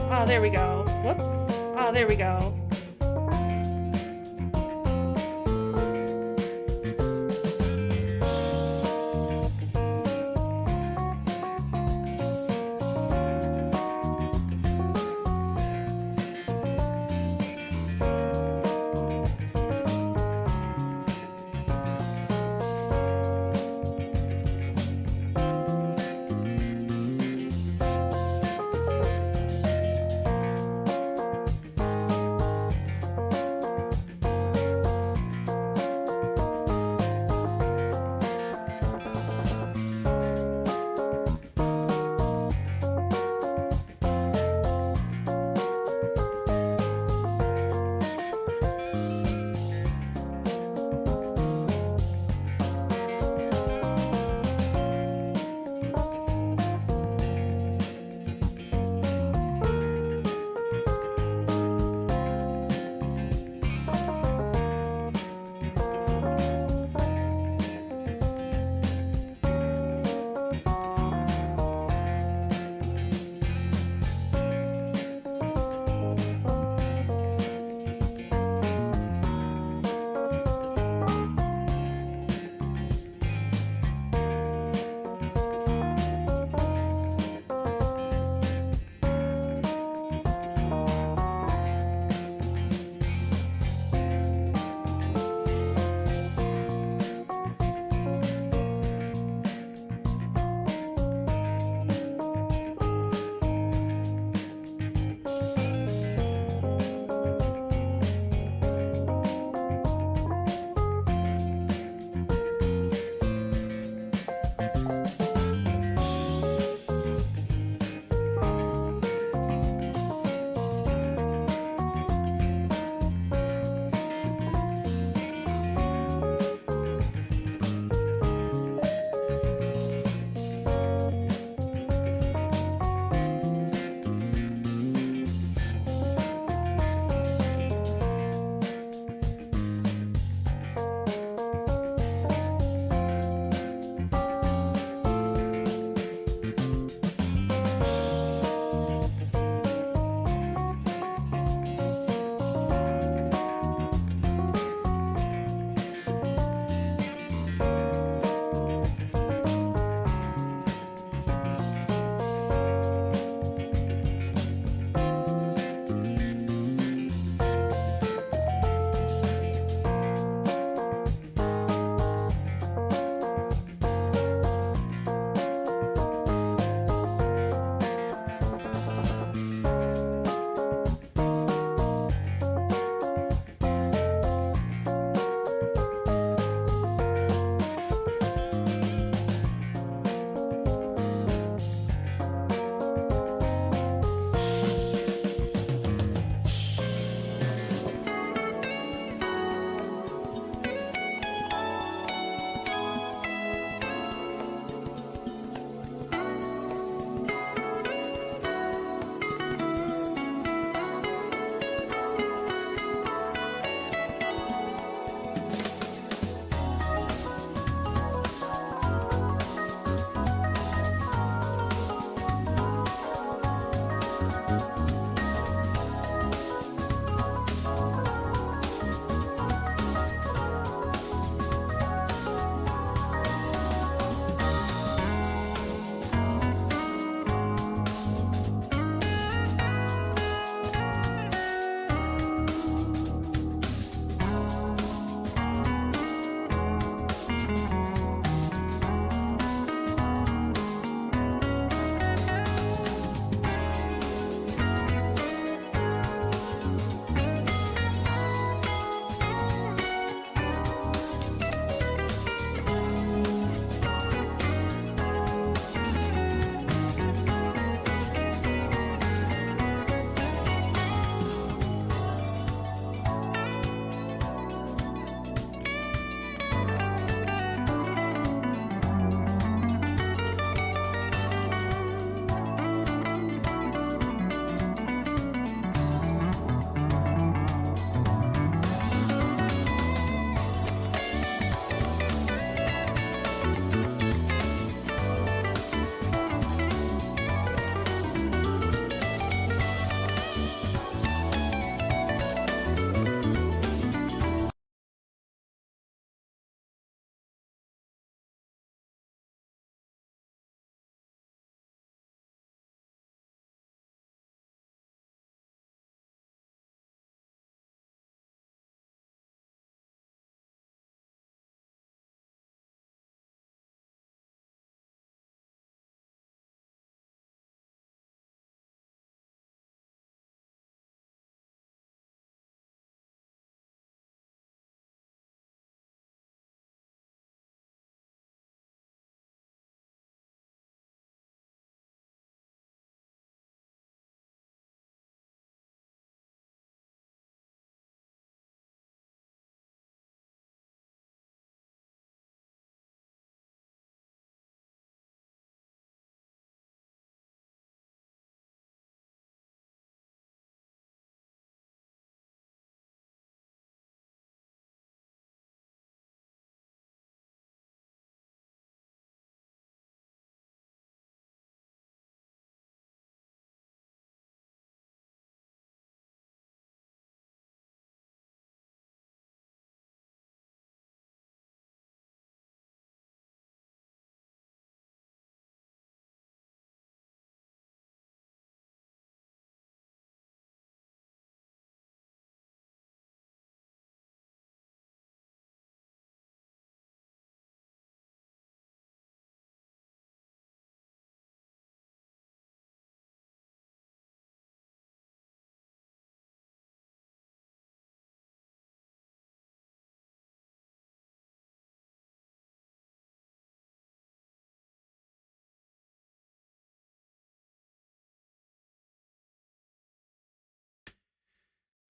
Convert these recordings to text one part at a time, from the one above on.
Oh, there we go. Whoops. Oh, there we go.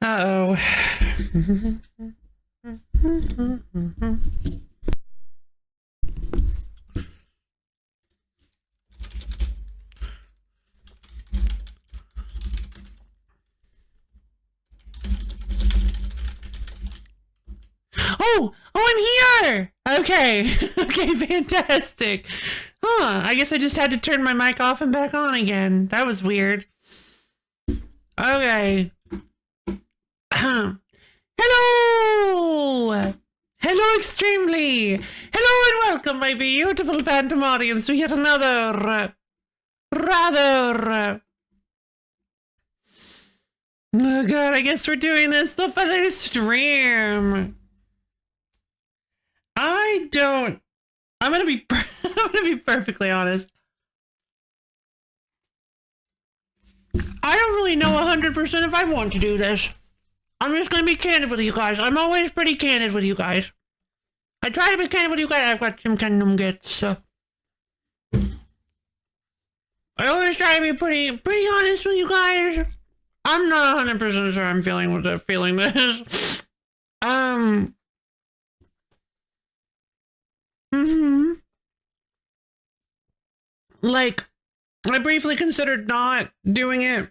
Uh-oh. Oh, I'm here. Okay. Okay, fantastic. Huh, I guess I just had to turn my mic off and back on again. That was weird. Okay. Hello! Hello extremely! Hello and welcome, my beautiful phantom audience, to yet another, rather... Oh god, I guess we're doing this the funny stream. I'm gonna be perfectly honest. I don't really know 100% if I want to do this. I'm just gonna be candid with you guys. I'm always pretty candid with you guys. I try to be candid with you guys. I've got some kind of nuggets, so I always try to be pretty honest with you guys. I'm not 100% sure I'm feeling this. Like, I briefly considered not doing it,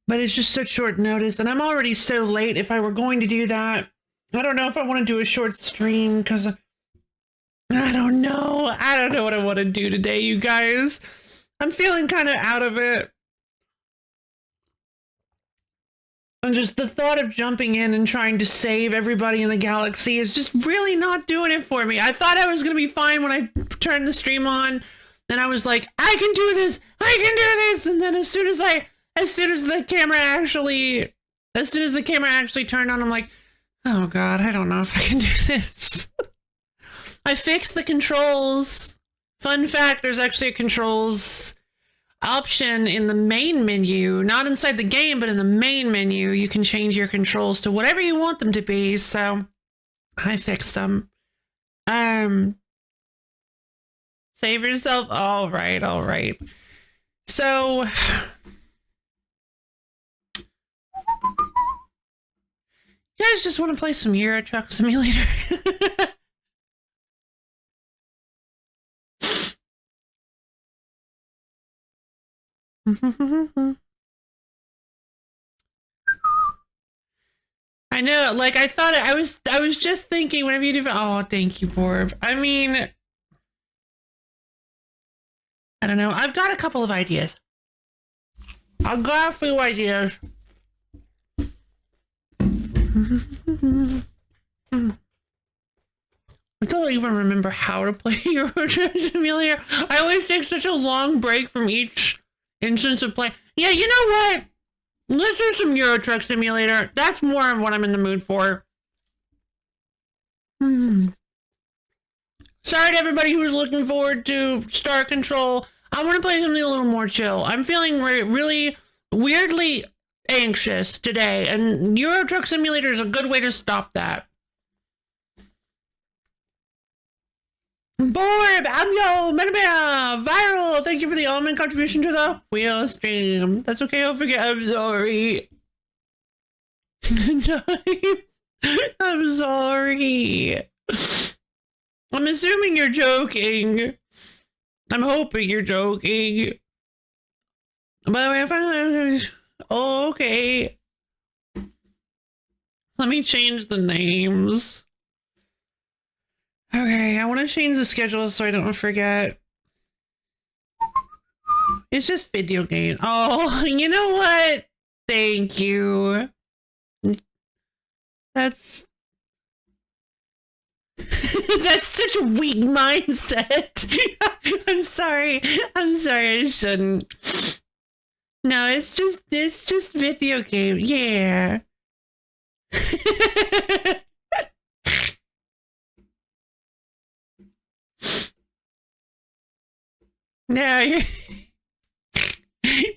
but it's just such short notice, and I'm already so late. If I were going to do that, I don't know if I want to do a short stream, because I don't know. I don't know what I want to do today, you guys. I'm feeling kind of out of it. And just the thought of jumping in and trying to save everybody in the galaxy is just really not doing it for me. I thought I was going to be fine when I turned the stream on. And I was like, I can do this. And then as soon as the camera actually turned on, I'm like, oh god, I don't know if I can do this. I fixed the controls. Fun fact, there's actually a controls option in the main menu, not inside the game, but in the main menu. You can change your controls to whatever you want them to be. So I fixed them. Save yourself. All right. So, you guys just want to play some Euro Truck Simulator? I know, like, I was just thinking whenever you do. Oh, thank you, Borb. I mean, I don't know. I've got a couple of ideas. I've got a few ideas. I don't even remember how to play Euro Truck Simulator. I always take such a long break from each instance of play. Yeah, you know what? Let's do some Euro Truck Simulator. That's more of what I'm in the mood for. Sorry to everybody who's looking forward to Star Control. I want to play something a little more chill. I'm feeling really weirdly anxious today, and Euro Truck Simulator is a good way to stop that. Borb, Amyo, Metamera, Viral, thank you for the almond contribution to the wheel stream. That's okay, I'll forget. I'm sorry. I'm sorry. I'm assuming you're joking. I'm hoping you're joking. By the way, I finally... Oh, okay. Let me change the names. Okay, I want to change the schedule so I don't forget. It's just video game. Oh, you know what? Thank you. That's that's such a weak mindset. I'm sorry. I shouldn't. No, it's just video game. Yeah. No, you're...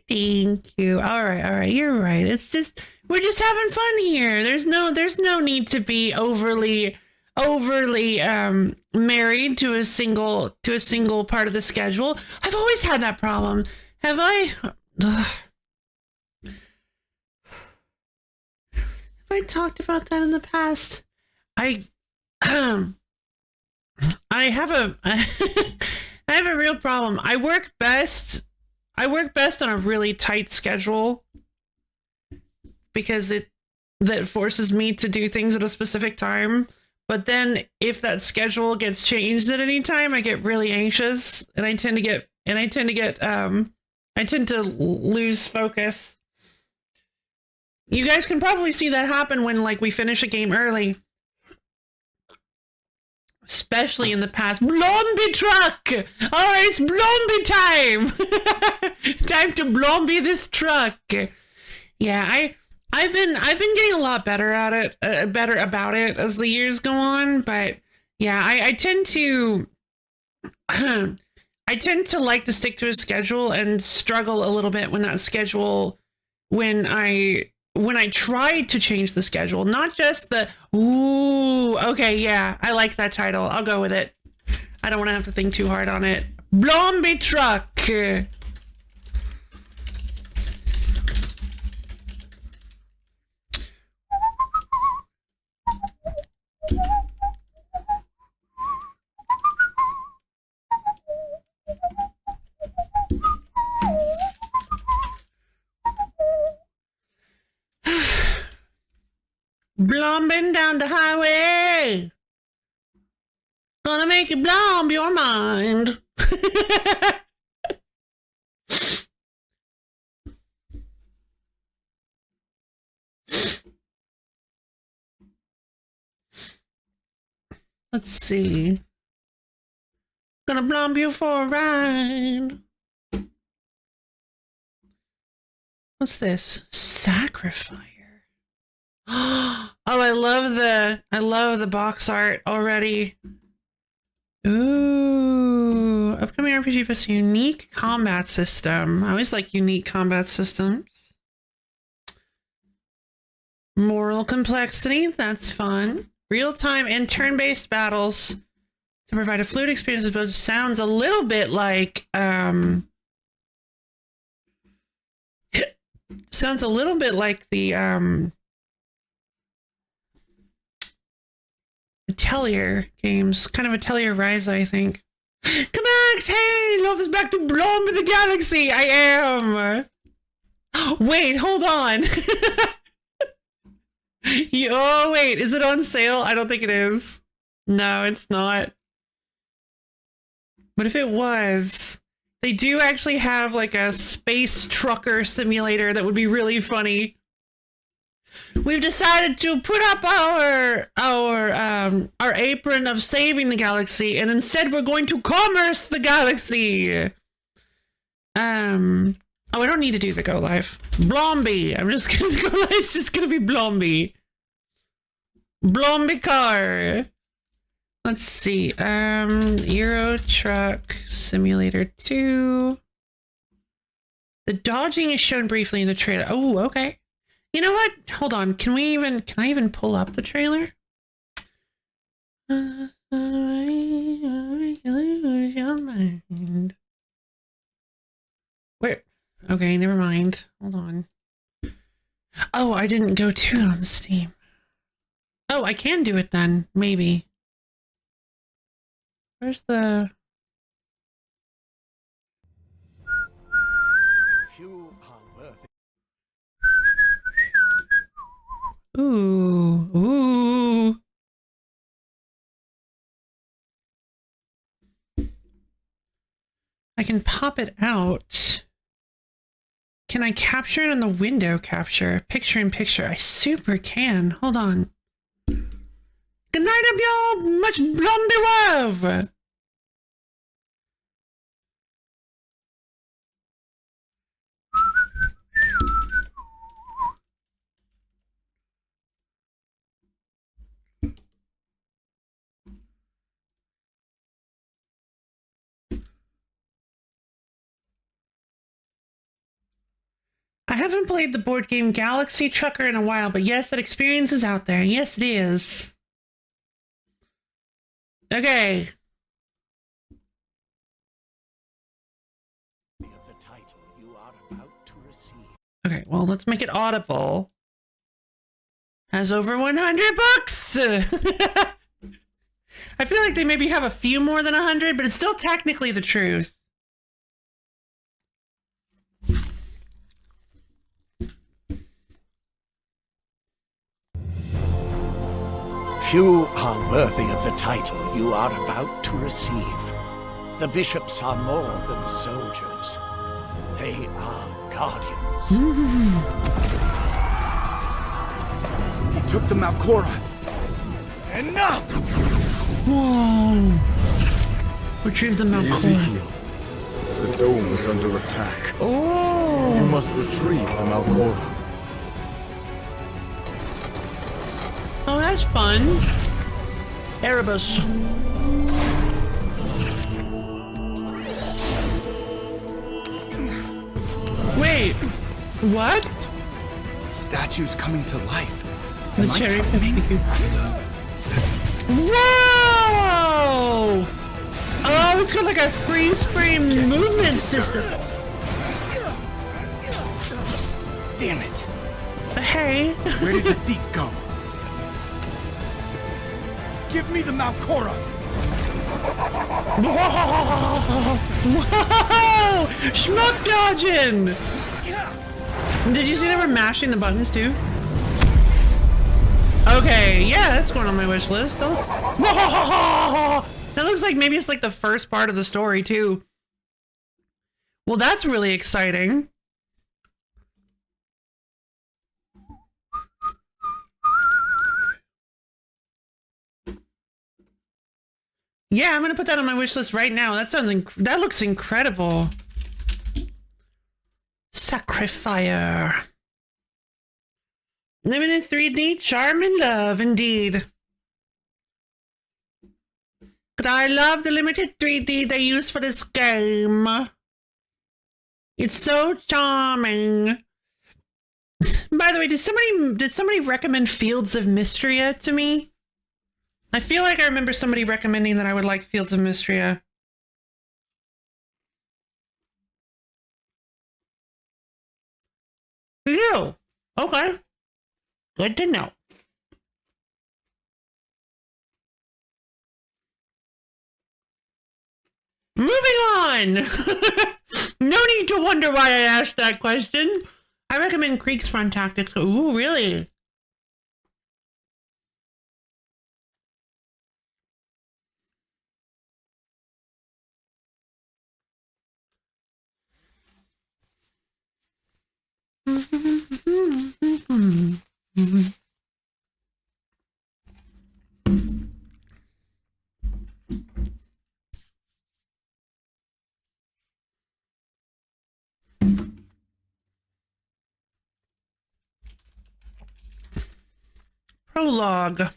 Thank you. All right. You're right. It's just, we're just having fun here. There's no need to be overly married to a single part of the schedule. I've always had that problem. Have I? Ugh. I talked about that in the past. I I have a I have a real problem. I work best on a really tight schedule because that forces me to do things at a specific time. But then if that schedule gets changed at any time, I get really anxious and I tend to lose focus. You guys can probably see that happen when like we finish a game early. Especially in the past. Blomby truck! Oh, it's Blomby time! Time to Blomby this truck. Yeah, I've been getting a lot better at it, better about it as the years go on, but yeah, I tend to I tend to like to stick to a schedule and struggle a little bit when that schedule when I tried to change the schedule, not just the, ooh, okay, yeah, I like that title. I'll go with it. I don't want to have to think too hard on it. Blomby truck. Blombing down the highway. Gonna make you blomb your mind. Let's see. Gonna blomb you for a ride. What's this? Sacrifice. Oh, I love the box art already. Ooh, upcoming RPG plus unique combat system. I always like unique combat systems. Moral complexity, that's fun. Real-time and turn-based battles to provide a fluid experience as opposed to sounds a little bit like sounds a little bit like the Atelier games, kind of Atelier Rise, I think. Come on, hey, love is back to Blomby the Galaxy. I am. Wait, hold on. Oh wait, is it on sale? I don't think it is. No, it's not. But if it was, they do actually have like a space trucker simulator that would be really funny. We've decided to put up our apron of saving the galaxy, and instead we're going to commerce the galaxy. Oh, I don't need to do the go live. Blomby. I'm just gonna go live. It's just gonna be Blomby. Blomby car. Let's see. Euro Truck Simulator 2. The dodging is shown briefly in the trailer. Oh, okay. You know what? Hold on. Can I even pull up the trailer? Where? Okay, never mind. Hold on. Oh, I didn't go to it on Steam. Oh, I can do it then. Maybe. Where's the... Ooh, ooh. I can pop it out. Can I capture it in the window capture? Picture in picture. I super can. Hold on. Good night of y'all. Much Blomby love. I haven't played the board game Galaxy Trucker in a while, but yes, that experience is out there. Yes, it is. Okay. Okay, well, let's make it audible. has over 100 books. I feel like they maybe have a few more than 100, but it's still technically the truth. Few are worthy of the title you are about to receive. The bishops are more than soldiers. They are guardians. He took the Malcora. Enough! Whoa. Retrieve the Malcora. Ezekiel, the dome is under attack. Oh. You must retrieve the Malcora. Oh, that's fun. Erebus. Wait, what? Statues coming to life. The Am I cherry dreaming? figure. Whoa! Oh, it's got like a freeze frame movement system. Damn it! Hey. Where did the thief go? Give me the Malcora! Whoa! Schmuck dodging! Did you see they were mashing the buttons too? Okay, yeah, that's going on my wish list. That looks like maybe it's like the first part of the story too. Well, that's really exciting. Yeah, I'm gonna put that on my wish list right now. That sounds that looks incredible. Sacrifier. Limited 3D charm and love, indeed. But I love the limited 3D they use for this game. It's so charming. By the way, did somebody recommend Fields of Mystria to me? I feel like I remember somebody recommending that I would like Fields of Mystria. You? Okay. Good to know. Moving on! No need to wonder why I asked that question. I recommend Creek's Front Tactics. Ooh, really? Prologue.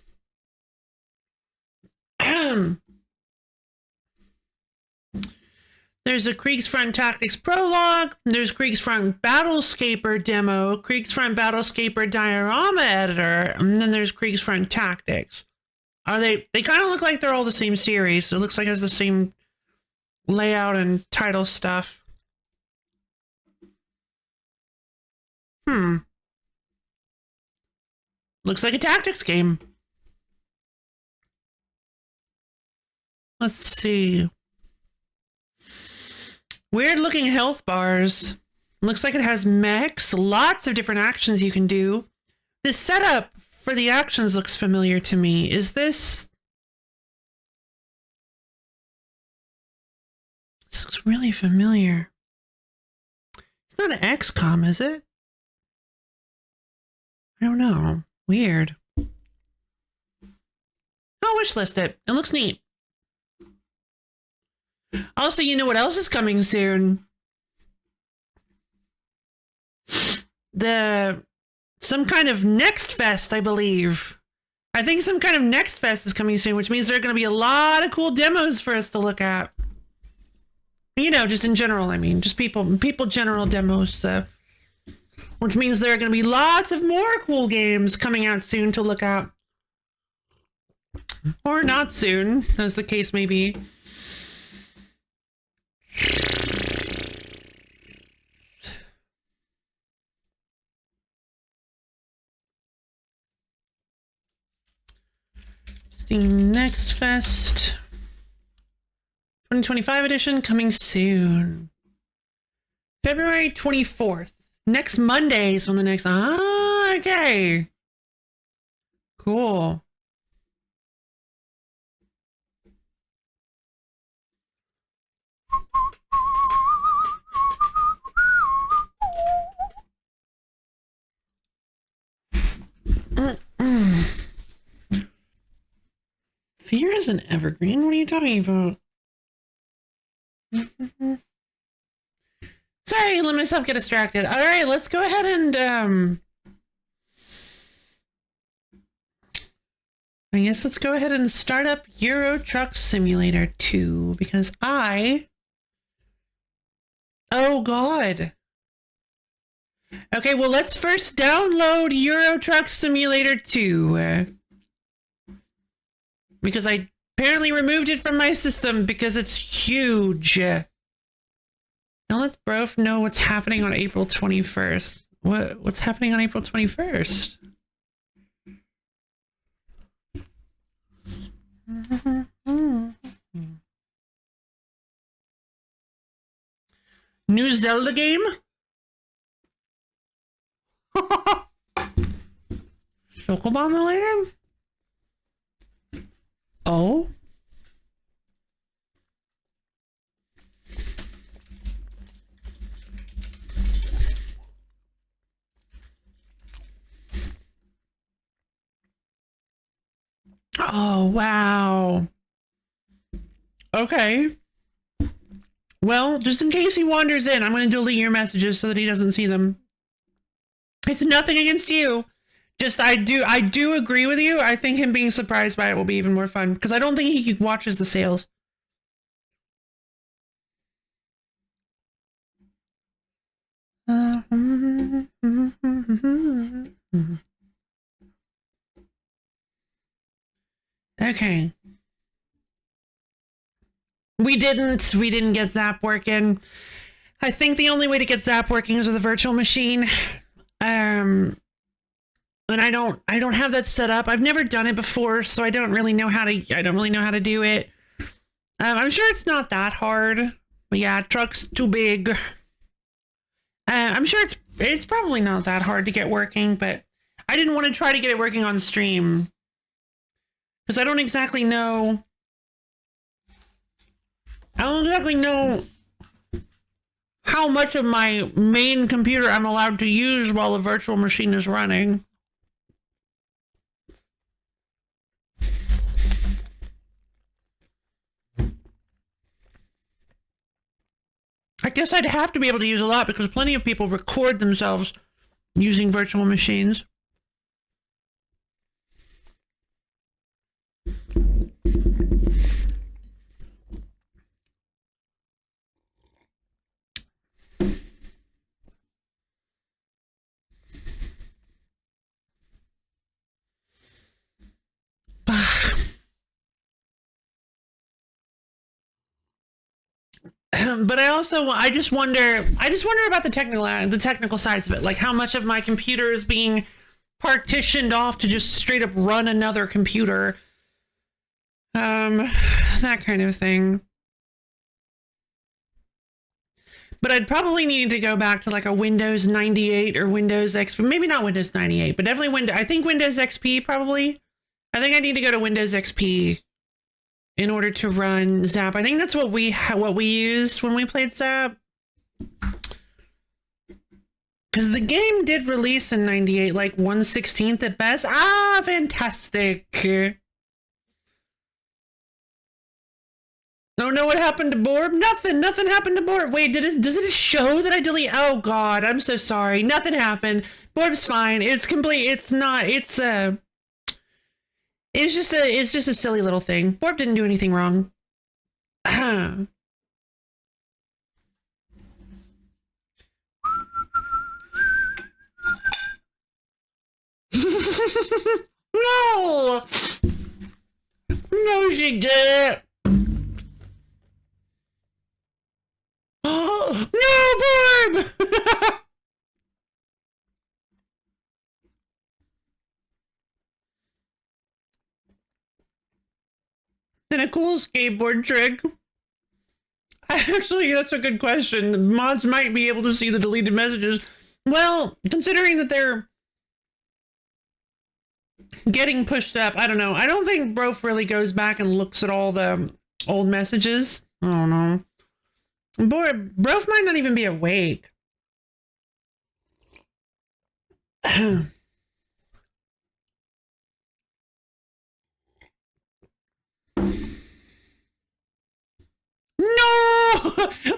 There's a Kriegsfront Tactics prologue. There's Kriegsfront Battlescaper demo, Kriegsfront Battlescaper diorama editor, and then there's Kriegsfront Tactics. Are they kind of look like they're all the same series. It looks like it has the same layout and title stuff. Looks like a tactics game. Let's see. Weird looking health bars. Looks like it has mechs, lots of different actions you can do. The setup for the actions looks familiar to me. Is this... This looks really familiar. It's not an XCOM, is it? I don't know. Weird. I'll wishlist it. It looks neat. Also, you know what else is coming soon? Some kind of Next Fest, I believe. I think some kind of Next Fest is coming soon, which means there are going to be a lot of cool demos for us to look at. You know, just in general, I mean, just people general demos. Which means there are going to be lots of more cool games coming out soon to look at. Or not soon, as the case may be. The next fest, 2025 edition, coming soon. February 24th. Next Monday is on the next. Ah, okay. Cool. Fear is an evergreen? What are you talking about? Sorry, let myself get distracted. All right, let's go ahead and I guess let's go ahead and start up Euro Truck Simulator 2 because oh God. Okay, well, let's first download Euro Truck Simulator 2 because I apparently removed it from my system because it's huge. Now let's both know what's happening on April 21st. What's happening on April 21st? New Zelda game? Chocobomb related? Oh? Oh, wow. Okay. Well, just in case he wanders in, I'm going to delete your messages so that he doesn't see them. It's nothing against you. Just I do agree with you. I think him being surprised by it will be even more fun because I don't think he watches the sales. Okay. We didn't get Zap working. I think the only way to get Zap working is with a virtual machine. And I don't have that set up. I've never done it before, so I don't really know how to do it. I'm sure it's not that hard. But yeah, truck's too big. I'm sure it's probably not that hard to get working, but I didn't want to try to get it working on stream. Because I don't exactly know how much of my main computer I'm allowed to use while the virtual machine is running. I guess I'd have to be able to use a lot because plenty of people record themselves using virtual machines. But I just wonder about the technical sides of it, like how much of my computer is being partitioned off to just straight up run another computer, that kind of thing. But I'd probably need to go back to like a Windows 98 or Windows XP, maybe not Windows 98, but definitely I think Windows XP probably. I think I need to go to Windows XP in order to run Zap. I think that's what we used when we played Zap. Because the game did release in 98, like 1/16 at best. Ah, fantastic. Oh no, what happened to Borb? Nothing happened to Borb. Wait, does it show that I delete? Oh God, I'm so sorry. Nothing happened. Borb's fine. It's complete. It's not, it's just a silly little thing. Borb didn't do anything wrong. No! No, she did. Oh, no, Borb! than a cool skateboard trick? Actually, that's a good question. Mods might be able to see the deleted messages. Well, considering that they're getting pushed up, I don't know. I don't think Brof really goes back and looks at all the old messages. I don't know. Boy, Brof might not even be awake. No!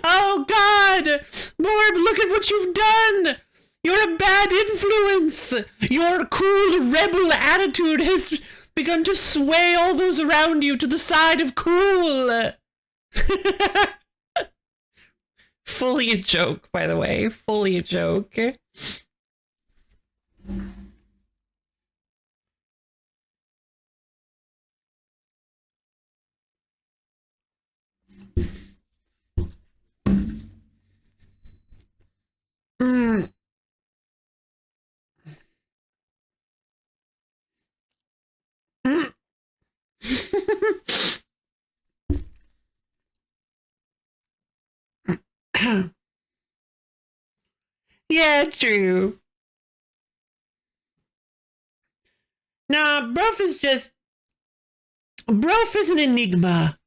Oh God! Lord, look at what you've done! You're a bad influence! Your cool rebel attitude has begun to sway all those around you to the side of cool! Fully a joke, by the way. Fully a joke. Mm. Mm. Yeah, true. Nah, Brof is an enigma.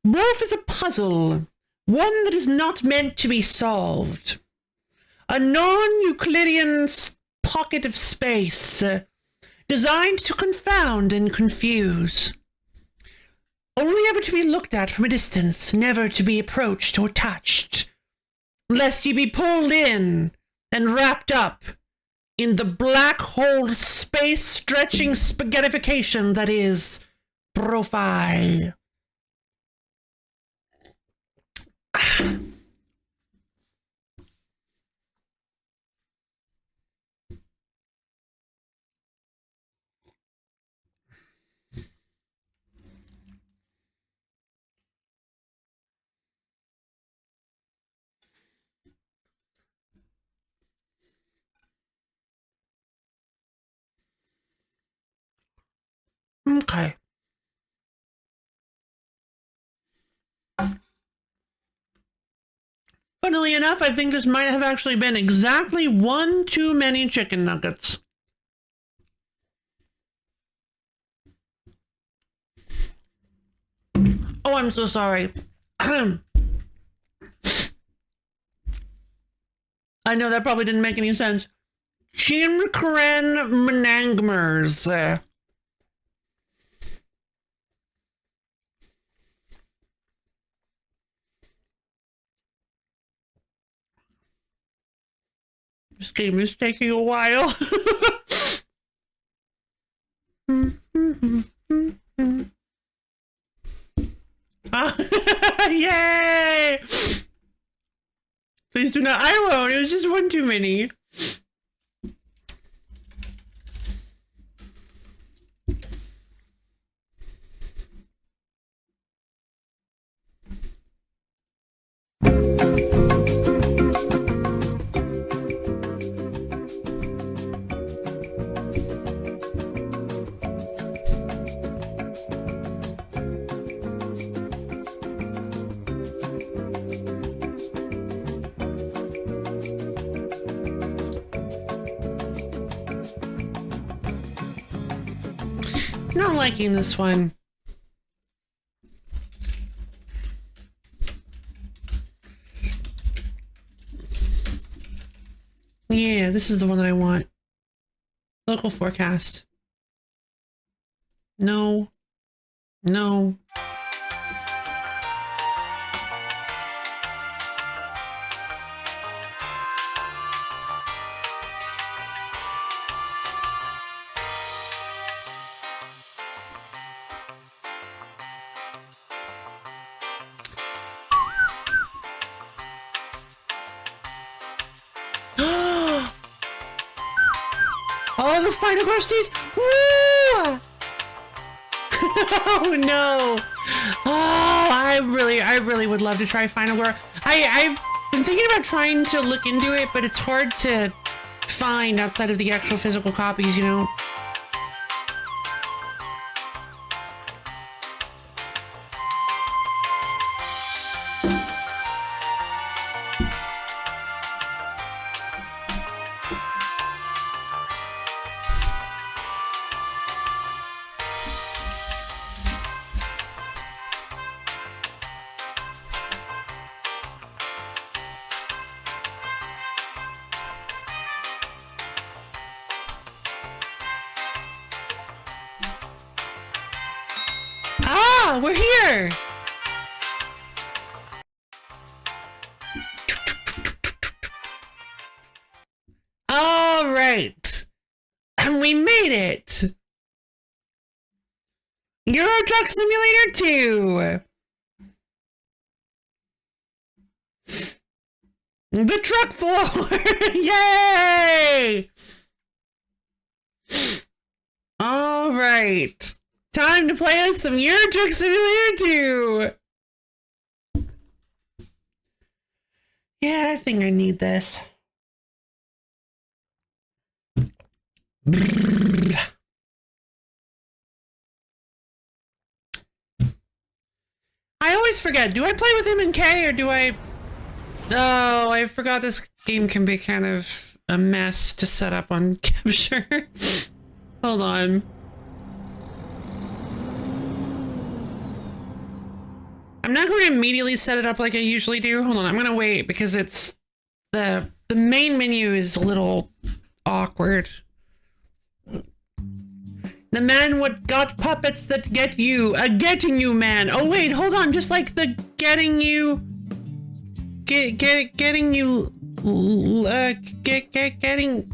Brof is a puzzle. One that is not meant to be solved. A non-Euclidean pocket of space, designed to confound and confuse. Only ever to be looked at from a distance, never to be approached or touched, lest ye be pulled in and wrapped up in the black hole space-stretching spaghettification that is Profile. Okay. Funnily enough, I think this might have actually been exactly one too many chicken nuggets. Oh, I'm so sorry. I know that probably didn't make any sense. Chinkren Menangmers. This game is taking a while. Yay! Please do not. I won't. It was just one too many. Not liking this one. Yeah, this is the one that I want. Local forecast. No. No. Oh, the final groceries! Woo! Oh no! Oh, I really would love to try Final Girl. I've been thinking about trying to look into it, but it's hard to find outside of the actual physical copies, you know? Yeah, we're here. All right. And we made it. Euro Truck Simulator 2. The truck floor. Yay! All right. Time to play us some Euro Truck Simulator 2. Yeah, I think I need this. I always forget. Do I play with him in K or do I... Oh, I forgot this game can be kind of a mess to set up on Capture. Hold on. I'm not going to immediately set it up like I usually do. Hold on, I'm going to wait because it's... The main menu is a little awkward. The man what got puppets that get you. A getting you man. Oh wait, hold on. Just like the getting you... Getting you...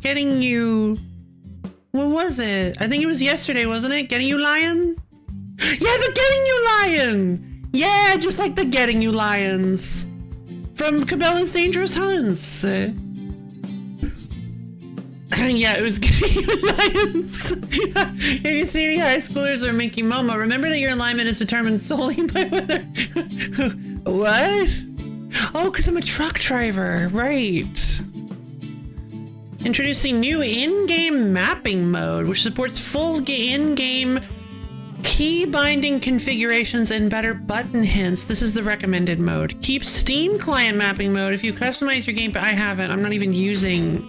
Getting you... What was it? I think it was yesterday, wasn't it? Getting you lion? Yeah, the getting you lion! Yeah, just like the getting you lions. From Cabela's Dangerous Hunts. Yeah, it was Getting You Lions. If you see any high schoolers or Mickey Momo, remember that your alignment is determined solely by whether... What? Oh, because I'm a truck driver. Right. Introducing new in-game mapping mode, which supports full in-game key binding configurations and better button hints. This is the recommended mode. Keep Steam client mapping mode if you customize your game, but I haven't. I'm not even using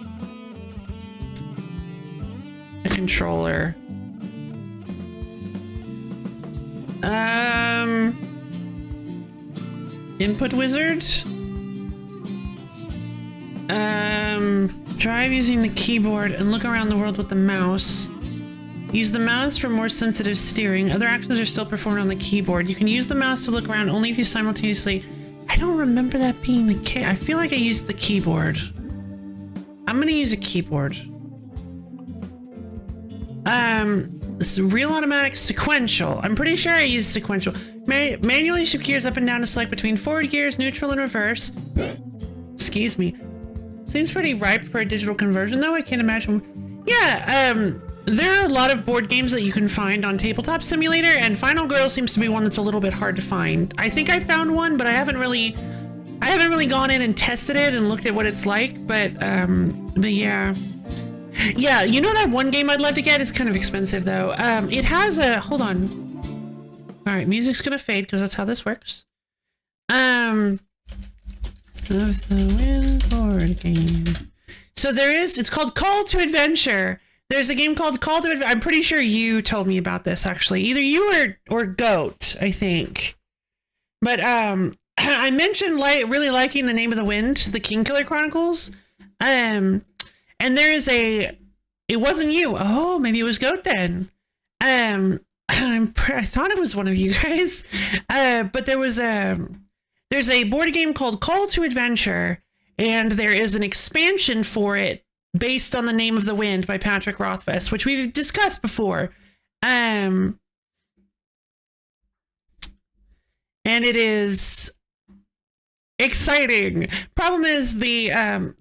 a controller. Input wizard? Drive using the keyboard and look around the world with the mouse. Use the mouse for more sensitive steering. Other actions are still performed on the keyboard. You can use the mouse to look around only if you simultaneously... I don't remember that being the case. I feel like I used the keyboard. I'm gonna use a keyboard. This is real automatic sequential. I'm pretty sure I used sequential. Manually shift gears up and down to select between forward gears, neutral, and reverse. Excuse me. Seems pretty ripe for a digital conversion, though. I can't imagine. Yeah, there are a lot of board games that you can find on Tabletop Simulator, and Final Girl seems to be one that's a little bit hard to find. I think I found one, but I haven't really gone in and tested it and looked at what it's like. But yeah. Yeah, you know that one game I'd love to get? It's kind of expensive, though. It has a... Hold on. All right, music's gonna fade because that's how this works. Of the Wind board game. So there is... It's called Call to Adventure. There's a game called Call to Adventure. I'm pretty sure you told me about this, actually. Either you or Goat, I think. But I mentioned really liking The Name of the Wind, the Kingkiller Chronicles. And there is a... It wasn't you. Oh, maybe it was Goat then. I thought it was one of you guys. But there's a board game called Call to Adventure, and there is an expansion for it based on The Name of the Wind by Patrick Rothfuss, which we've discussed before. And it is exciting. Problem is I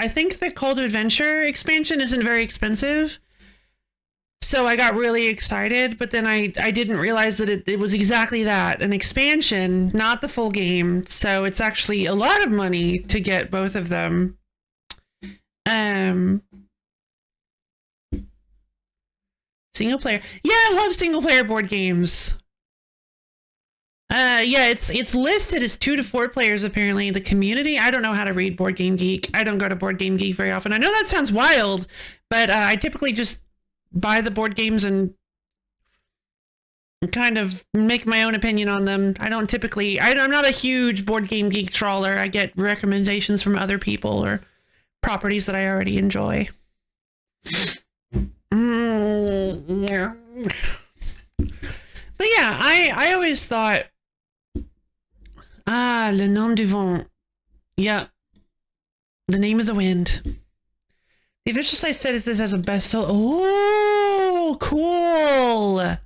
think the Call to Adventure expansion isn't very expensive. So I got really excited, but then I didn't realize that it was exactly that, an expansion, not the full game. So it's actually a lot of money to get both of them. Single player. Yeah, I love single player board games. Yeah, it's listed as 2 to 4 players, apparently. The community, I don't know how to read Board Game Geek. I don't go to Board Game Geek very often. I know that sounds wild, but I typically just buy the board games and kind of make my own opinion on them. I don't typically... I'm not a huge Board Game Geek trawler. I get recommendations from other people or properties that I already enjoy. Yeah. But yeah, I always thought, le nom du vent. Yeah, the name of the wind. The official site said it has a bestseller. Oh, cool.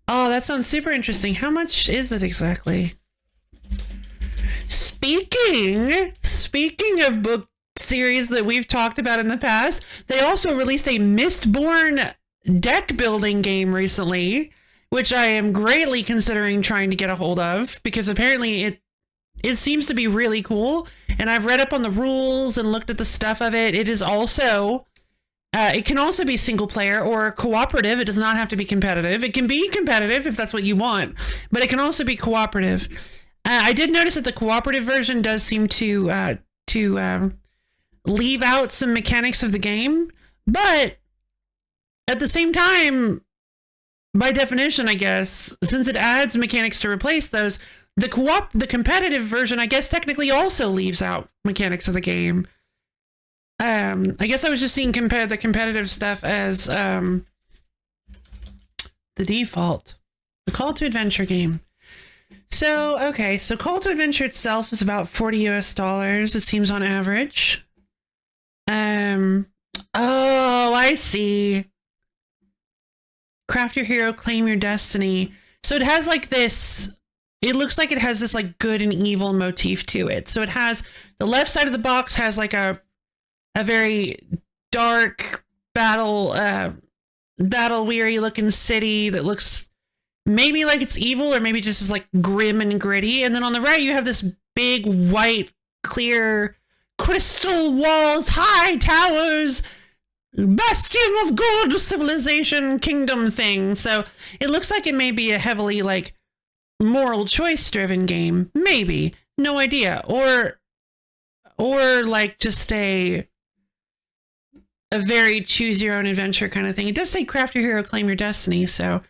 Oh, that sounds super interesting. How much is it exactly? Speaking of book series that we've talked about in the past, they also released a Mistborn deck building game recently, which I am greatly considering trying to get a hold of because apparently it seems to be really cool. And I've read up on the rules and looked at the stuff of it. It is also, it can also be single player or cooperative. It does not have to be competitive. It can be competitive if that's what you want, but it can also be cooperative. I did notice that the cooperative version does seem to leave out some mechanics of the game, but at the same time, by definition, I guess, since it adds mechanics to replace those, the competitive version, I guess, technically also leaves out mechanics of the game. I guess I was just seeing the competitive stuff as the default. The Call to Adventure game. So, okay, so Call to Adventure itself is about $40 US, it seems, on average. Oh, I see. Craft your hero, claim your destiny. So it has like this, it looks like it has this like good and evil motif to it. So it has, the left side of the box has like a very dark battle weary looking city that looks maybe like it's evil or maybe just is like grim and gritty. And then on the right, you have this big white, clear, crystal walls, high towers, bastion of good civilization kingdom thing. So it looks like it may be a heavily like moral choice driven game. Maybe. No idea. Or like just a very choose your own adventure kind of thing. It does say craft your hero, claim your destiny. So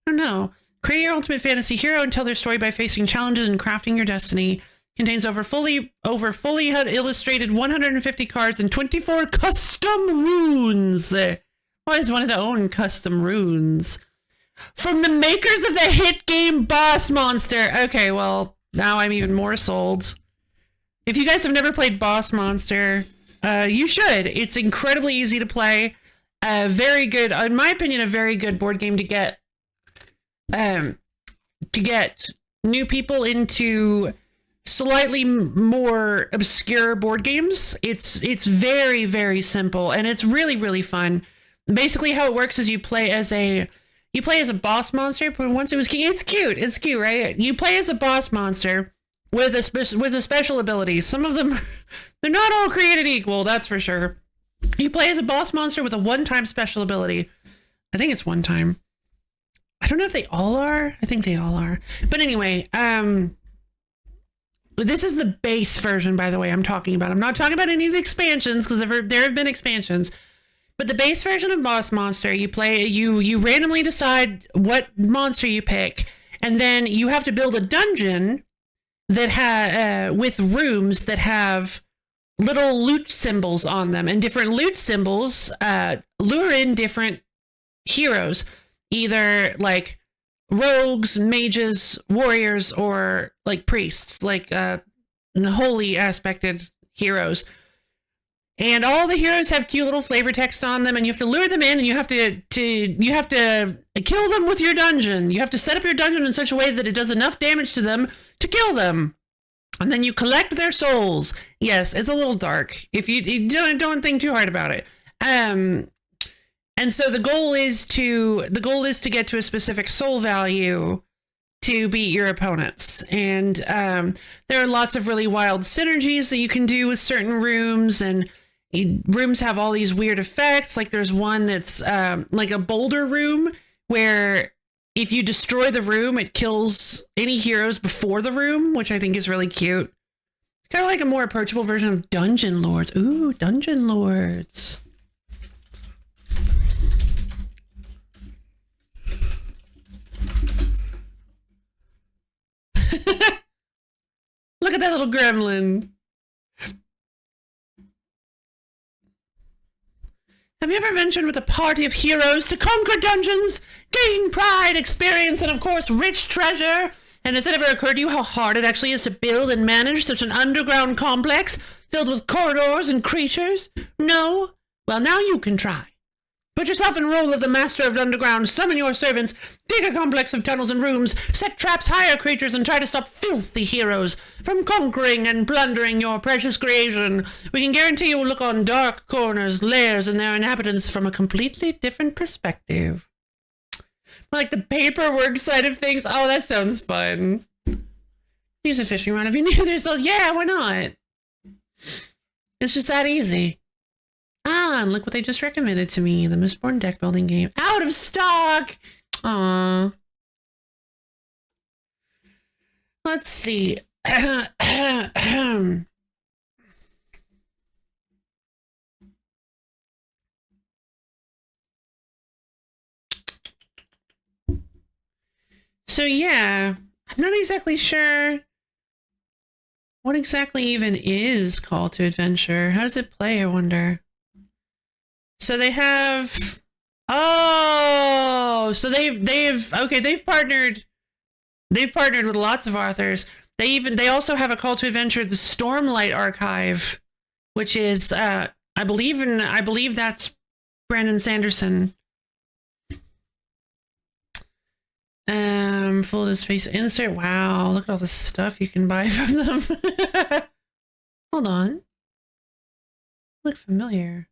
I don't know. Create your ultimate fantasy hero and tell their story by facing challenges and crafting your destiny. Contains over fully illustrated 150 cards and 24 custom runes. I always wanted to own custom runes. From the makers of the hit game Boss Monster. Okay, well, now I'm even more sold. If you guys have never played Boss Monster, you should. It's incredibly easy to play. Very good, in my opinion, a very good board game to get new people into slightly more obscure board games. It's very, very simple and it's really, really fun. Basically how it works is you play as a boss monster, but once it's cute, right? You play as a boss monster with a special ability. Some of them, they're not all created equal, that's for sure. You play as a boss monster with a one-time special ability. I think it's one time. I don't know if they all are. I think they all are. But anyway, this is the base version, by the way, I'm talking about. I'm not talking about any of the expansions, because there have been expansions. But the base version of Boss Monster, you randomly decide what monster you pick, and then you have to build a dungeon that with rooms that have little loot symbols on them, and different loot symbols lure in different heroes, either like rogues, mages, warriors, or like priests, like holy aspected heroes. And all the heroes have cute little flavor text on them, and you have to lure them in, and you have to kill them with your dungeon. You have to set up your dungeon in such a way that it does enough damage to them to kill them. And then you collect their souls. Yes, it's a little dark. If you don't think too hard about it. And so the goal is to get to a specific soul value to beat your opponents. And there are lots of really wild synergies that you can do with certain rooms, and rooms have all these weird effects. Like there's one that's like a boulder room where if you destroy the room, it kills any heroes before the room, which I think is really cute. Kind of like a more approachable version of Dungeon Lords. Ooh, Dungeon Lords. Look at that little gremlin. Have you ever ventured with a party of heroes to conquer dungeons, gain pride, experience, and of course, rich treasure? And has it ever occurred to you how hard it actually is to build and manage such an underground complex filled with corridors and creatures? No? Well, now you can try. Put yourself in role of the master of underground, summon your servants, dig a complex of tunnels and rooms, set traps, hire creatures, and try to stop filthy heroes from conquering and plundering your precious creation. We can guarantee you will look on dark corners, lairs, and their inhabitants from a completely different perspective. Like the paperwork side of things. Oh, that sounds fun. Use a fishing rod if you need yourself. Yeah, why not? It's just that easy. Ah, and look what they just recommended to me. The Mistborn deck building game. Out of stock! Aww. Let's see. So yeah, I'm not exactly sure what exactly even is Call to Adventure. How does it play, I wonder? So they have, oh, so they've partnered with lots of authors. They also have a Call to Adventure, the Stormlight Archive, which is, I believe that's Brandon Sanderson. Full of space insert. Wow, look at all the stuff you can buy from them. Hold on. Look familiar.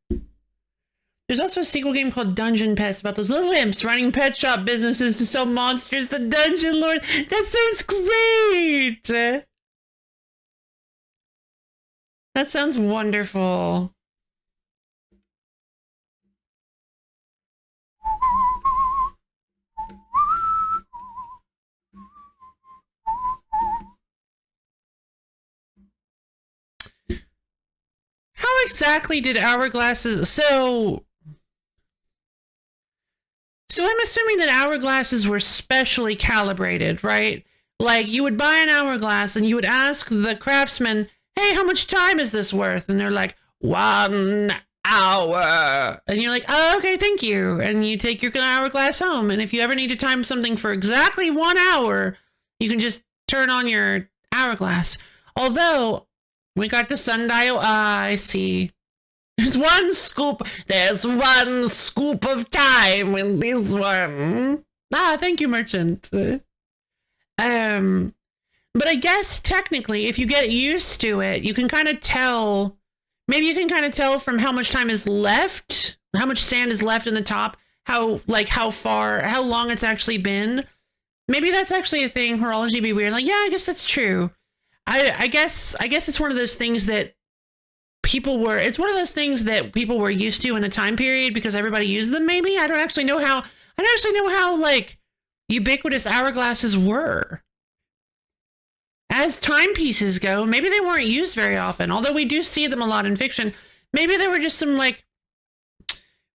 There's also a sequel game called Dungeon Pets about those little imps running pet shop businesses to sell monsters to dungeon lords. That sounds great! That sounds wonderful. How exactly did hourglasses... So I'm assuming that hourglasses were specially calibrated, right? Like, you would buy an hourglass and you would ask the craftsman, hey, how much time is this worth? And they're like, 1 hour. And you're like, oh, okay, thank you. And you take your hourglass home. And if you ever need to time something for exactly 1 hour, you can just turn on your hourglass. Although, we got the sundial. Ah, I see. There's one scoop of time in this one. Ah, thank you, merchant. But I guess technically, if you get used to it, you can kind of tell, maybe you can kind of tell from how much time is left, how much sand is left in the top, how long it's actually been. Maybe that's actually a thing. Horology be weird. Like, yeah, I guess that's true. I guess it's one of those things that people were used to in a time period because everybody used them. Maybe I don't actually know how like ubiquitous hourglasses were as timepieces go. Maybe they weren't used very often, although we do see them a lot in fiction. Maybe they were just some like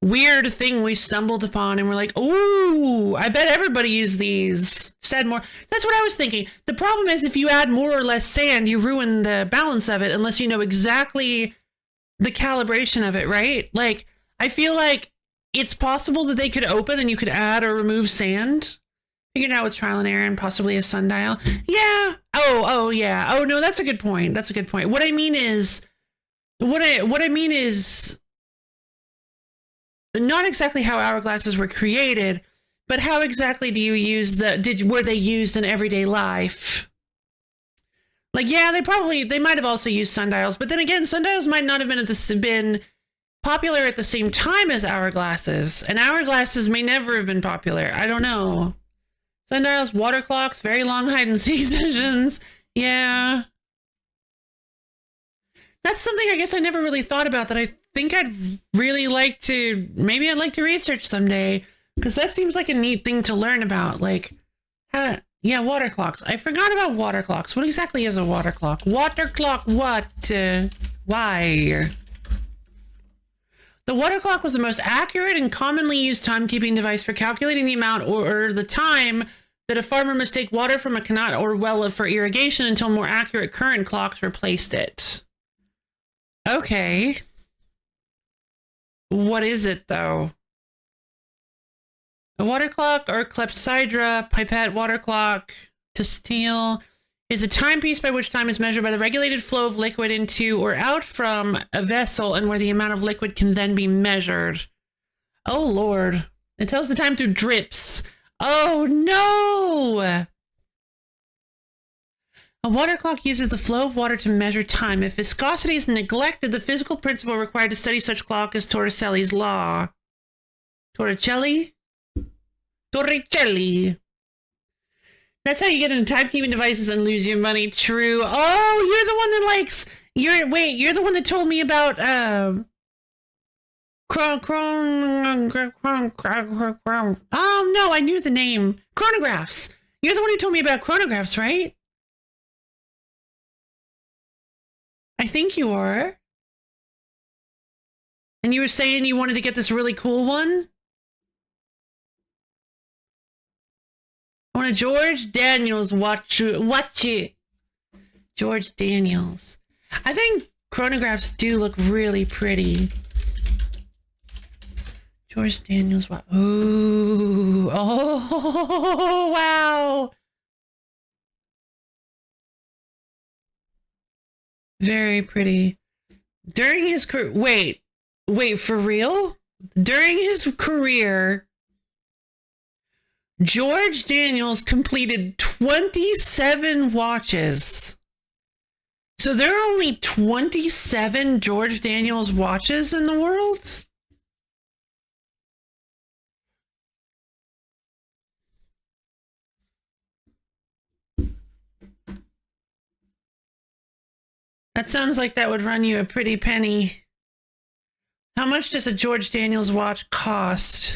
weird thing we stumbled upon and we're like, ooh, I bet everybody used these. Said more. That's what I was thinking. The problem is if you add more or less sand, you ruin the balance of it unless you know exactly the calibration of it, right? Like, I feel like it's possible that they could open and you could add or remove sand. Figured out with trial and error and possibly a sundial. Yeah. Oh yeah. Oh no, that's a good point. That's a good point. What I mean is not exactly how hourglasses were created, but how exactly do you use were they used in everyday life? Like, yeah, they might have also used sundials, but then again, sundials might not have been popular at the same time as hourglasses, and hourglasses may never have been popular. I don't know. Sundials, water clocks, very long hide and seek sessions. Yeah. That's something I guess I never really thought about that I think I'd really like to, maybe I'd like to research someday, because that seems like a neat thing to learn about. Like, yeah, water clocks. I forgot about water clocks. What exactly is a water clock? Water clock what? Why? The water clock was the most accurate and commonly used timekeeping device for calculating the amount or the time that a farmer must take water from a canal or well for irrigation until more accurate current clocks replaced it. Okay. What is it, though? A water clock or clepsydra, pipette, water clock, to steal, is a timepiece by which time is measured by the regulated flow of liquid into or out from a vessel and where the amount of liquid can then be measured. Oh, Lord. It tells the time through drips. Oh, no! A water clock uses the flow of water to measure time. If viscosity is neglected, the physical principle required to study such clock is Torricelli's law. Torricelli? Torricelli. That's how you get into timekeeping devices and lose your money. True. Oh, you're the one that likes... You're the one that told me about, oh, no, I knew the name. Chronographs. You're the one who told me about chronographs, right? I think you are. And you were saying you wanted to get this really cool one? I want a George Daniels watch it. George Daniels. I think chronographs do look really pretty. George Daniels watch. Ooh. Oh, wow. Very pretty. During his career, wait, for real? During his career, George Daniels completed 27 watches. So there are only 27 George Daniels watches in the world? That sounds like that would run you a pretty penny. How much does a George Daniels watch cost?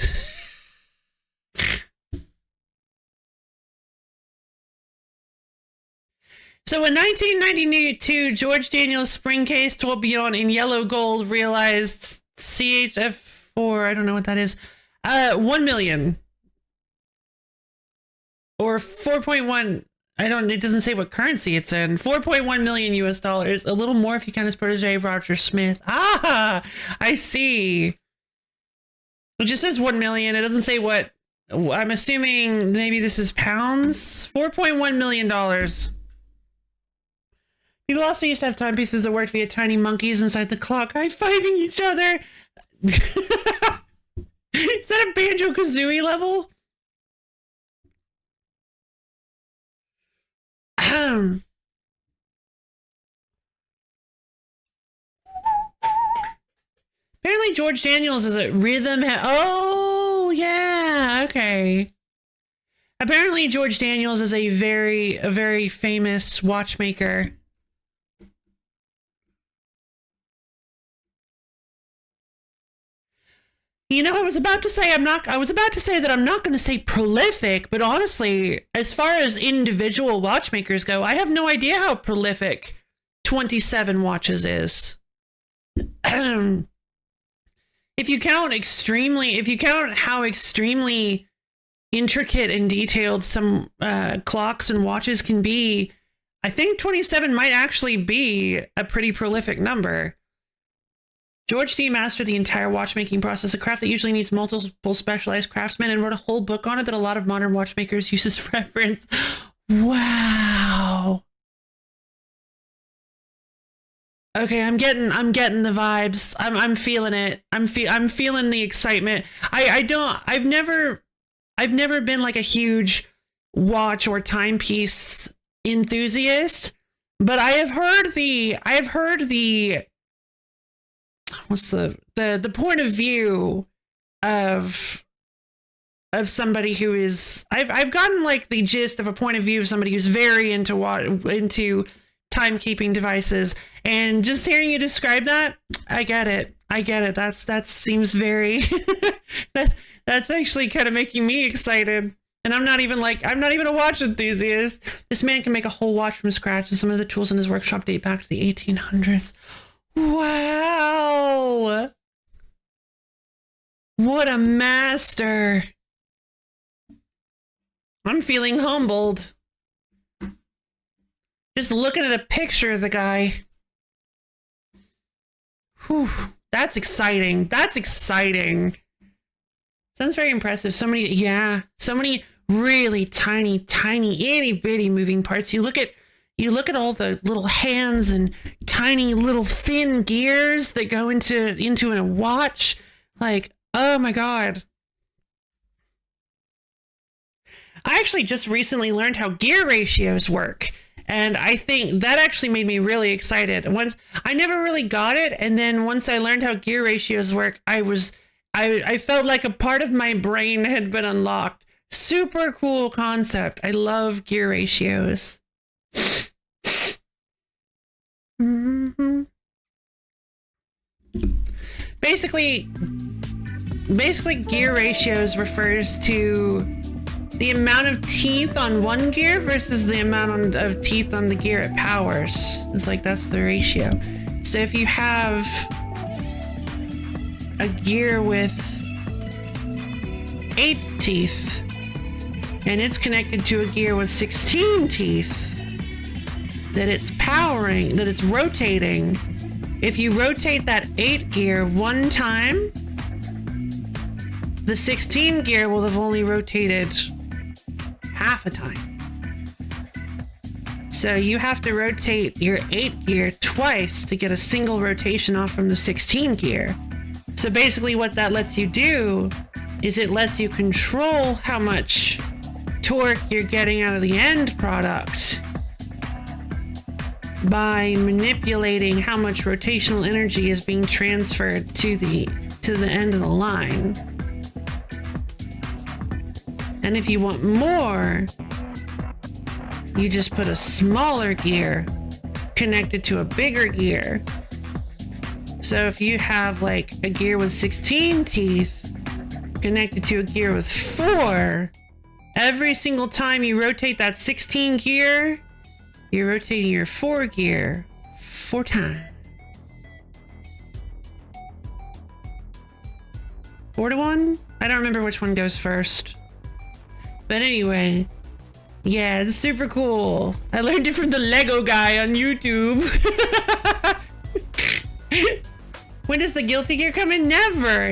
So in 1992, George Daniels' spring case tourbillon in yellow gold realized CHF4, I don't know what that is, 1 million. Or 4.1, it doesn't say what currency it's in. 4.1 million US dollars. A little more if you count his protege, Roger Smith. Ah, I see. It just says 1 million. It doesn't say what. I'm assuming maybe this is pounds. $4.1 million. People also used to have timepieces that worked via tiny monkeys inside the clock, high-fiving each other. Is that a Banjo-Kazooie level? Apparently George Daniels is a rhythm. Oh, yeah. Okay. Apparently George Daniels is a very famous watchmaker. You know, I was about to say that I'm not going to say prolific, but honestly, as far as individual watchmakers go, I have no idea how prolific 27 watches is. If you count how extremely intricate and detailed some clocks and watches can be, I think 27 might actually be a pretty prolific number. George D. mastered the entire watchmaking process, a craft that usually needs multiple specialized craftsmen, and wrote a whole book on it that a lot of modern watchmakers use as reference. Wow. Okay, I'm getting the vibes. I'm feeling it. I'm feeling the excitement. I've never been like a huge watch or timepiece enthusiast, but I have heard the what's the point of view of somebody who is I've gotten like the gist of a point of view of somebody who's very into timekeeping devices, and just hearing you describe that, I get it. That seems very that's actually kind of making me excited. And I'm not even a watch enthusiast. This man can make a whole watch from scratch, and some of the tools in his workshop date back to the 1800s. Wow! What a master! I'm feeling humbled. Just looking at a picture of the guy. Whew. That's exciting. That's exciting. Sounds very impressive. So many really tiny, itty bitty moving parts. You look at all the little hands and tiny little thin gears that go into a watch. Like, oh my God. I actually just recently learned how gear ratios work. And I think that actually made me really excited. I never really got it. And then once I learned how gear ratios work, I felt like a part of my brain had been unlocked. Super cool concept. I love gear ratios. Mm-hmm. Basically, gear ratios refers to the amount of teeth on one gear versus the amount of teeth on the gear it powers. It's like, that's the ratio. So if you have a gear with 8 teeth and it's connected to a gear with 16 teeth that it's powering, that it's rotating, if you rotate that 8 gear one time, the 16 gear will have only rotated half a time. So you have to rotate your 8 gear twice to get a single rotation off from the 16 gear. So basically what that lets you do is it lets you control how much torque you're getting out of the end product by manipulating how much rotational energy is being transferred to the end of the line. And if you want more, you just put a smaller gear connected to a bigger gear. So if you have like a gear with 16 teeth connected to a gear with 4, every single time you rotate that 16 gear, you're rotating your 4 gear 4 times. 4 to 1? I don't remember which one goes first. But anyway, yeah, it's super cool. I learned it from the Lego guy on YouTube. When does the guilty gear come in? Never.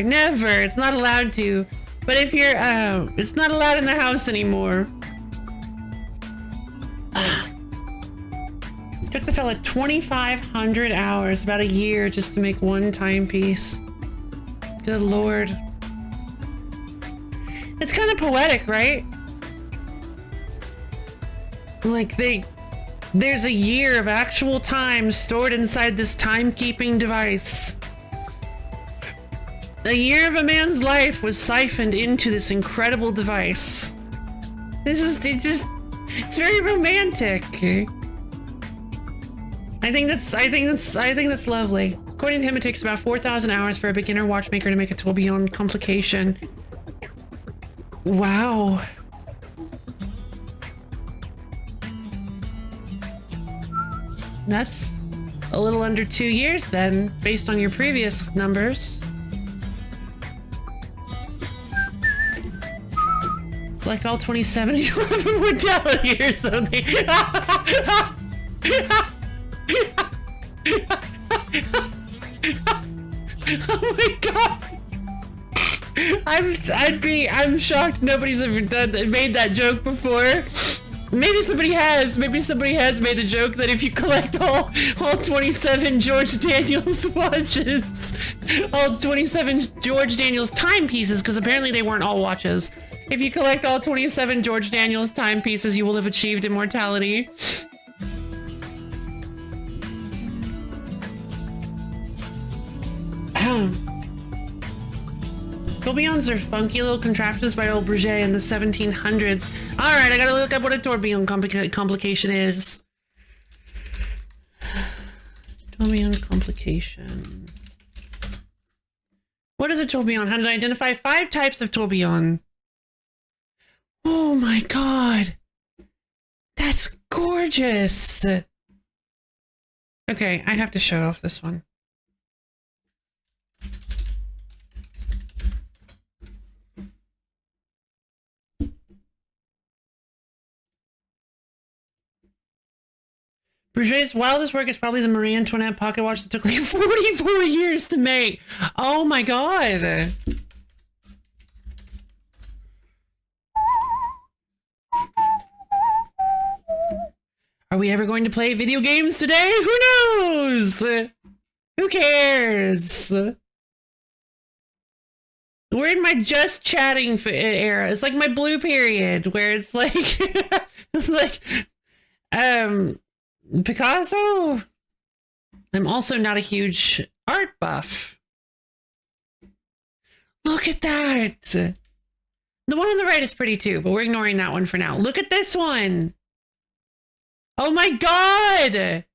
It's not allowed to. But if you're, it's not allowed in the house anymore. Took the fella 2,500 hours, about a year, just to make one timepiece. Good Lord. It's kind of poetic, right? Like there's a year of actual time stored inside this timekeeping device. A year of a man's life was siphoned into this incredible device. It's very romantic. I think that's lovely. According to him, it takes about 4,000 hours for a beginner watchmaker to make a tool beyond complication. Wow. That's a little under 2 years then, based on your previous numbers. Like all 27 you have a mortality or something. Oh my God. I'm shocked nobody's ever made that joke before. Maybe somebody has made a joke that if you collect all 27 George Daniels watches, all 27 George Daniels timepieces, because apparently they weren't all watches. If you collect all 27 George Daniels timepieces, you will have achieved immortality. Tourbillons are funky little contraptions by old Breguet in the 1700s. Alright, I gotta look up what a tourbillon complication is. Tourbillon complication. What is a tourbillon? How did I identify 5 types of tourbillon? Oh my God. That's gorgeous. Okay, I have to show off this one. Bourget's wildest work is probably the Marie Antoinette pocket watch that took like 44 years to make. Oh my god. Are we ever going to play video games today? Who knows? Who cares? We're in my just chatting era. It's like my blue period where it's like, it's like, Picasso. I'm also not a huge art buff. Look at that. The one on the right is pretty too, but we're ignoring that one for now. Look at this one. Oh my god!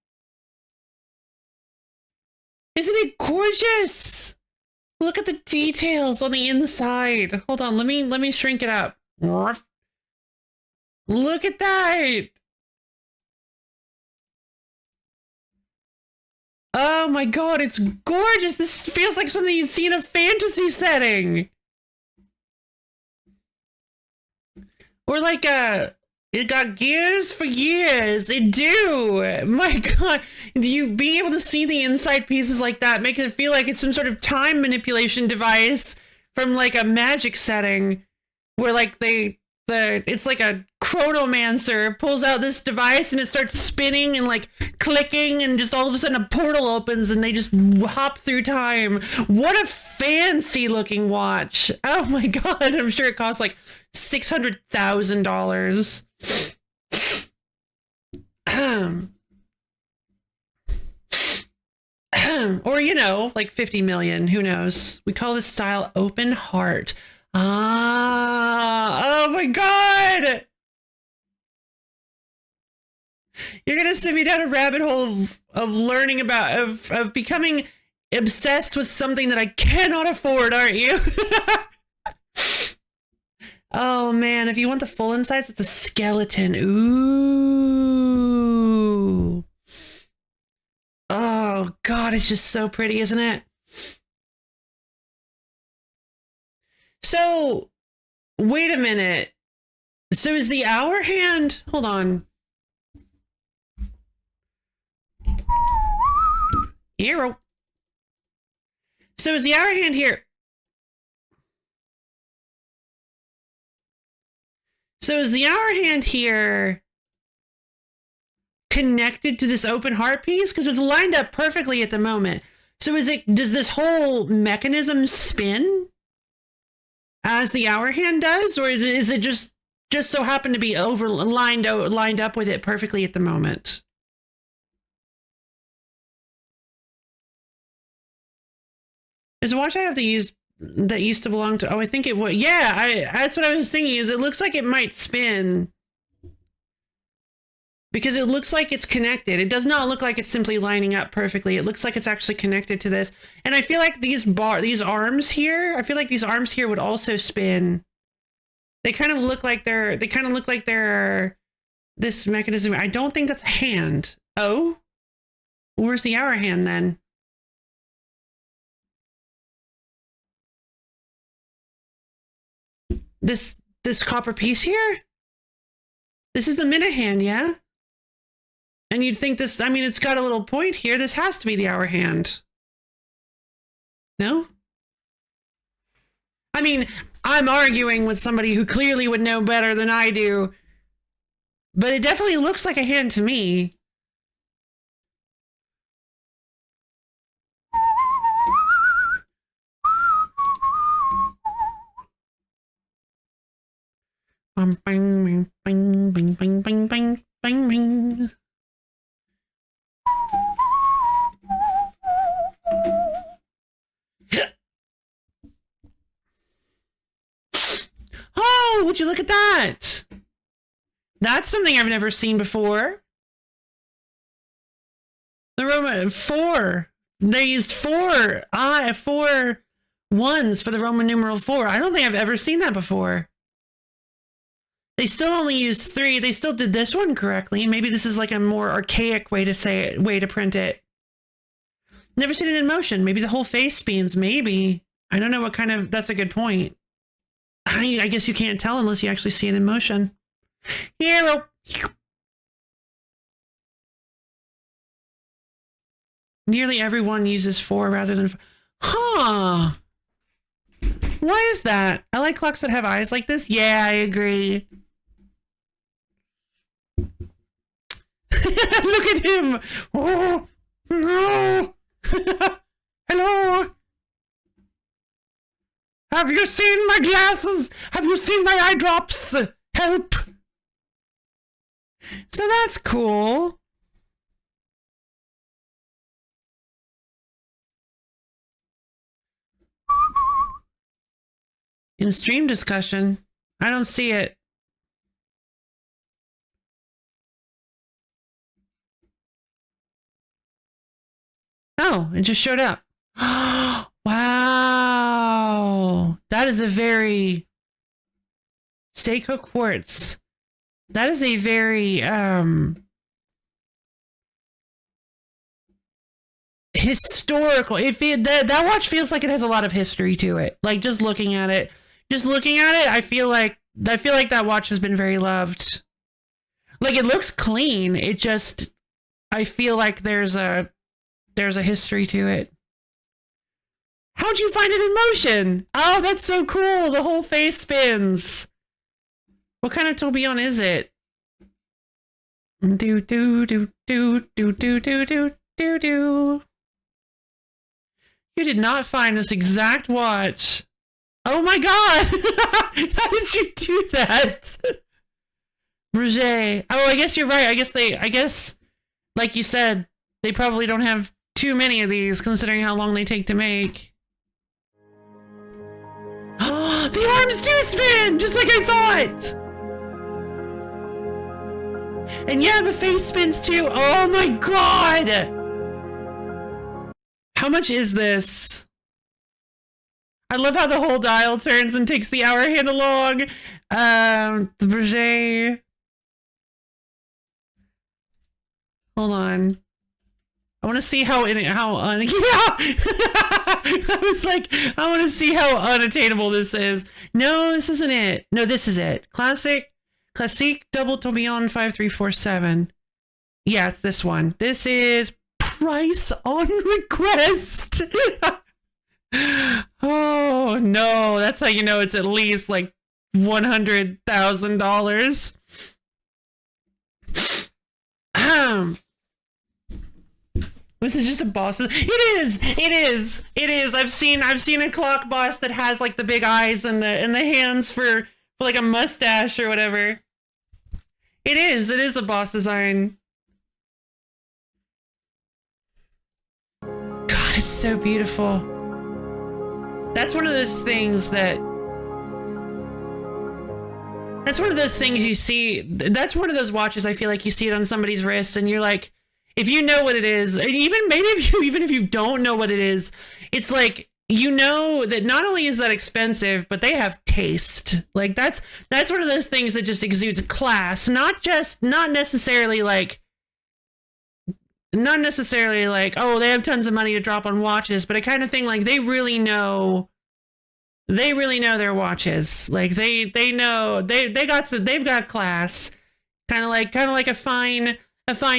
Isn't it gorgeous? Look at the details on the inside. Hold on, let me shrink it up. Look at that! Oh my god, it's gorgeous! This feels like something you'd see in a fantasy setting! Or like it got gears for years. It do. My god. You being able to see the inside pieces like that make it feel like it's some sort of time manipulation device from like a magic setting where like it's like a chronomancer pulls out this device and it starts spinning and like clicking and just all of a sudden a portal opens and they just hop through time. What a fancy looking watch. Oh my god. I'm sure it costs like $600,000. Or, you know, like 50 million. Who knows? We call this style open heart. Ah, oh my god! You're gonna send me down a rabbit hole of learning about, of becoming obsessed with something that I cannot afford, aren't you? Oh man, if you want the full insights, it's a skeleton. Ooh. Oh god, it's just so pretty, isn't it? So, wait a minute. So is the hour hand? Hold on. Hero. So is the hour hand here? So is the hour hand here connected to this open heart piece? Because it's lined up perfectly at the moment. So does this whole mechanism spin as the hour hand does? Or is it just so happen to be lined up with it perfectly at the moment? There's a watch I have to use that used to belong to, oh, I think it would. Yeah, that's what I was thinking, is it looks like it might spin. Because it looks like it's connected. It does not look like it's simply lining up perfectly. It looks like it's actually connected to this. And I feel like these arms here, would also spin. They kind of look like they're this mechanism. I don't think that's a hand. Oh? Where's the hour hand then? This copper piece here? This is the minute hand, yeah? And you'd think this, I mean, it's got a little point here. This has to be the hour hand. No? I mean, I'm arguing with somebody who clearly would know better than I do. But it definitely looks like a hand to me. Bang, bang, bang, bang, bang, bang, bang, bang, bang. Oh, would you look at that? That's something I've never seen before. The Roman 4. They used 4 ones for the Roman numeral 4. I don't think I've ever seen that before. They still only used 3. They still did this one correctly. Maybe this is like a more archaic way to say it, way to print it. Never seen it in motion. Maybe the whole face spins. Maybe. I don't know what kind of... That's a good point. I guess you can't tell unless you actually see it in motion. Hero. nearly everyone uses 4 rather than... Huh. Why is that? I like clocks that have eyes like this. Yeah, I agree. Look at him. Oh, no. Hello. Have you seen my glasses? Have you seen my eye drops? Help. So that's cool. In stream discussion, I don't see it. Oh, it just showed up. Wow. That is a very Seiko quartz. That is a very historical. That watch feels like it has a lot of history to it. Like just looking at it, I feel like that watch has been very loved. Like it looks clean. It just, I feel like there's a history to it. How'd you find it in motion? Oh, that's so cool. The whole face spins. What kind of tourbillon is it? Do do do do do do do do do do. You did not find this exact watch. Oh my god! How did you do that? Roger. Oh, I guess you're right. I guess, like you said, they probably don't have too many of these, considering how long they take to make. The arms do spin, just like I thought. And yeah, the face spins too. Oh my god! How much is this? I love how the whole dial turns and takes the hour hand along. The Berger. Hold on. I want to see how yeah. I was like, I want to see how unattainable this is. No, this isn't it. No, this is it. Classique double tourbillon 5347. Yeah, it's this one. This is price on request. Oh no, that's how you know it's at least like $100,000. This is just a boss. It is. I've seen a clock boss that has like the big eyes and the hands for like a mustache or whatever. It is a boss design. God, it's so beautiful. That's one of those things you see. That's one of those watches I feel like you see it on somebody's wrist and you're like, if you know what it is, and even if you don't know what it is, it's like, you know that not only is that expensive, but they have taste. Like that's one of those things that just exudes class, not necessarily like, oh, they have tons of money to drop on watches, but a kind of thing like they really know their watches. Like they've got class, kind of like a fine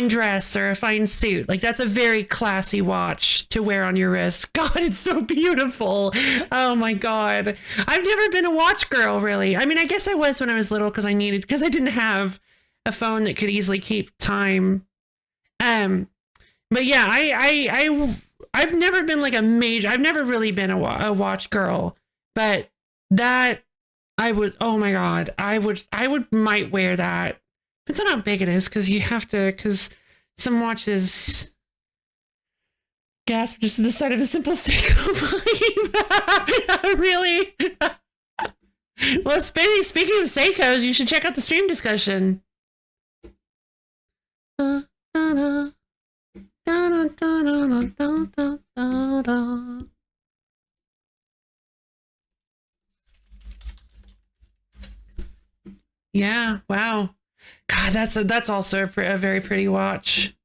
dress or a fine suit. Like that's a very classy watch to wear on your wrist. God, it's so beautiful. Oh my God. I've never been a watch girl, really. I mean, I guess I was when I was little because I didn't have a phone that could easily keep time. But yeah, I've never been like I've never really been a watch girl, but that I would, oh my God, I might wear that. Depends on how big it is, because some watches gasp just to the sight of a simple Seiko vibe. Really? Well, speaking of Seikos, you should check out the stream discussion. Yeah, wow. God, that's also a very pretty watch.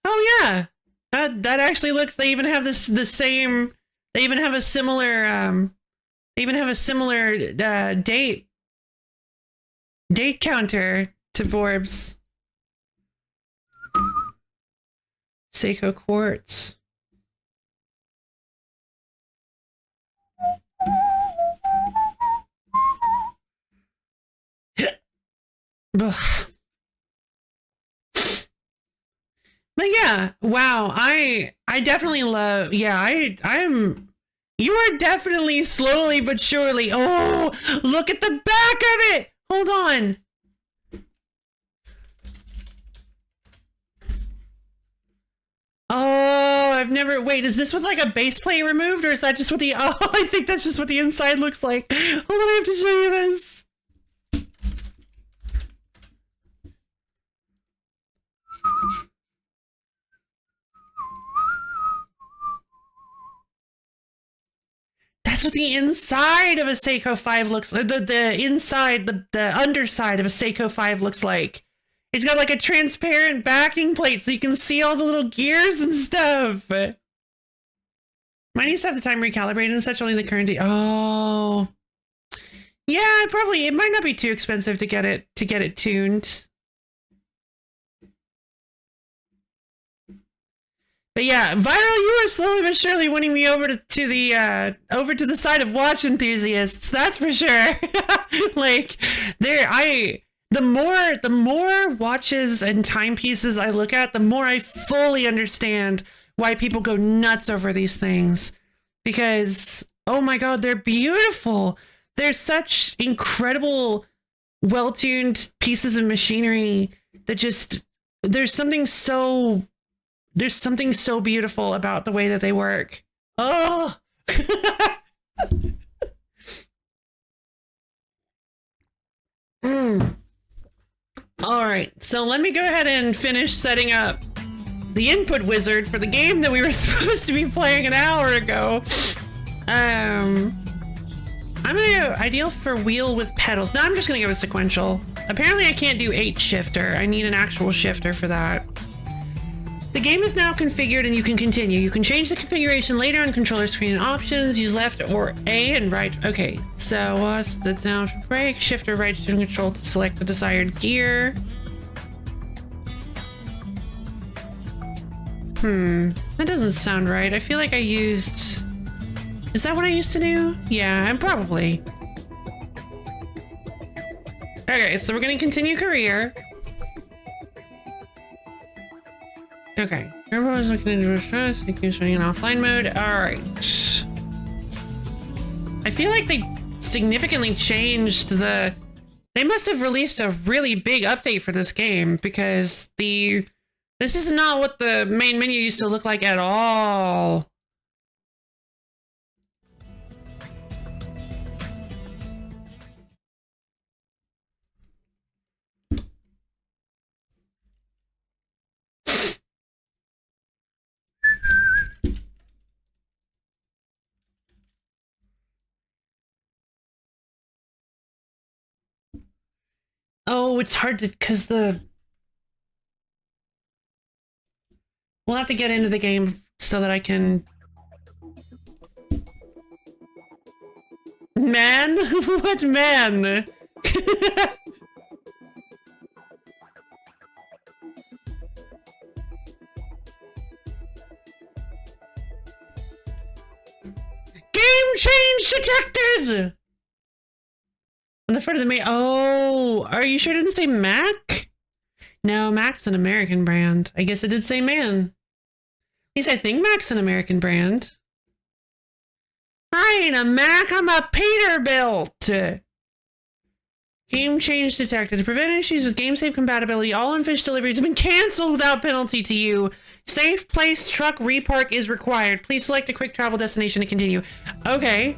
Oh yeah, that actually looks. They even have a similar date counter to Vorbs. Seiko quartz. Ugh. But yeah, wow, I definitely love, yeah, I'm, you are definitely slowly but surely, oh, look at the back of it! Hold on. Oh, I've never, wait, is this with like a base plate removed, or is that just what the, oh, I think that's just what the inside looks like. Hold on, I have to show you this. That's what the inside of a Seiko 5 looks like. The inside, the underside of a Seiko 5 looks like. It's got like a transparent backing plate so you can see all the little gears and stuff. Mine used to have the time recalibrated and such, only the current. Oh. Yeah, it might not be too expensive to get it tuned. But yeah, Viral, you are slowly but surely winning me over to the side of watch enthusiasts. That's for sure. Like, the more watches and timepieces I look at, the more I fully understand why people go nuts over these things. Because, oh my God, they're beautiful. They're such incredible, well-tuned pieces of machinery that just, there's something so beautiful about the way that they work. Oh! All right, so let me go ahead and finish setting up the input wizard for the game that we were supposed to be playing an hour ago. I'm gonna go ideal for wheel with pedals. No, I'm just gonna go with sequential. Apparently I can't do 8 shifter. I need an actual shifter for that. The game is now configured and you can continue. You can change the configuration later on controller screen and options. Use left or A and right. Okay, so that's down for brake. Shift or right to control to select the desired gear. That doesn't sound right. I feel like I used... Is that what I used to do? Yeah, I'm probably. Okay, so we're gonna continue career. Okay, everyone's looking into a stress. It keeps running in offline mode. All right. I feel like they significantly changed the. They must have released a really big update for this game because this is not what the main menu used to look like at all. Oh, it's hard to, because we'll have to get into the game so that I can... Man? What man? Game change detected! On the front of the main. Oh, are you sure it didn't say Mac? No, Mac's an American brand. I guess it did say man. At least I think Mac's an American brand. I ain't a Mac, I'm a Peterbilt. Game change detected. To prevent issues with game save compatibility, all unfinished deliveries have been canceled without penalty to you. Safe place truck repark is required. Please select a quick travel destination to continue. Okay.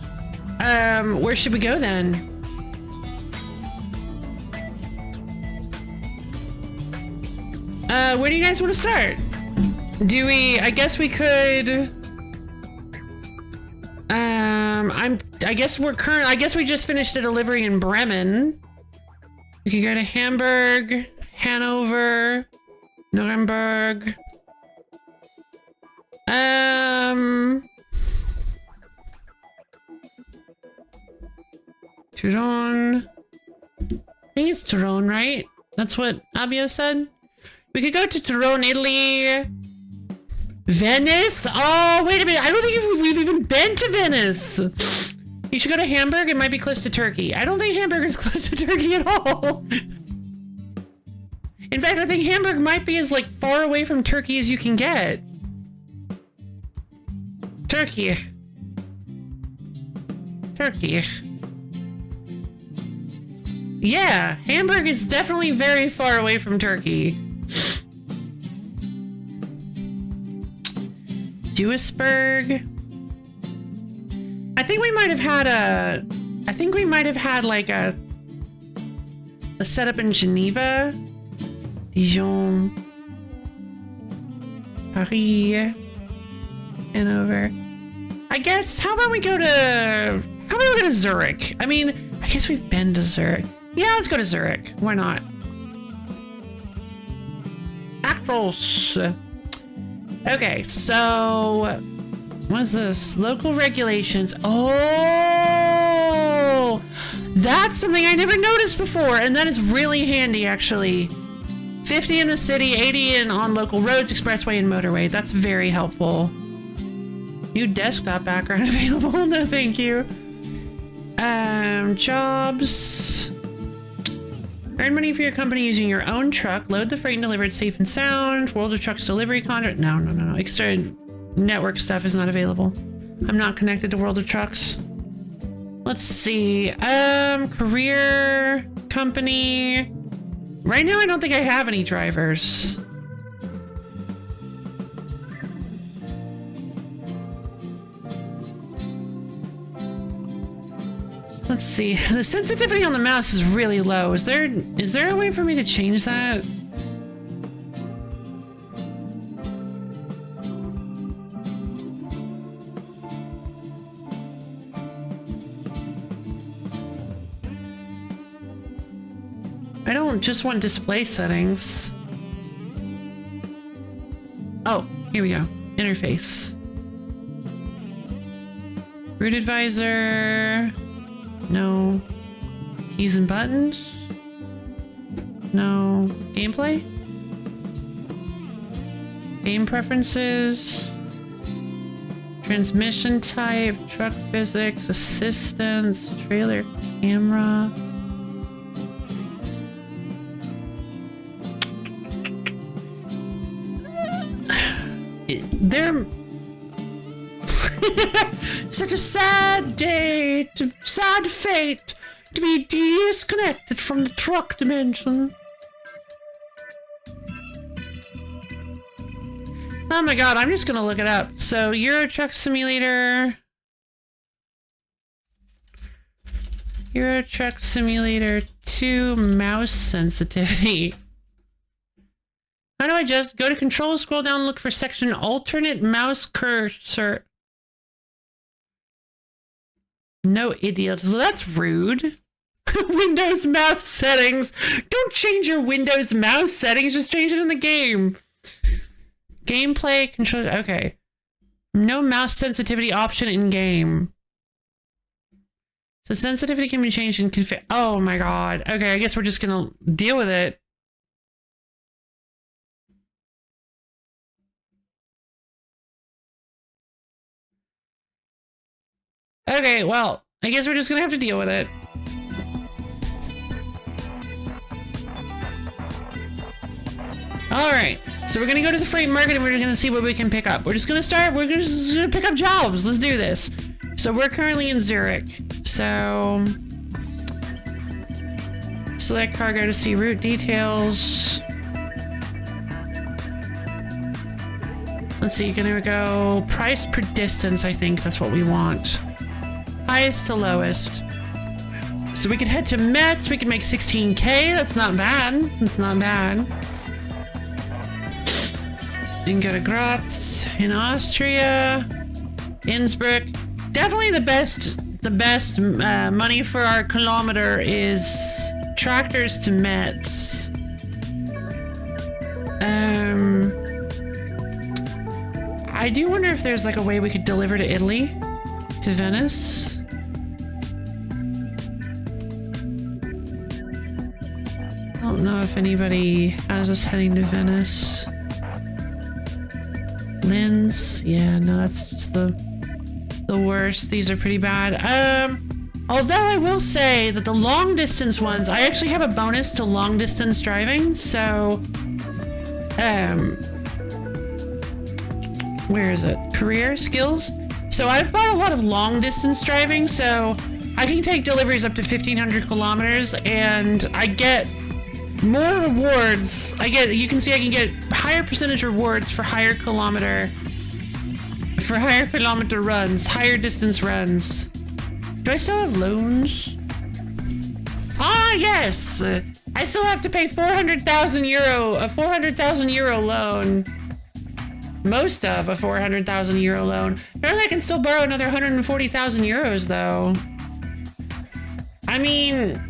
Where should we go then? Where do you guys want to start? I guess we could... I guess we just finished a delivery in Bremen. We could go to Hamburg, Hanover, Nuremberg. Turon. I think it's Turon, right? That's what Abio said. We could go to Rome, Italy. Venice? Oh, wait a minute. I don't think we've even been to Venice. You should go to Hamburg. It might be close to Turkey. I don't think Hamburg is close to Turkey at all. In fact, I think Hamburg might be as like far away from Turkey as you can get. Turkey. Turkey. Yeah, Hamburg is definitely very far away from Turkey. Duisburg. I think we might have had like a setup in Geneva, Dijon, Paris, Hanover. I guess, how about we go to Zurich? I mean, I guess we've been to Zurich. Yeah, let's go to Zurich. Why not? Actros. Okay, so what is this? Local regulations. Oh, that's something I never noticed before, and that is really handy, actually. 50 in the city, 80 on local roads, expressway, and motorway. That's very helpful. New desktop background available. No, thank you. Jobs. Earn money for your company using your own truck. Load the freight and deliver it safe and sound. World of Trucks delivery contract. No. Extra network stuff is not available. I'm not connected to World of Trucks. Let's see. Career, company. Right now, I don't think I have any drivers. Let's see. The sensitivity on the mouse is really low. Is there a way for me to change that? I don't just want display settings. Oh, here we go. Interface. Route advisor. No. Keys and buttons? No. Gameplay? Game preferences? Transmission type, truck physics, assistance, trailer camera. They're such a sad day, sad fate to be disconnected from the truck dimension. Oh my god, I'm just gonna look it up. So, Euro Truck Simulator. Euro Truck Simulator 2 mouse sensitivity. How do I just go to control, scroll down, look for section alternate mouse cursor? No idiots. Well, that's rude. Windows mouse settings. Don't change your Windows mouse settings. Just change it in the game. Gameplay control. Okay. No mouse sensitivity option in game. So sensitivity can be changed in config. Oh my god. Okay, I guess we're just gonna deal with it. Okay, well, I guess we're just gonna have to deal with it. Alright, so we're gonna go to the freight market and we're gonna see what we can pick up. We're just gonna pick up jobs. Let's do this. So we're currently in Zurich. So select cargo to see route details. Let's see, gonna go price per distance. I think that's what we want. Highest to lowest. So we could head to Metz. We could make 16K. That's not bad. That's not bad. And go to Graz in Austria. Innsbruck. Definitely the best money for our kilometer is tractors to Metz. I do wonder if there's like a way we could deliver to Italy, to Venice. don't know if anybody... I was just heading to Venice. Linz? Yeah, no, that's just the worst. These are pretty bad. Although I will say that the long distance ones, I actually have a bonus to long distance driving, so... where is it? Career skills? So I've bought a lot of long distance driving, so I can take deliveries up to 1,500 kilometers, and I get more rewards. You can see I can get higher percentage rewards for higher kilometer runs, higher distance runs. Do I still have loans? Ah, yes! I still have to pay 400,000 euro, a 400,000 euro loan. Most of a 400,000 euro loan. Apparently I can still borrow another 140,000 euros though. I mean...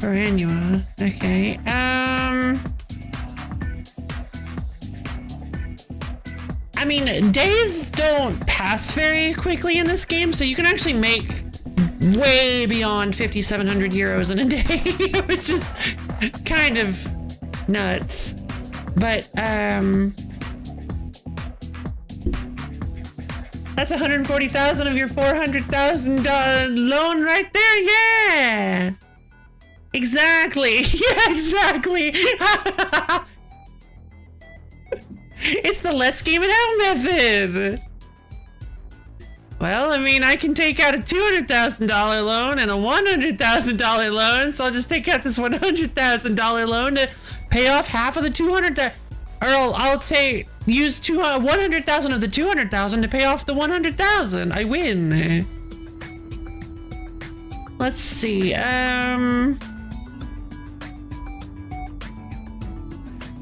per annua. Okay. I mean, days don't pass very quickly in this game, so you can actually make way beyond 5,700 euros in a day, which is kind of nuts. But, that's 140,000 of your 400,000 loan right there, yeah! Exactly, yeah, exactly! It's the let's game it out method! Well, I mean, I can take out a $200,000 loan and a $100,000 loan, so I'll just take out this $100,000 loan to pay off half of the 200,000, or I'll use 100,000 of the 200,000 to pay off the 100,000. I win. Let's see.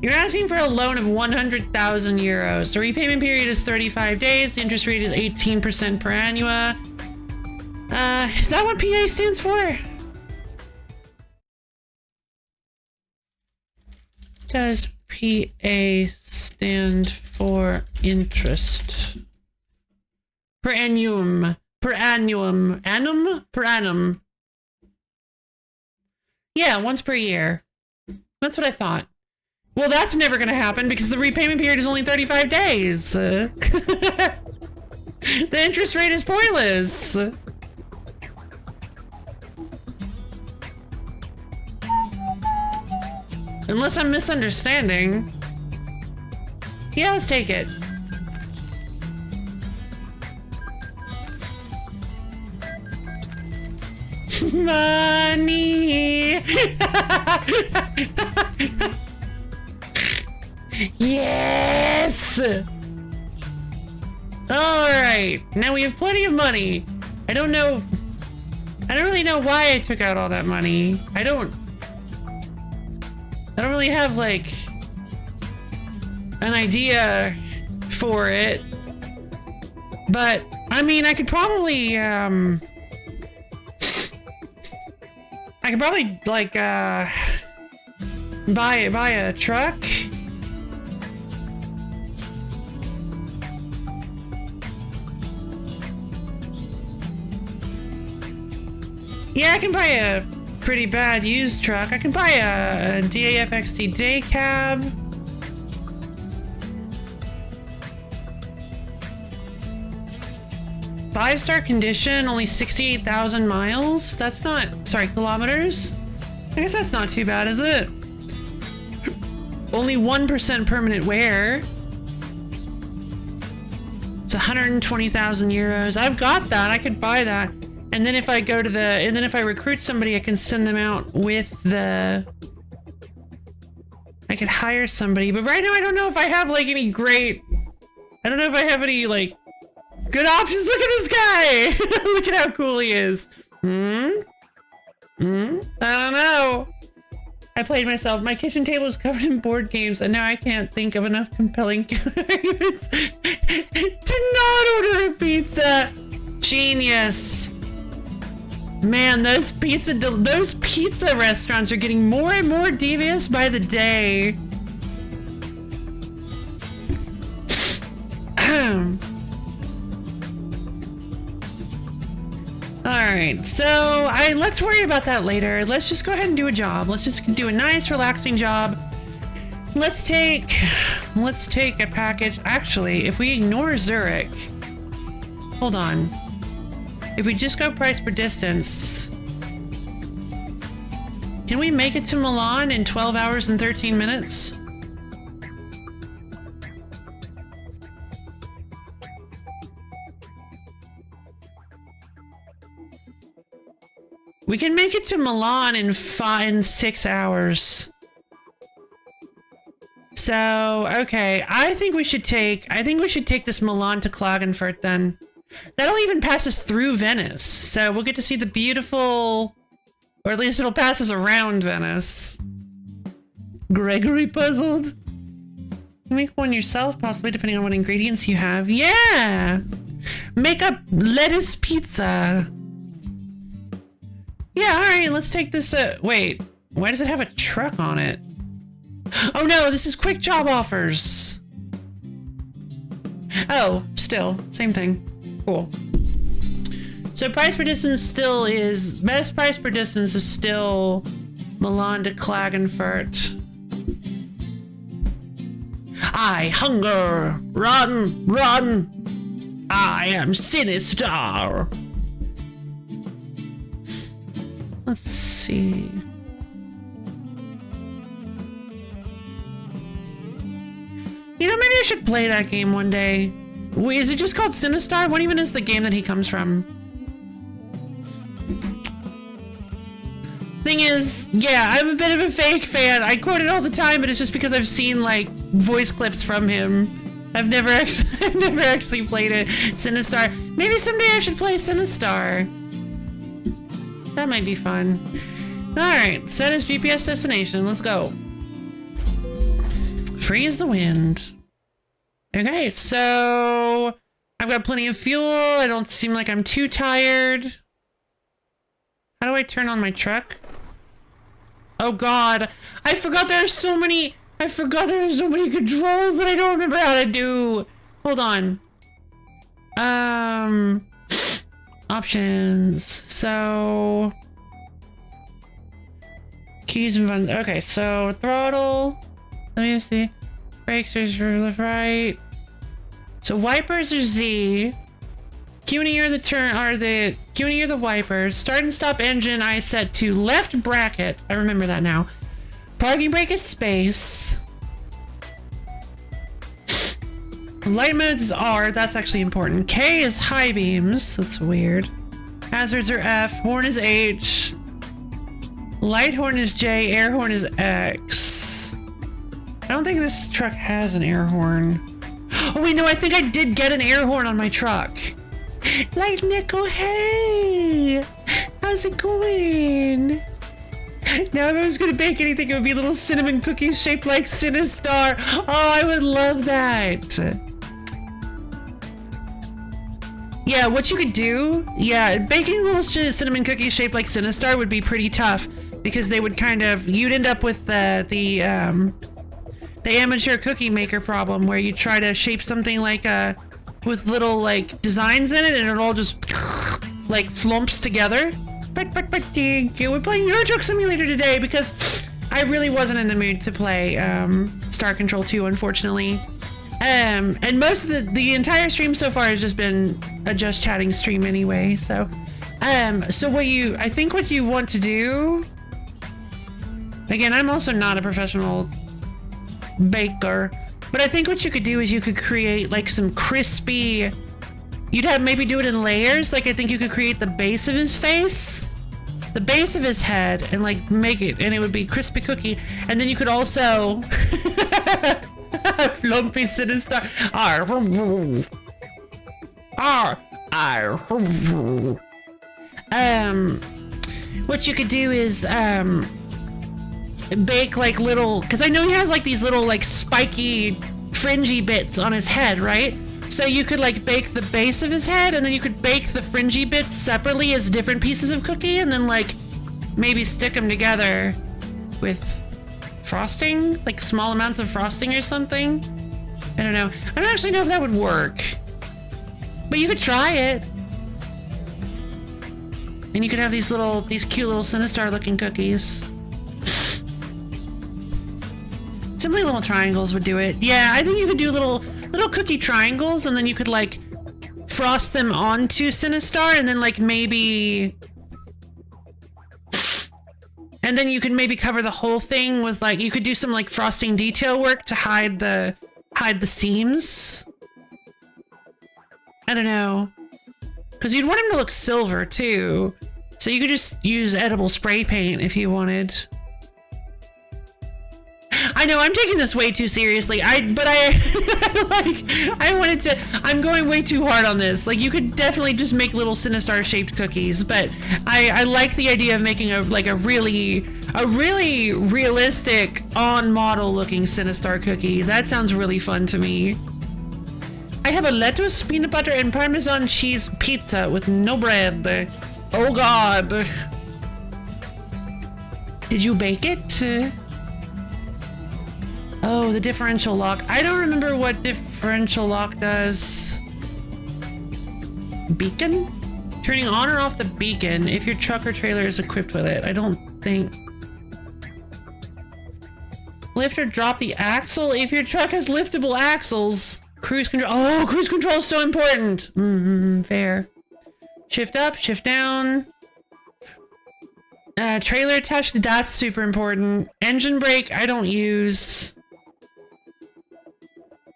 You're asking for a loan of 100,000 euros. The repayment period is 35 days. The interest rate is 18% per annua. Is that what PA stands for? Does PA stand for interest? Per annum. Per annum. Annum? Per annum. Yeah, once per year. That's what I thought. Well, that's never gonna happen because the repayment period is only 35 days. The interest rate is pointless. Unless I'm misunderstanding. Yeah, let's take it. Money! Yes! Alright, now we have plenty of money. I don't really know why I took out all that money. I don't really have, like, an idea for it. But, I mean, I could probably, like, buy a truck. Yeah, I can buy a pretty bad used truck. I can buy a DAFXT day cab. Five-star condition, only 68,000 miles? That's not... Sorry, kilometers? I guess that's not too bad, is it? Only 1% permanent wear. It's 120,000 euros. I've got that. I could buy that. And then if I go to the... And then if I recruit somebody, I can send them out with the... I could hire somebody. But right now, I don't know if I have, like, any great... I don't know if I have any, like... good options. Look at this guy! Look at how cool he is. I don't know. I played myself. My kitchen table is covered in board games, and now I can't think of enough compelling arguments to not order a pizza. Genius. Man, those pizza restaurants are getting more and more devious by the day. All right, so let's worry about that later. Let's just go ahead and do a job. Let's just do a nice, relaxing job. Let's take a package. Actually, if we ignore Zurich, hold on. If we just go price per distance, can we make it to Milan in 12 hours and 13 minutes? We can make it to Milan in 6 hours. So, okay, I think we should take this Milan to Klagenfurt then. That'll even pass us through Venice. So we'll get to see the beautiful, or at least it'll pass us around Venice. Gregory puzzled? You make one yourself, possibly depending on what ingredients you have. Yeah! Make a lettuce pizza. Yeah, alright, let's take this, wait. Why does it have a truck on it? Oh no, this is quick job offers. Oh, still, same thing. Cool. So price per distance still is, best price per distance is still Milan to Klagenfurt. I hunger, run, run. I am sinister. Let's see. You know, maybe I should play that game one day. Wait, is it just called Sinistar? What even is the game that he comes from? Thing is, yeah, I'm a bit of a fake fan. I quote it all the time, but it's just because I've seen like voice clips from him. I've never actually played it. Sinistar. Maybe someday I should play Sinistar. That might be fun. Alright, set as GPS destination. Let's go. Free as the wind. Okay, so I've got plenty of fuel. I don't seem like I'm too tired. How do I turn on my truck? Oh god, I forgot there are so many controls that I don't remember how to do. Hold on. Options. So keys and buttons. Okay, so throttle. Let me see. Brakes are for the right. So wipers are Z. Q and E are the wipers. Start and stop engine I set to left bracket. I remember that now. Parking brake is space. Light modes is R. That's actually important. K is high beams. That's weird. Hazards are F. Horn is H. Light horn is J. Air horn is X. I don't think this truck has an air horn. Oh wait, no, I think I did get an air horn on my truck. Light Nico, hey! How's it going? Now if I was gonna bake anything, it would be little cinnamon cookies shaped like Sinistar. Oh, I would love that. Yeah, what you could do, yeah, baking little cinnamon cookies shaped like Sinistar would be pretty tough because they would kind of, you'd end up with the amateur cookie maker problem where you try to shape something like with little like designs in it and it all just like flumps together. But we're playing Euro Truck Simulator today because I really wasn't in the mood to play Star Control 2, unfortunately. And most of the entire stream so far has just been a just chatting stream anyway. So so I think what you want to do, again, I'm also not a professional baker, but I think what you could do is you could create like some crispy, you'd have maybe do it in layers. Like I think you could create the base of his face, the base of his head, and like make it, and it would be crispy cookie. And then you could also Blomby Sinister. What you could do is bake like little, because I know he has like these little like spiky fringy bits on his head, right? So you could like bake the base of his head and then you could bake the fringy bits separately as different pieces of cookie and then like maybe stick them together with frosting, like small amounts of frosting or something. I don't know. I don't actually know if that would work, but you could try it. And you could have these cute little Sinistar looking cookies. Simply little triangles would do it. Yeah, I think you could do little cookie triangles, and then you could like frost them onto Sinistar, and then like maybe, and then you could maybe cover the whole thing with like, you could do some like frosting detail work to hide the seams. I don't know, because you'd want him to look silver too, so you could just use edible spray paint if you wanted. I know I'm taking this way too seriously. I'm going way too hard on this. Like, you could definitely just make little Sinistar shaped cookies, but I like the idea of making a really realistic on model looking Sinistar cookie. That sounds really fun to me. I have a lettuce, peanut butter, and Parmesan cheese pizza with no bread. Oh God. Did you bake it? Oh, the differential lock. I don't remember what differential lock does. Beacon? Turning on or off the beacon if your truck or trailer is equipped with it. I don't think. Lift or drop the axle if your truck has liftable axles. Cruise control. Oh, cruise control is so important. Fair. Shift up, shift down. Trailer attached. That's super important. Engine brake, I don't use.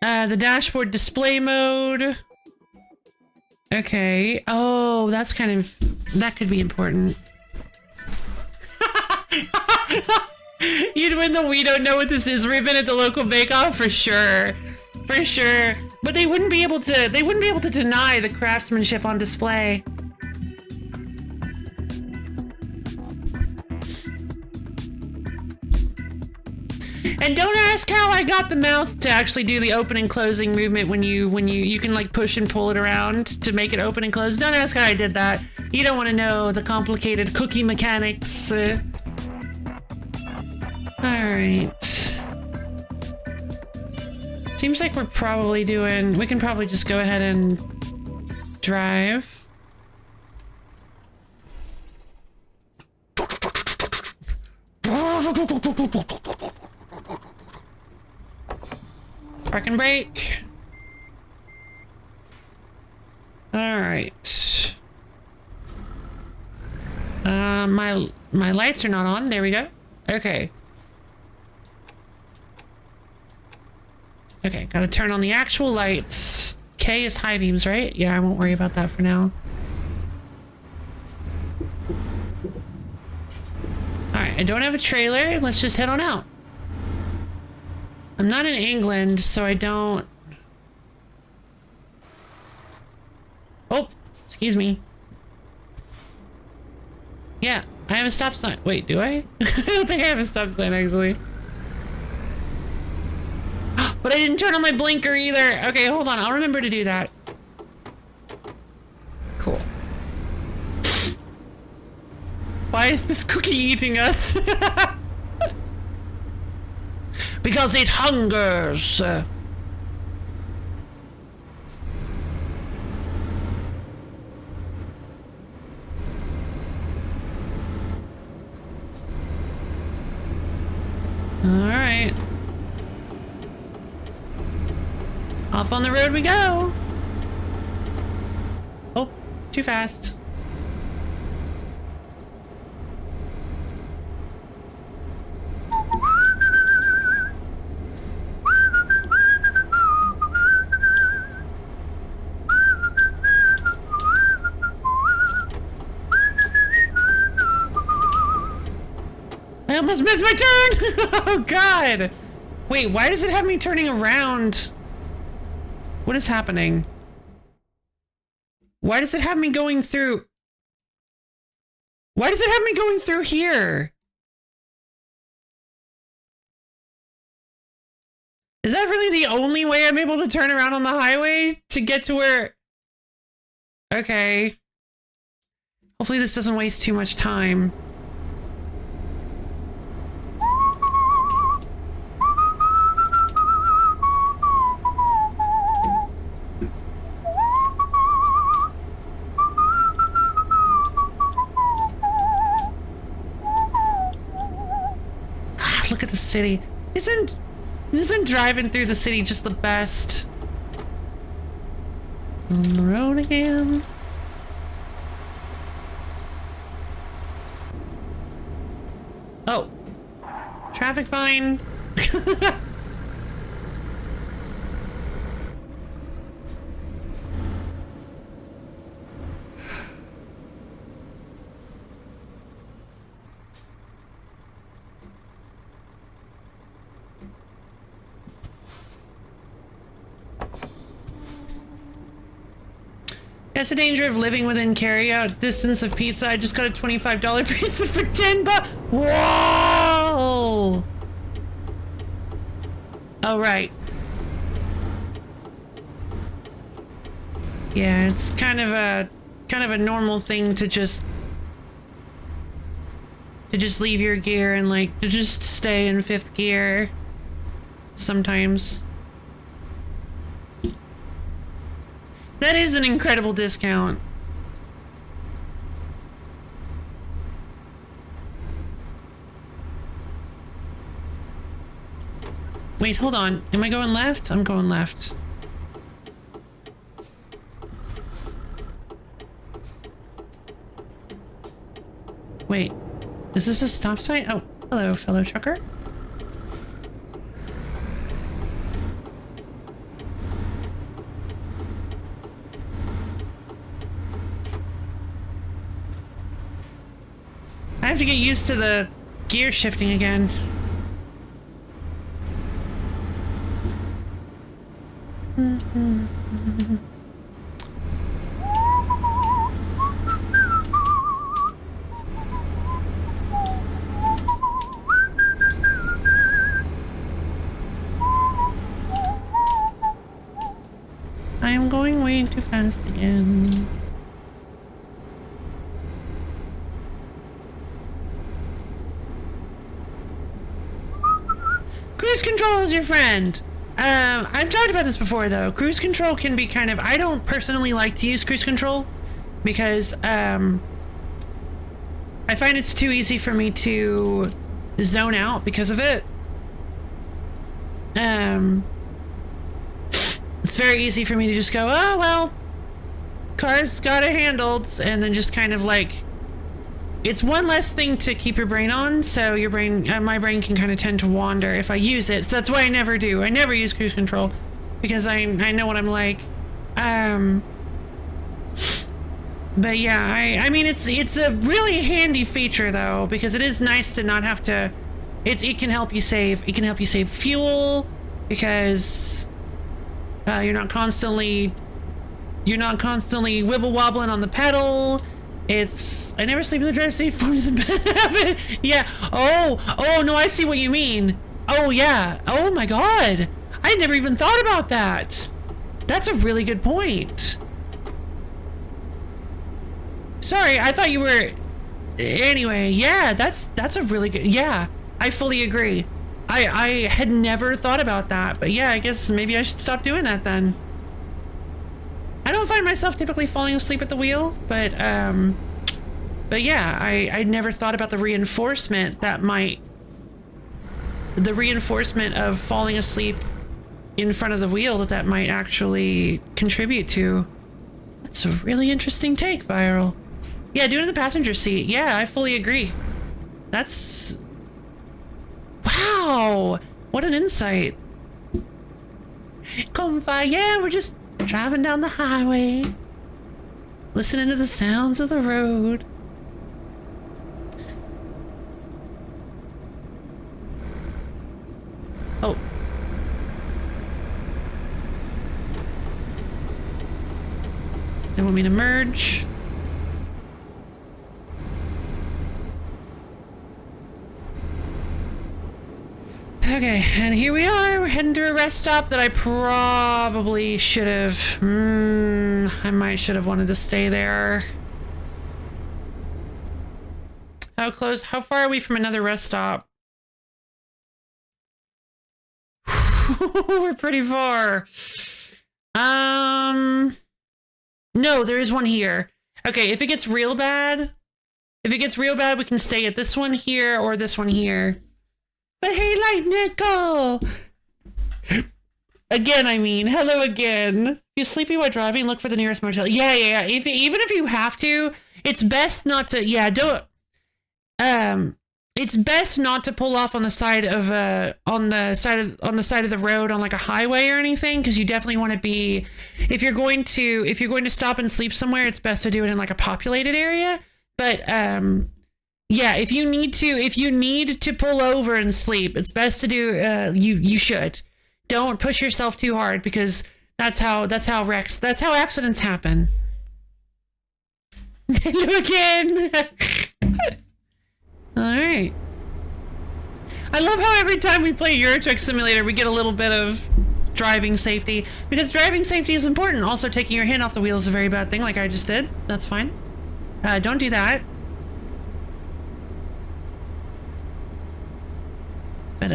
The dashboard display mode. Okay. Oh, that's that could be important. You'd win the "we don't know what this is" ribbon at the local bake-off for sure. For sure. But they wouldn't be able to deny the craftsmanship on display. And don't ask how I got the mouth to actually do the open and closing movement when you can like push and pull it around to make it open and close. Don't ask how I did that. You don't want to know the complicated cookie mechanics. All right. Seems like we're probably we can probably just go ahead and drive. Park and brake. All right. My lights are not on. There we go. Okay. Okay, gotta turn on the actual lights. K is high beams, right? Yeah, I won't worry about that for now. Alright, I don't have a trailer. Let's just head on out. I'm not in England, so I don't... Oh, excuse me. Yeah, I have a stop sign. Wait, do I? I don't think I have a stop sign, actually. But I didn't turn on my blinker either. Okay, hold on. I'll remember to do that. Cool. Why is this cookie eating us? Because it hungers. All right. Off on the road we go. Oh, too fast. I almost missed my turn! Oh God! Wait, why does it have me turning around? What is happening? Why does it have me going through? Why does it have me going through here? Is that really the only way I'm able to turn around on the highway to get to where... Okay. Hopefully this doesn't waste too much time. at the city. Isn't driving through the city just the best? On the road again. Oh. Traffic fine. That's the danger of living within carry-out distance of pizza. I just got a $25 pizza for $10. Whoa! Oh, right. Yeah, it's kind of a normal thing to just leave your gear and like to just stay in 5th gear sometimes. That is an incredible discount. Wait, hold on. Am I going left? I'm going left. Wait, is this a stop sign? Oh, hello, fellow trucker. I have to get used to the gear shifting again. I am going way too fast again. Cruise control is your friend. I've talked about this before though. Cruise control can be kind of, I don't personally like to use cruise control because I find it's too easy for me to zone out because of it. It's very easy for me to just go, oh well, car's got it handled, and then just kind of like, it's one less thing to keep your brain on, so your brain, my brain can kind of tend to wander if I use it. So that's why I never do. I never use cruise control because I know what I'm like. But yeah, I mean it's a really handy feature though, because it is nice to not have to. It can help you save. It can help you save fuel because you're not constantly wibble wobbling on the pedal. I never sleep in the driver's seat. Forms a bad habit. Yeah. Oh no, I see what you mean. Oh yeah. Oh my god. I never even thought about that. That's a really good point. Sorry, I thought you were. Anyway, yeah, that's a really good. Yeah, I fully agree. I had never thought about that, but yeah, I guess maybe I should stop doing that then. I don't find myself typically falling asleep at the wheel, but yeah, I never thought about the reinforcement of falling asleep in front of the wheel that might actually contribute to. That's a really interesting take, Viral. Yeah, do it in the passenger seat. Yeah, I fully agree. That's... Wow! What an insight. Comfy, yeah, we're just driving down the highway, listening to the sounds of the road. Oh. They want me to merge. Okay, and here we are. We're heading through a rest stop that I probably should have... I might should have wanted to stay there. How far are we from another rest stop? We're pretty far. No, there is one here. Okay, if it gets real bad, we can stay at this one here or this one here. But hey, like Nickel. Again, I mean, hello again. If you're sleepy while driving, look for the nearest motel. Yeah. Even if you have to, it's best not to. Yeah, don't. It's best not to pull off on the side of on the side of the road on like a highway or anything, because you definitely want to be. If you're going to stop and sleep somewhere, it's best to do it in like a populated area. But yeah, if you need to pull over and sleep, it's best to do. You should. Don't push yourself too hard, because that's how accidents happen. Hello again. All right. I love how every time we play Euro Truck Simulator, we get a little bit of driving safety, because driving safety is important. Also, taking your hand off the wheel is a very bad thing, like I just did. That's fine. Don't do that. But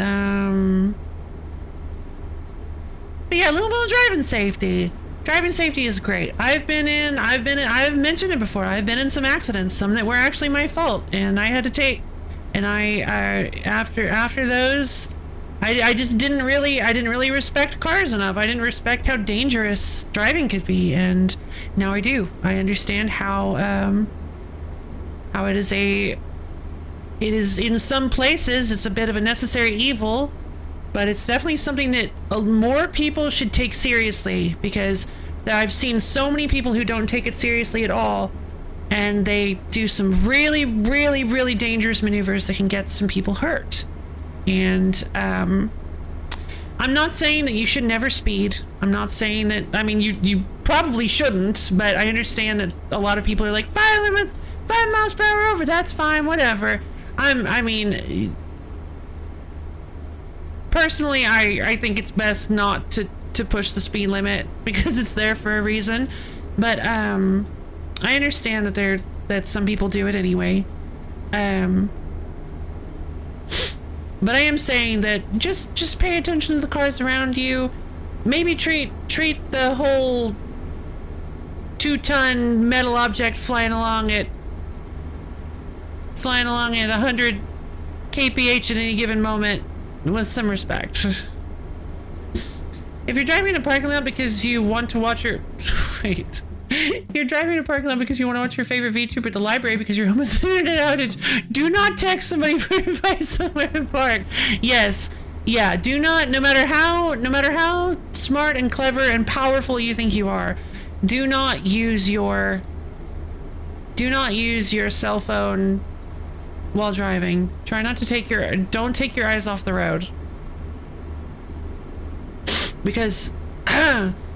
yeah, a little bit of driving safety. Driving safety is great. I've mentioned it before. I've been in some accidents, some that were actually my fault, and I had to take. And after those, I just didn't really respect cars enough. I didn't respect how dangerous driving could be, and now I do. I understand how it is in some places it's a bit of a necessary evil. But it's definitely something that more people should take seriously, because I've seen so many people who don't take it seriously at all, and they do some really, really, really dangerous maneuvers that can get some people hurt. And I'm not saying that you should never speed. I'm not saying that, I mean, you probably shouldn't, but I understand that a lot of people are like, 5 miles per hour over, that's fine, whatever. Personally, I think it's best not to push the speed limit, because it's there for a reason. But I understand that some people do it anyway. But I am saying that just pay attention to the cars around you. Maybe treat the whole 2-ton metal object flying along at 100 kph at any given moment with some respect. If you're driving in a parking lot because you want to watch your... Wait. You're driving in a parking lot because you want to watch your favorite VTuber at the library because you're almost internet outage. Do not text somebody for advice somewhere to park. Yes. Yeah, do not, no matter how smart and clever and powerful you think you are, do not use your cell phone while driving. Try not to don't take your eyes off the road. Because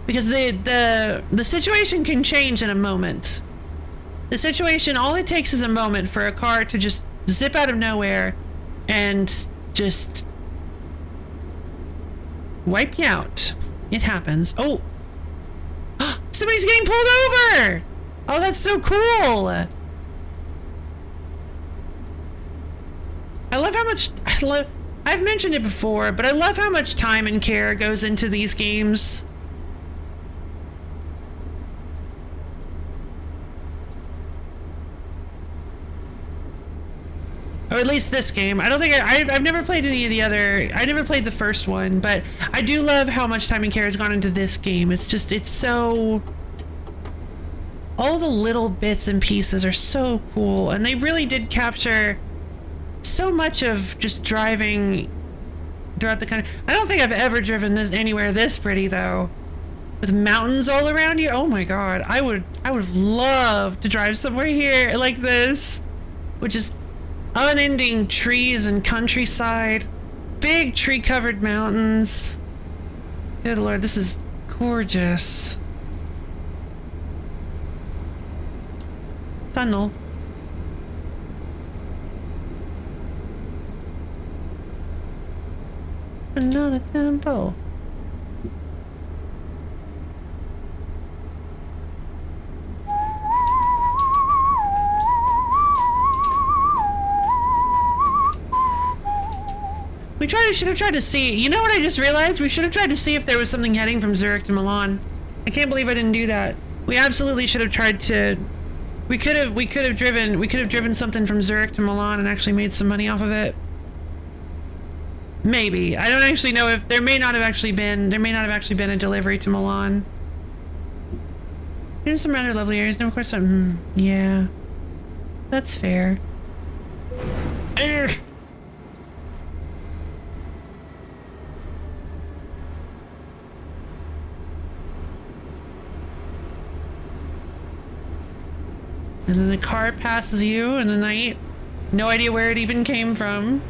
the situation can change in a moment. The situation, all it takes is a moment for a car to just zip out of nowhere and just wipe you out. It happens. Oh, somebody's getting pulled over. Oh, that's so cool. I love how much I've mentioned it before, but I love how much time and care goes into these games. Or at least this game. I don't think I've never played any of the other. I never played the first one, but I do love how much time and care has gone into this game. It's so... all the little bits and pieces are so cool, and they really did capture so much of just driving throughout the country. I don't think I've ever driven anywhere this pretty though, with mountains all around you. Oh my god, I would have loved to drive somewhere here like this, which is unending trees and countryside, big tree covered mountains. Good lord, this is gorgeous. Tunnel. Another tempo. Should have tried to see. You know what I just realized? We should have tried to see if there was something heading from Zurich to Milan. I can't believe I didn't do that. We absolutely should have tried to. We could have driven something from Zurich to Milan and actually made some money off of it. Maybe. I don't actually know if there may not have actually been a delivery to Milan. There's some rather lovely areas, and of course, yeah, that's fair. Urgh. And then the car passes you in the night. No idea where it even came from.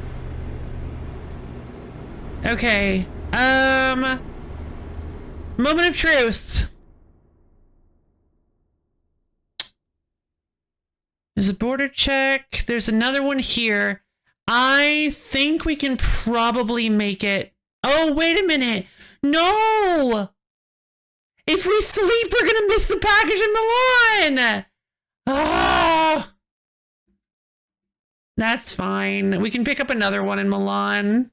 Okay. Moment of truth. There's a border check. There's another one here. I think we can probably make it. Oh, wait a minute. No! If we sleep, we're gonna miss the package in Milan! Ah! That's fine. We can pick up another one in Milan.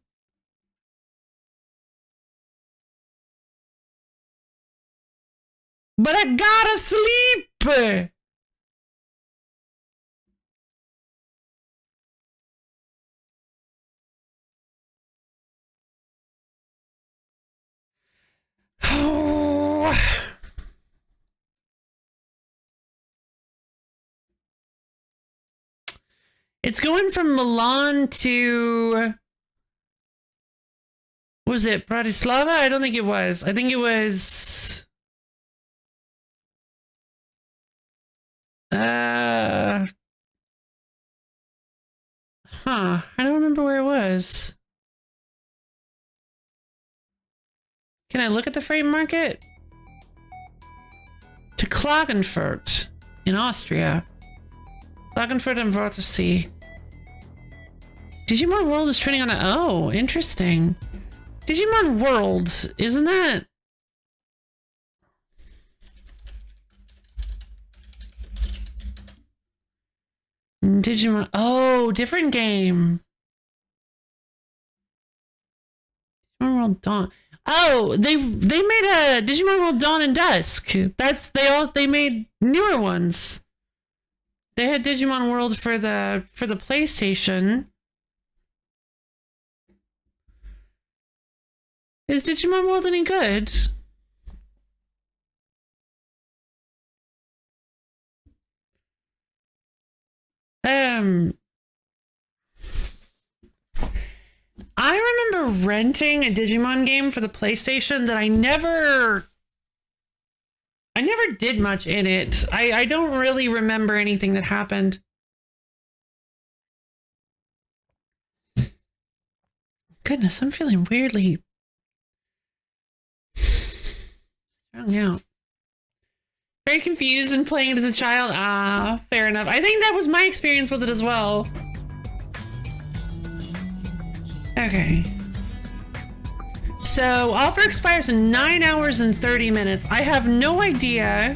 But I gotta sleep! Oh. It's going from Milan to... Was it Bratislava? I don't think it was. I think it was... I don't remember where it was. Can I look at the freight market? To Klagenfurt in Austria. Klagenfurt and Wörthersee. Digimon World is trending on a... Oh, interesting. Digimon World, isn't that... Digimon... Oh, different game. Digimon World Dawn. Oh, they made a Digimon World Dawn and Dusk. They made newer ones. They had Digimon World for the PlayStation. Is Digimon World any good? I remember renting a Digimon game for the PlayStation that I never did much in it. I don't really remember anything that happened. Goodness, I'm feeling weirdly strung out. Very confused and playing it as a child. Ah, fair enough. I think that was my experience with it as well. Okay. So, offer expires in 9 hours and 30 minutes. I have no idea.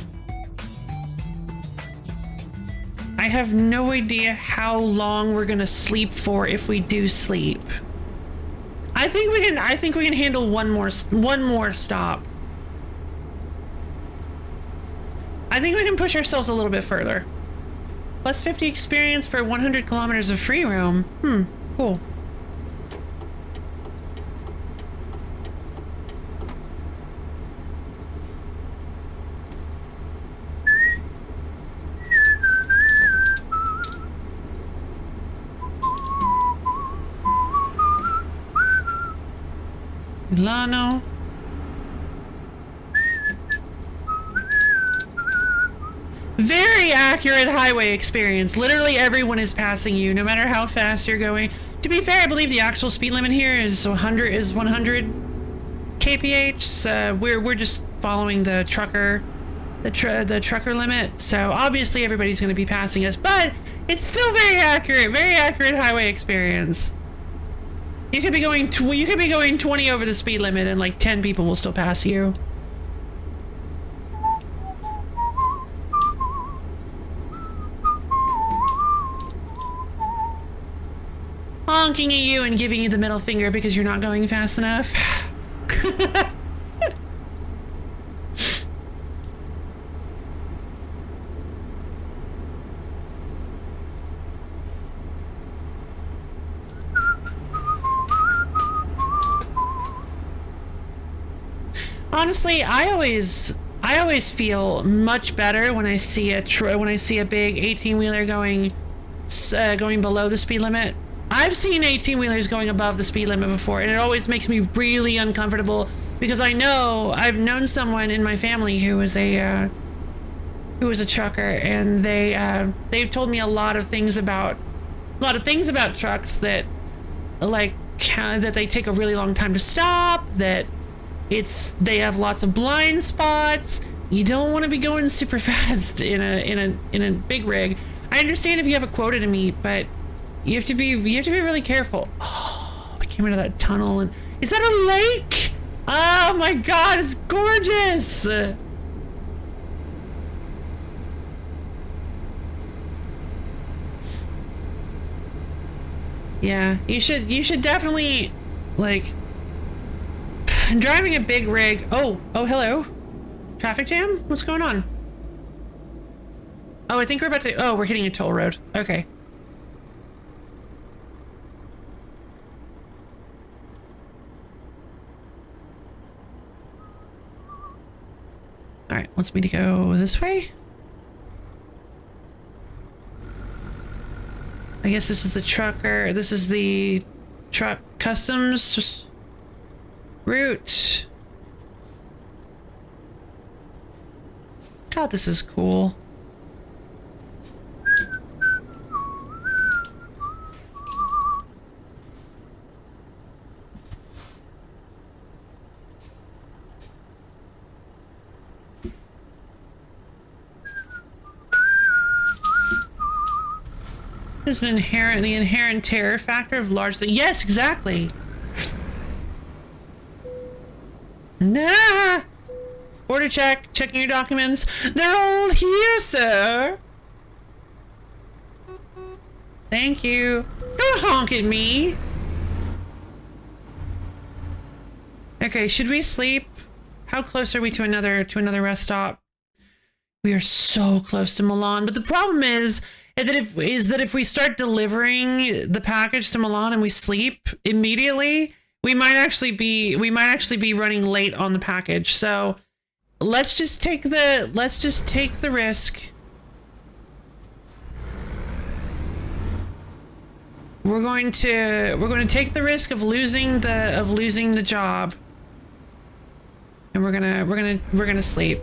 I have no idea how long we're gonna sleep for if we do sleep. I think we can handle one more stop. I think we can push ourselves a little bit further. Plus 50 experience for 100 kilometers of free roam. Cool. Milano. Very accurate highway experience. Literally everyone is passing you, no matter how fast you're going. To be fair, I believe the actual speed limit here is 100 kph. So we're just following the trucker limit. So obviously everybody's going to be passing us, but it's still very accurate highway experience. You could be going 20 over the speed limit, and like 10 people will still pass you. Honking at you and giving you the middle finger because you're not going fast enough. Honestly, I always feel much better when I see a big 18-wheeler going below the speed limit. I've seen 18-wheelers going above the speed limit before, and it always makes me really uncomfortable because I've known someone in my family who was a trucker, and they've told me a lot of things about trucks that that they take a really long time to stop, that they have lots of blind spots. You don't want to be going super fast in a big rig. I understand if you have a quota to meet, but you have to be really careful. Oh, we came into that tunnel, and is that a lake? Oh my god, it's gorgeous. Yeah, you should definitely, like, driving a big rig. Oh, hello. Traffic jam? What's going on? Oh, I think we're we're hitting a toll road. Okay. All right, wants me to go this way? I guess this is the trucker. This is the truck customs route. God, this is cool. Is the inherent terror factor of large. Yes, exactly. Nah. Order check. Checking your documents. They're all here, sir. Thank you. Don't honk at me. Okay, should we sleep? How close are we to another rest stop? We are so close to Milan, but the problem is that if we start delivering the package to Milan and we sleep immediately, we might actually be running late on the package. So let's just take the risk. We're going to take the risk of losing the job, and we're gonna sleep.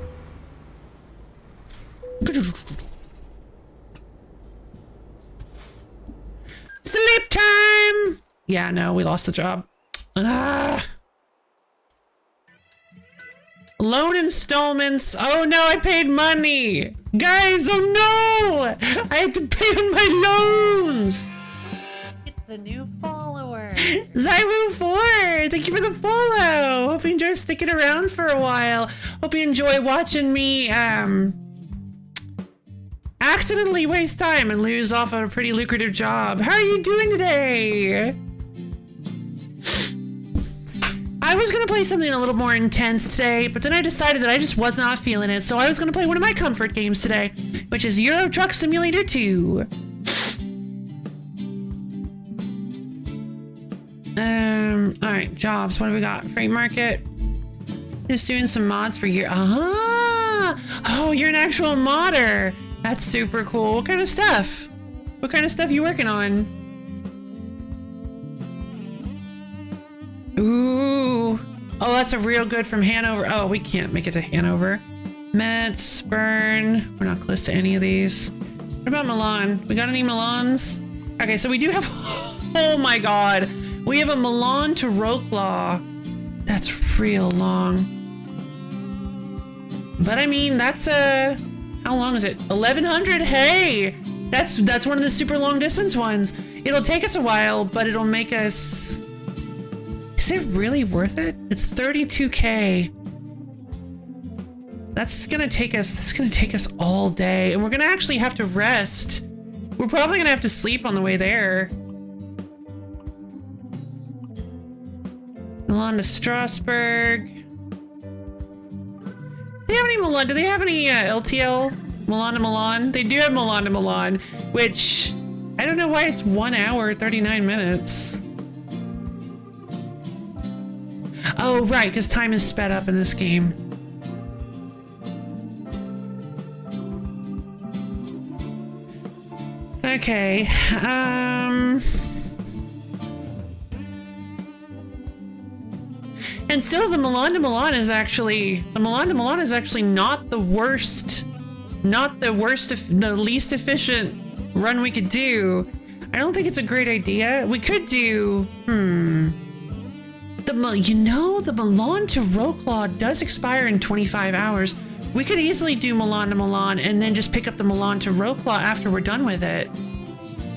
Sleep time! Yeah, no, we lost the job. Ah. Loan installments. Oh no, I paid money! Guys, oh no! I had to pay on my loans! It's a new follower. Zyru4, thank you for the follow! Hope you enjoy sticking around for a while. Hope you enjoy watching me, accidentally waste time and lose off a pretty lucrative job. How are you doing today? I was gonna play something a little more intense today, but then I decided that I just was not feeling it, so I was gonna play one of my comfort games today, which is Euro Truck Simulator 2. Alright, jobs. What do we got? Freight market. Just doing some mods for your. Oh, you're an actual modder. That's super cool. What kind of stuff? What kind of stuff you working on? Ooh. Oh, that's a real good from Hanover. Oh, we can't make it to Hanover. Metz, Bern. We're not close to any of these. What about Milan? We got any Milans? Okay, so we do have. Oh my god. We have a Milan to Wroclaw. That's real long. But I mean, that's a. How long is it? 1100? Hey! That's one of the super long distance ones. It'll take us a while, but it'll make us... Is it really worth it? It's 32k. That's gonna take us all day, and we're gonna actually have to rest. We're probably gonna have to sleep on the way there. Milan to Strasbourg. Do they have any LTL? Milan to Milan? They do have Milan to Milan, which I don't know why it's 1 hour, 39 minutes. Oh, right, because time is sped up in this game. Okay, and still the Milan to Milan is actually, not the worst, the least efficient run we could do. I don't think it's a great idea. We could do, the Milan to Wroclaw does expire in 25 hours. We could easily do Milan to Milan and then just pick up the Milan to Wroclaw after we're done with it.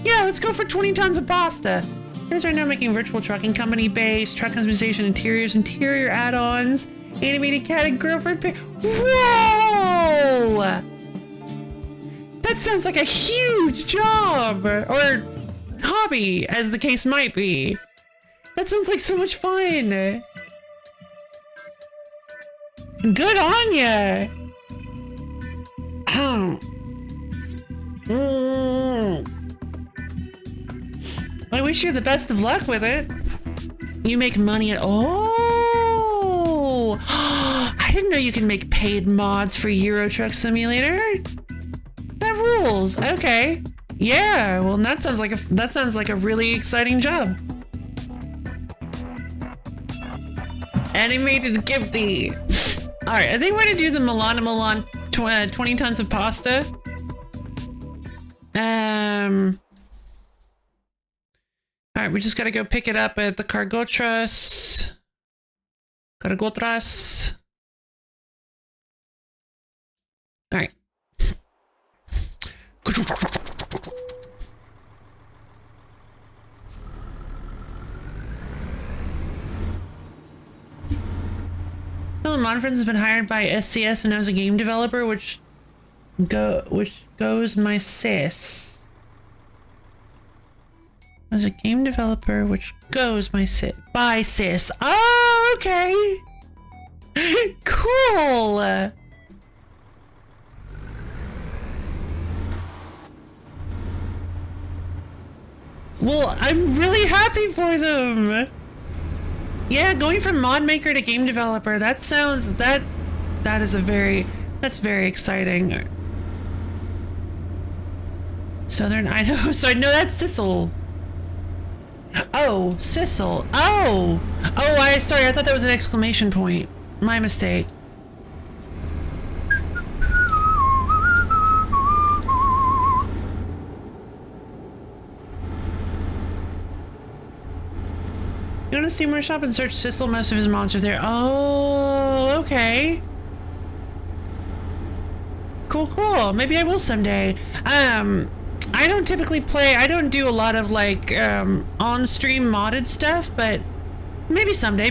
Yeah, let's go for 20 tons of pasta. Here's right now making virtual trucking company base, truck customization, interior add-ons, animated cat and girlfriend Whoa! That sounds like a huge job! Or hobby, as the case might be. That sounds like so much fun. Good on ya! I wish you the best of luck with it. You make money at... Oh! I didn't know you can make paid mods for Euro Truck Simulator. That rules. Okay. Yeah, well, that sounds like a really exciting job. Animated Gifty. All right, I think we're gonna do the Milan to Milan 20 tons of pasta. All right, we just gotta go pick it up at the Cargotras. All right. Philip Monford has been hired by SCS and now is a game developer, which goes my sis. As a game developer, which goes my sis. Oh, okay. Cool. Well, I'm really happy for them. Yeah, going from mod maker to game developer, that's very exciting. Southern Idaho, so I know that's Sissel. Oh, Sissel. Oh, sorry, I thought that was an exclamation point. My mistake. Go to Steam Workshop and search Sissel. Most of his mods are there. Oh, okay. Cool. Maybe I will someday. I don't typically I don't do a lot of like on-stream modded stuff, but maybe someday.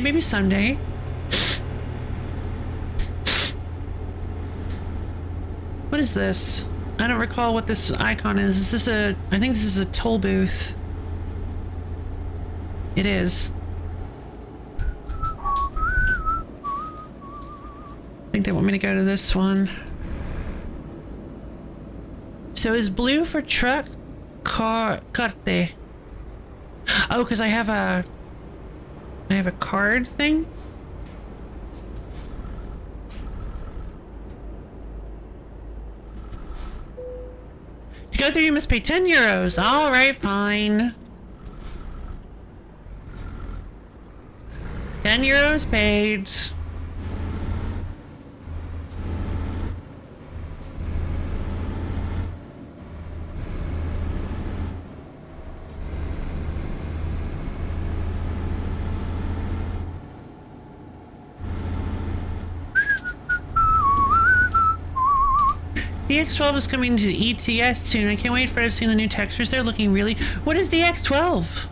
What is this? I don't recall what this icon is. Is this I think this is a toll booth. It is. I think they want me to go to this one. So is blue for truck carte? Oh, because I have a card thing? To go through, you must pay 10 euros. All right, fine. 10 euros paid. DX12 is coming to ETS soon. I can't wait for it. I've seen the new textures. They're looking really... What is DX12?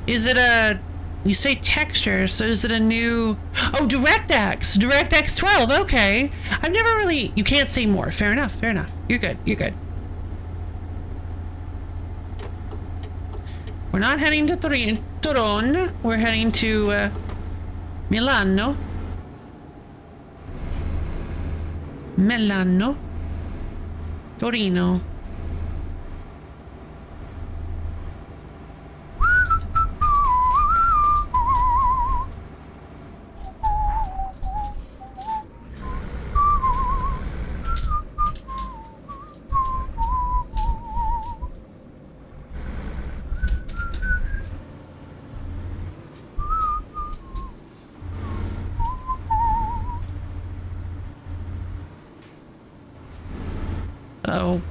Is it a... You say texture, so is it a new... Oh, DirectX! DirectX 12, okay. I've never really... You can't say more. Fair enough. You're good. We're not heading to Toron. We're heading to Milano. Torino. Oh.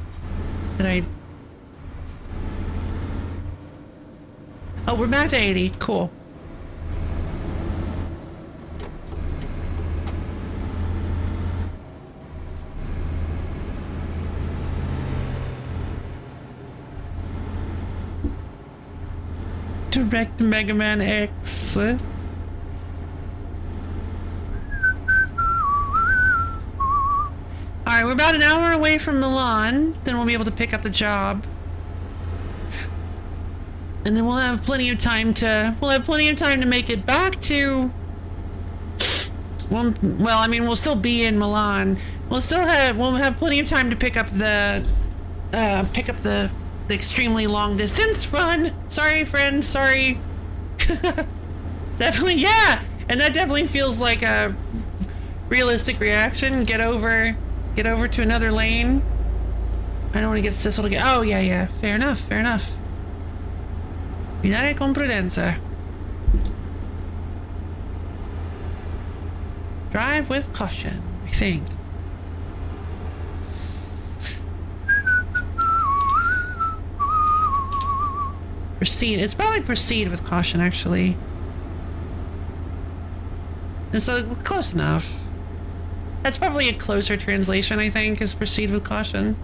Did I... Oh, we're back to 80. Cool. Direct Mega Man X. Alright, we're about an hour away from Milan. Then we'll be able to pick up the job. And then we'll have plenty of time to make it back to well, I mean, we'll still be in Milan. We'll have plenty of time to pick up the extremely long distance run. Sorry, friend, sorry. Definitely, yeah. And that definitely feels like a realistic reaction. Get over to another lane. I don't want to get Sissel to get... Oh, yeah. Fair enough. Guidare con prudenza. Drive with caution, I think. Proceed. It's probably proceed with caution, actually. And so, close enough. That's probably a closer translation, I think, is proceed with caution.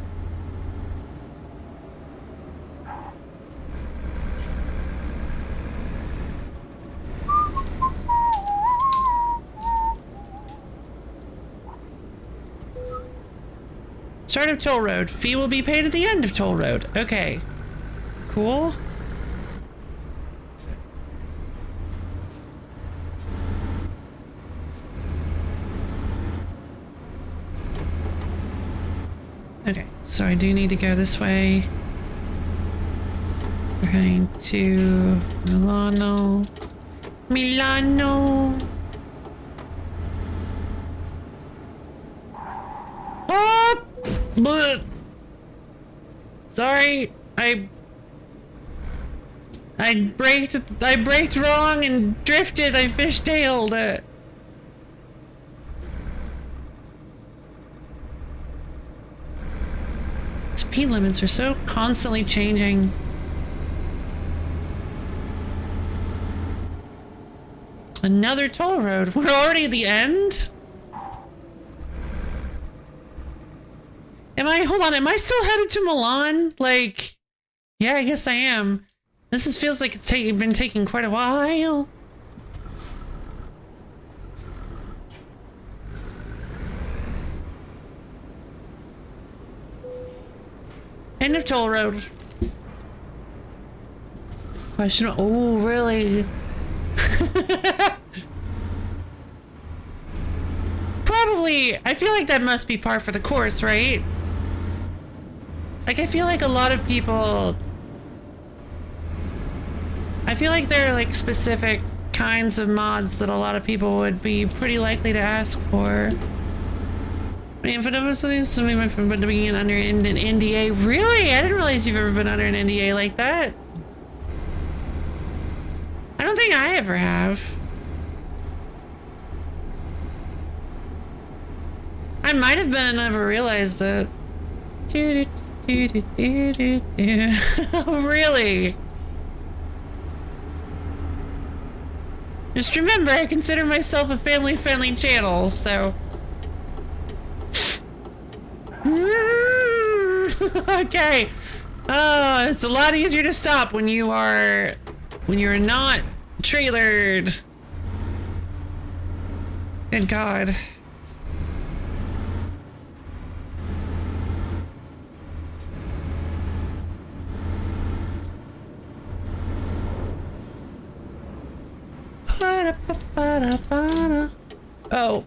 Start of toll road. Fee will be paid at the end of toll road. Okay. Cool. Okay, so I do need to go this way. We're heading to Milano. Oh! But sorry, I braked wrong and drifted. I fishtailed. Speed limits are so constantly changing. Another toll road. We're already at the end? Hold on, am I still headed to Milan? Like, yeah, I guess I am. Feels like it's been taking quite a while. End of toll road. Question. Oh, really? Probably. I feel like that must be par for the course, right? Like, I feel like a lot of people... I feel like there are, like, specific kinds of mods that a lot of people would be pretty likely to ask for. I mean, for something went from being under an NDA. Really? I didn't realize you've ever been under an NDA like that. I don't think I ever have. I might have been and never realized it. Really? Just remember, I consider myself a family-friendly channel, so... Okay. It's a lot easier to stop when you're not trailered. Good God. Oh.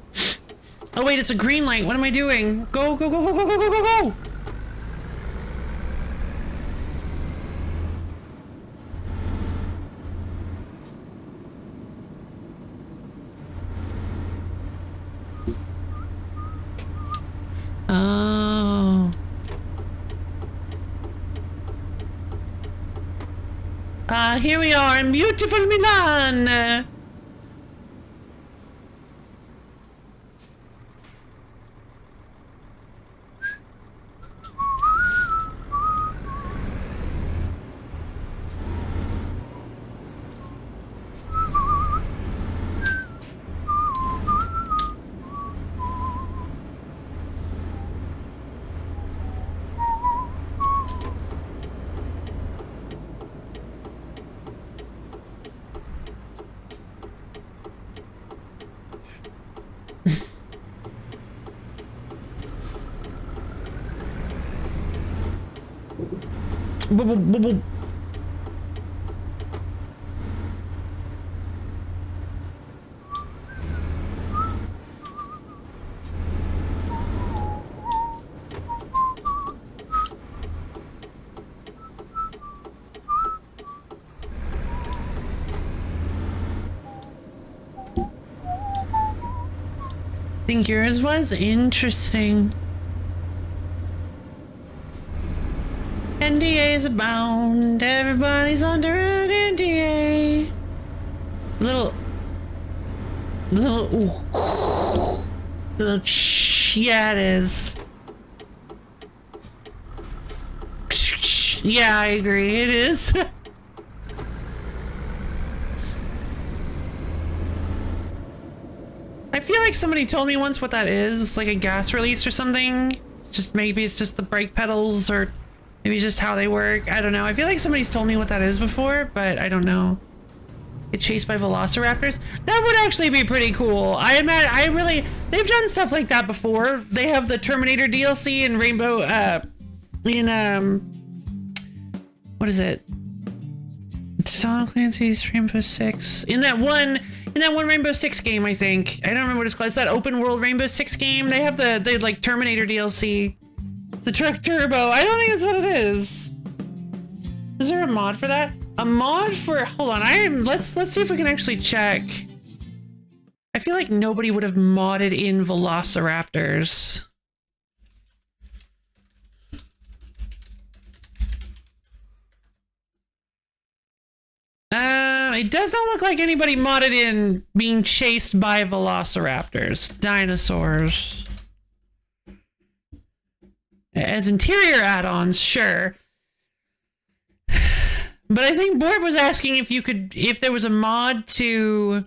Oh wait, it's a green light. What am I doing? Go, go, go, go, go, go, go, go, go! Oh. Here we are in beautiful Milan! Think yours was interesting. NDAs abound. Everybody's under an NDA. Little, yeah, it is. Yeah, I agree. It is. I feel like somebody told me once what that is, like a gas release or something. Just maybe it's just the brake pedals, or maybe just how they work. I don't know. I feel like somebody's told me what that is before, but I don't know. Get chased by velociraptors? That would actually be pretty cool. They've done stuff like that before. They have the Terminator DLC in Rainbow, what is it? Tom Clancy's Rainbow Six. In that one Rainbow Six game, I think. I don't remember what it's called. It's that open world Rainbow Six game. They have the like Terminator DLC. The truck turbo. I don't think that's what it is. Is there a mod for that? A mod for, hold on, let's see if we can actually check. I feel like nobody would have modded in velociraptors. It does not look like anybody modded in being chased by velociraptors. Dinosaurs. As interior add-ons, sure. But I think Bort was asking if there was a mod to,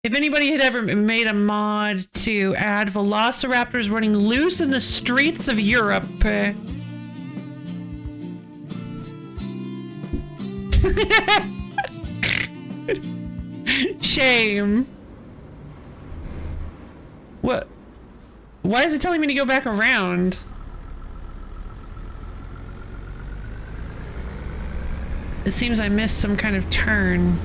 if anybody had ever made a mod to add velociraptors running loose in the streets of Europe. Shame. What? Why is it telling me to go back around? It seems I missed some kind of turn.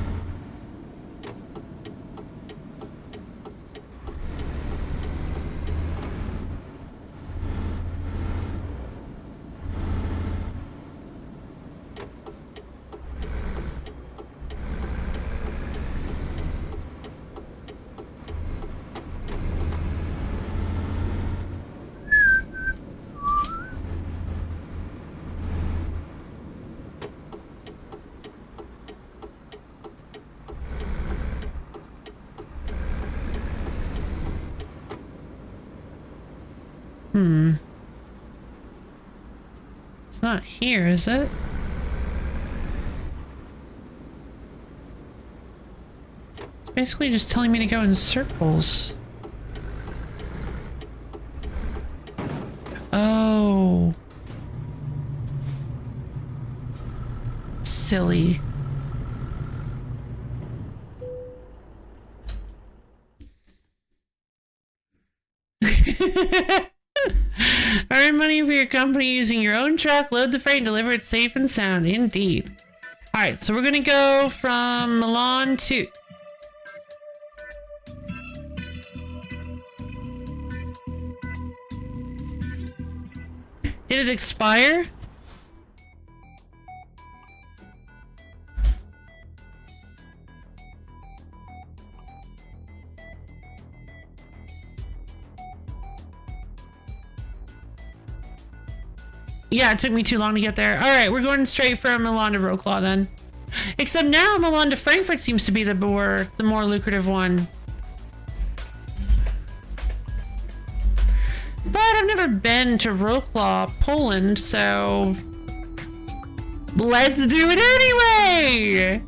It's not here, is it? It's basically just telling me to go in circles. Oh. Silly. Earn money for your company using your own truck, load the freight, and deliver it safe and sound. Indeed. Alright, so we're gonna go from Milan to... Did it expire? Yeah, it took me too long to get there. All right, we're going straight from Milan to Wroclaw then. Except now Milan to Frankfurt seems to be the more lucrative one. But I've never been to Wroclaw, Poland, so let's do it anyway.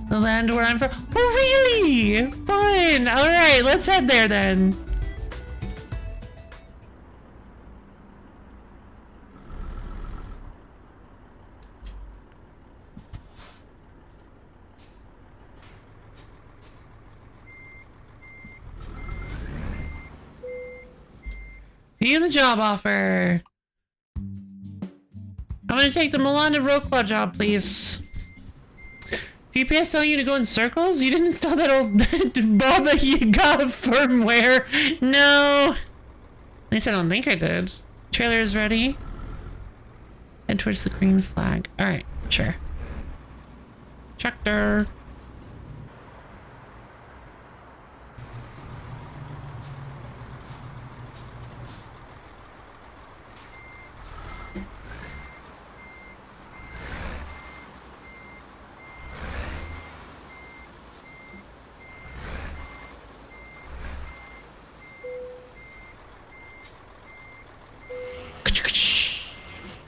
The land where I'm from. Oh, really? Fun. All right, let's head there then. View the job offer. I'm gonna take the Milanda Rocklaw job, please. GPS telling you to go in circles? You didn't install that old Baba Yaga firmware. No. At least I don't think I did. Trailer is ready. Head towards the green flag. Alright, sure. Tractor.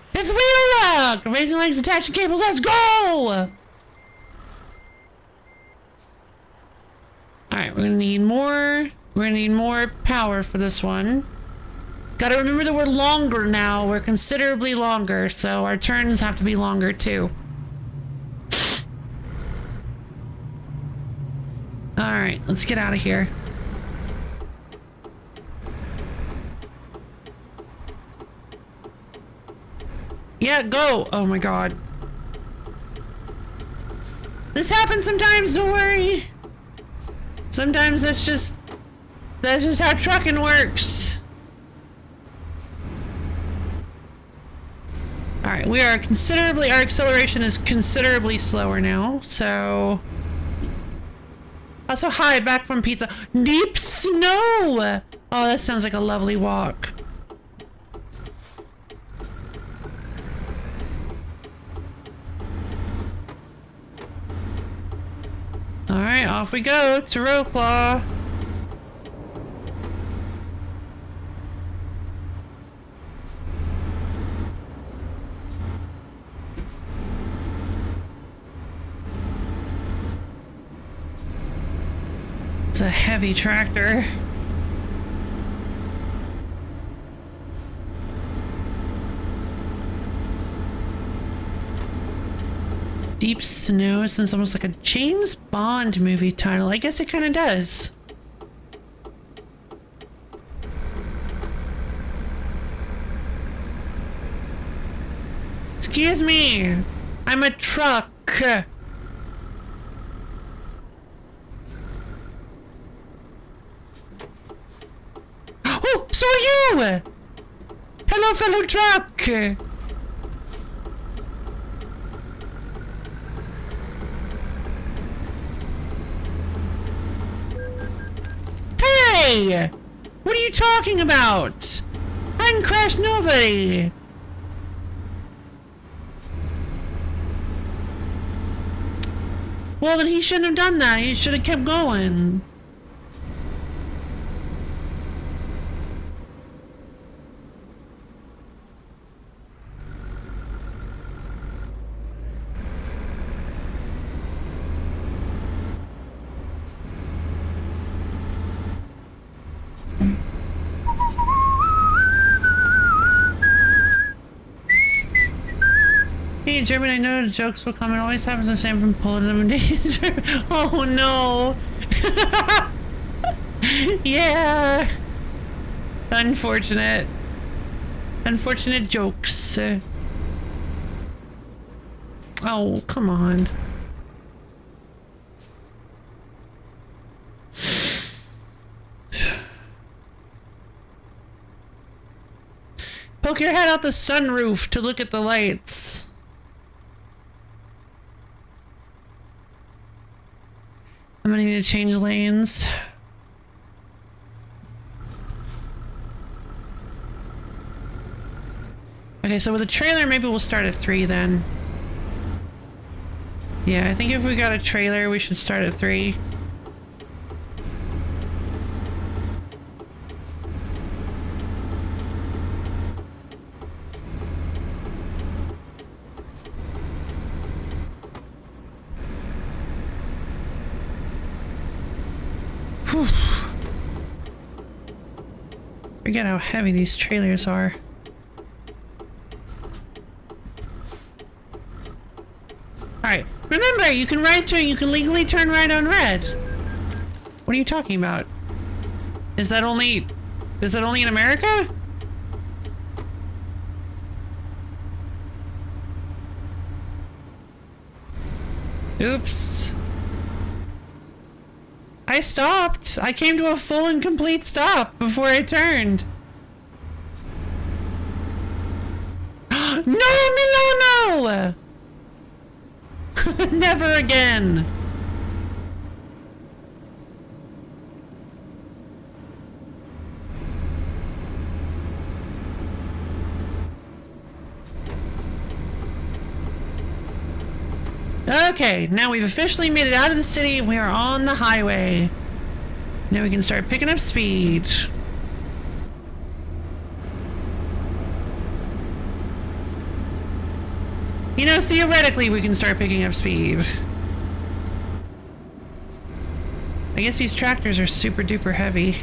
Fifth wheel lock! Raising legs, attaching cables, let's go! Alright, we're gonna need more. We're gonna need more power for this one. Gotta remember that we're longer now. We're considerably longer, so our turns have to be longer too. Alright, let's get out of here. Yeah, go! Oh my god. This happens sometimes, don't worry. Sometimes that's just how trucking works. Alright, we are considerably, our acceleration is considerably slower now, so... Also, hi, back from pizza. Deep snow! Oh, that sounds like a lovely walk. Alright, off we go to Rocklaw. It's a heavy tractor. Deep Snow sounds almost like a James Bond movie title. I guess it kind of does. Excuse me. I'm a truck. Oh, so are you! Hello, fellow truck! Hey! What are you talking about? I didn't crash nobody! Well, then he shouldn't have done that. He should have kept going. Hey, German, I know the jokes will come. It always happens the same from Poland. I'm in danger. Oh, no. Yeah. Unfortunate. Unfortunate jokes. Oh, come on. Poke your head out the sunroof to look at the lights. I'm gonna need to change lanes. Okay, so with a trailer, maybe we'll start at 3 then. Yeah, I think if we got a trailer, we should start at 3. Forget how heavy these trailers are. Alright, remember, you can legally turn right on red. What are you talking about? Is that only in America? Oops. I stopped. I came to a full and complete stop before I turned. No, Milano! Never again. Okay, now we've officially made it out of the city. We are on the highway. Now we can start picking up speed. You know, theoretically, we can start picking up speed. I guess these tractors are super duper heavy.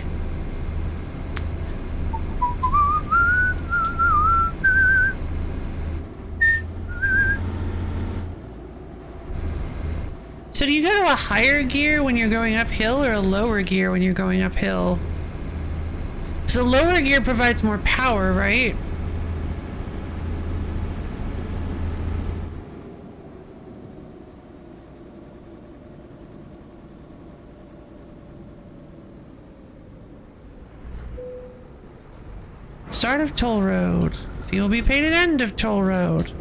So do you go to a higher gear when you're going uphill or a lower gear when you're going uphill? So lower gear provides more power, right? Start of toll road. Fuel be paid at end of toll road.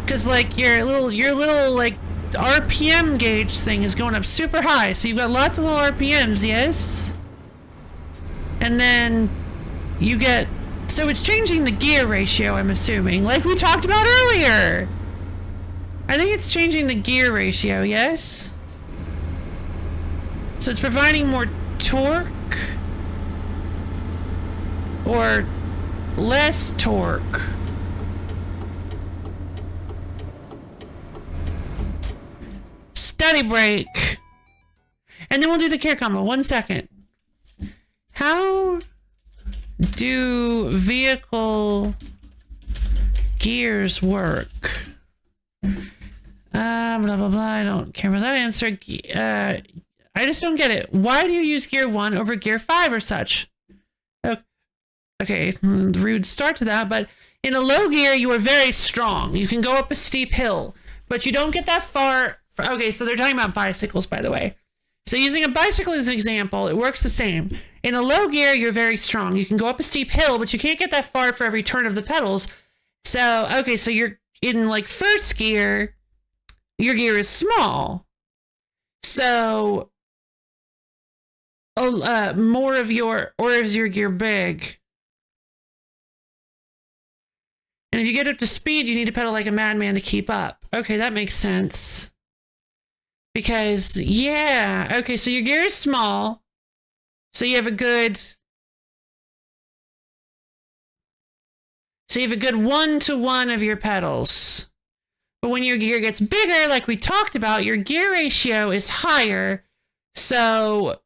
Cause like your little like RPM gauge thing is going up super high, so you've got lots of little RPMs, yes? And then you get, so it's changing the gear ratio, I'm assuming, like we talked about earlier. I think it's changing the gear ratio, yes? So it's providing more torque or less torque. Study break. And then we'll do the care combo. 1 second. How do vehicle gears work? Blah, blah, blah. I don't care about that answer. I just don't get it. Why do you use gear 1 over gear 5 or such? Okay, rude start to that, but in a low gear, you are very strong. You can go up a steep hill, but you don't get that far. Okay, so they're talking about bicycles, by the way. So using a bicycle as an example, it works the same. In a low gear, you're very strong. You can go up a steep hill, but you can't get that far for every turn of the pedals. So, okay, so you're in like first gear, your gear is small. So, more of your, or is your gear big? And if you get up to speed, you need to pedal like a madman to keep up. Okay, that makes sense. Because, yeah, okay, so your gear is small. So you have a good... So you have a good 1-to-1 of your pedals. But when your gear gets bigger, like we talked about, your gear ratio is higher. So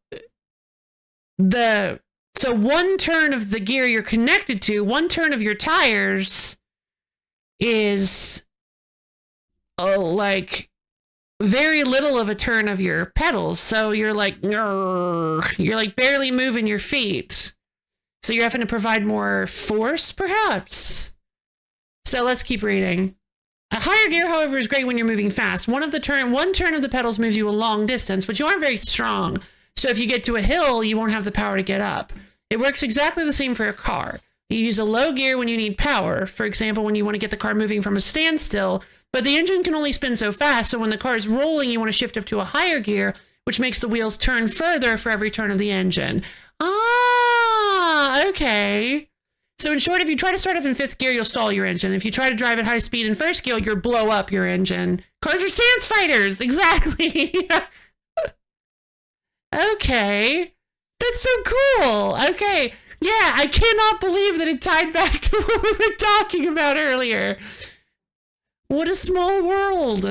one turn of the gear you're connected to, one turn of your tires is like very little of a turn of your pedals. So you're like barely moving your feet. So you're having to provide more force, perhaps. So let's keep reading. A higher gear, however, is great when you're moving fast. One turn of the pedals moves you a long distance, but you aren't very strong. So if you get to a hill, you won't have the power to get up. It works exactly the same for a car. You use a low gear when you need power. For example, when you want to get the car moving from a standstill, but the engine can only spin so fast. So when the car is rolling, you want to shift up to a higher gear, which makes the wheels turn further for every turn of the engine. Ah, okay. So in short, if you try to start off in 5th gear, you'll stall your engine. If you try to drive at high speed in 1st gear, you'll blow up your engine. Cars are stance fighters, exactly. Okay. That's so cool. Okay. Yeah, I cannot believe that it tied back to what we were talking about earlier. What a small world.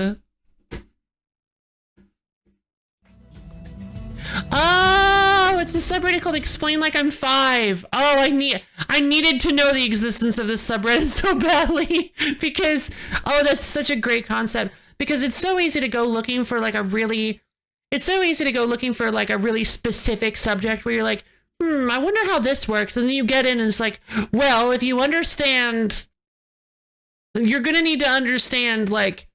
Oh, it's a subreddit called Explain Like I'm 5. Oh, I needed to know the existence of this subreddit so badly because, oh, that's such a great concept because it's so easy to go looking for like a really specific subject where you're like, I wonder how this works. And then you get in and it's like, well, if you understand, you're going to need to understand like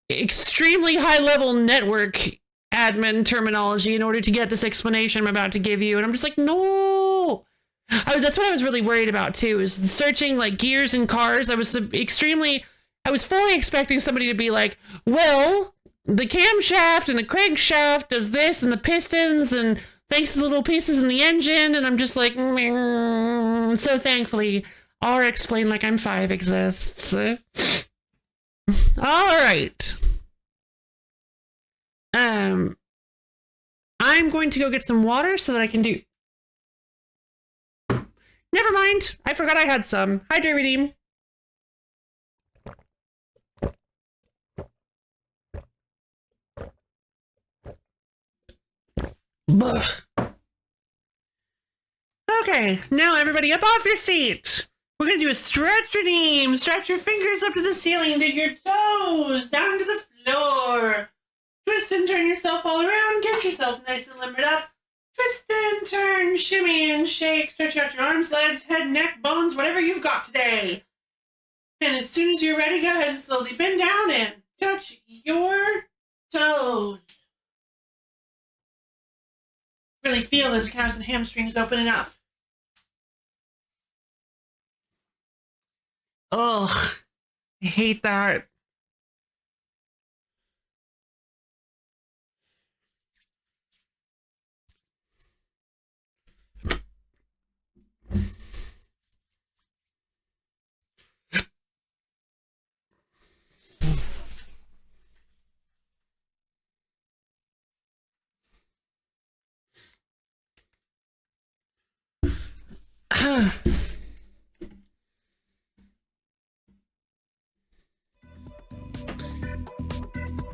extremely high-level network admin terminology in order to get this explanation I'm about to give you. And I'm just like, no. That's what I was really worried about too, is searching like gears and cars. I was fully expecting somebody to be like, well, the camshaft and the crankshaft does this, and the pistons, and thanks to the little pieces in the engine. And I'm just like, so thankfully, R explained like I'm 5 exists. All right. I'm going to go get some water so that I can do... Never mind. I forgot I had some. Hydrate redeem. Okay, now everybody up off your seat. We're gonna do a stretch redeem. Stretch your fingers up to the ceiling, dig your toes down to the floor. Twist and turn yourself all around. Get yourself nice and limbered up. Twist and turn, shimmy and shake. Stretch out your arms, legs, head, neck, bones, whatever you've got today. And as soon as you're ready, go ahead and slowly bend down and touch your toes. Really feel those calves and hamstrings opening up. Ugh, I hate that.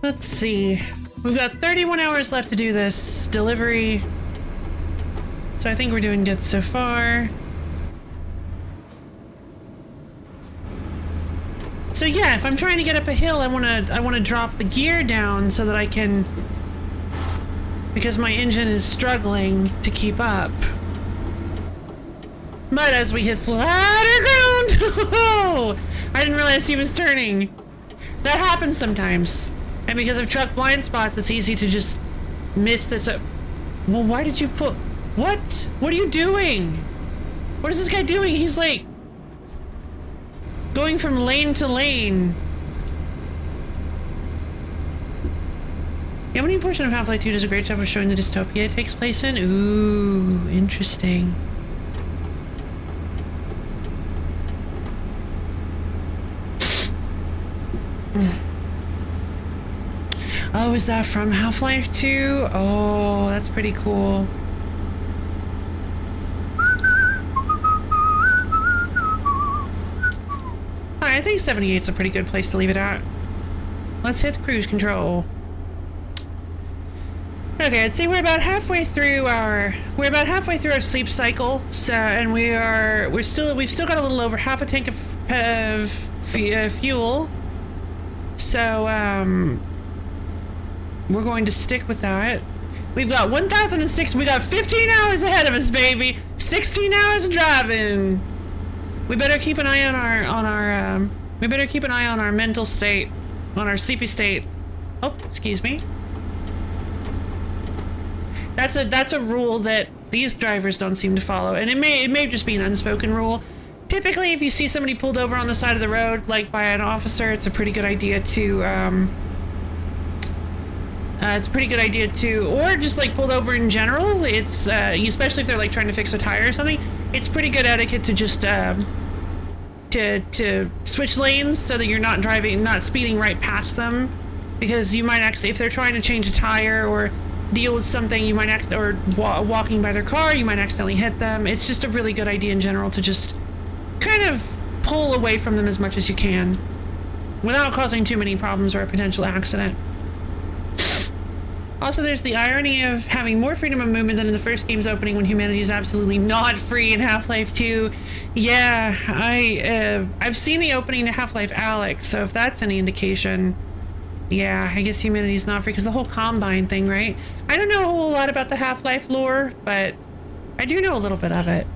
Let's see. We've got 31 hours left to do this delivery. So I think we're doing good so far. So yeah, if I'm trying to get up a hill, I wanna drop the gear down so that I can, because my engine is struggling to keep up. But as we hit flatter ground, I didn't realize he was turning. That happens sometimes. And because of truck blind spots, it's easy to just miss this. Well, why did you put... What? What are you doing? What is this guy doing? He's like... going from lane to lane. Yeah, any portion of Half-Life 2 does a great job of showing the dystopia it takes place in? Ooh, interesting. Oh, is that from Half-Life 2? Oh, that's pretty cool. I think 78 is a pretty good place to leave it at. Let's hit cruise control. Okay, I'd say we're about halfway through our sleep cycle. So, and we've still got a little over half a tank of fuel. So, we're going to stick with that. We've got 1,006. We got 15 hours ahead of us, baby. 16 hours of driving. We better keep an eye on our mental state, on our sleepy state. Oh, excuse me. That's a rule that these drivers don't seem to follow, and it may just be an unspoken rule. Typically, if you see somebody pulled over on the side of the road, like by an officer, it's a pretty good idea to or just like pulled over in general. It's especially if they're like trying to fix a tire or something. It's pretty good etiquette to just to switch lanes so that you're not speeding right past them, because you might actually, if they're trying to change a tire or deal with something, you might or walking by their car, you might accidentally hit them. It's just a really good idea in general to just kind of pull away from them as much as you can without causing too many problems or a potential accident. Also, there's the irony of having more freedom of movement than in the first game's opening, when humanity is absolutely not free in Half-Life 2. Yeah, I've seen the opening to Half-Life Alyx, so if that's any indication, yeah, I guess humanity's not free, because the whole Combine thing, right? I don't know a whole lot about the Half-Life lore, but I do know a little bit of it.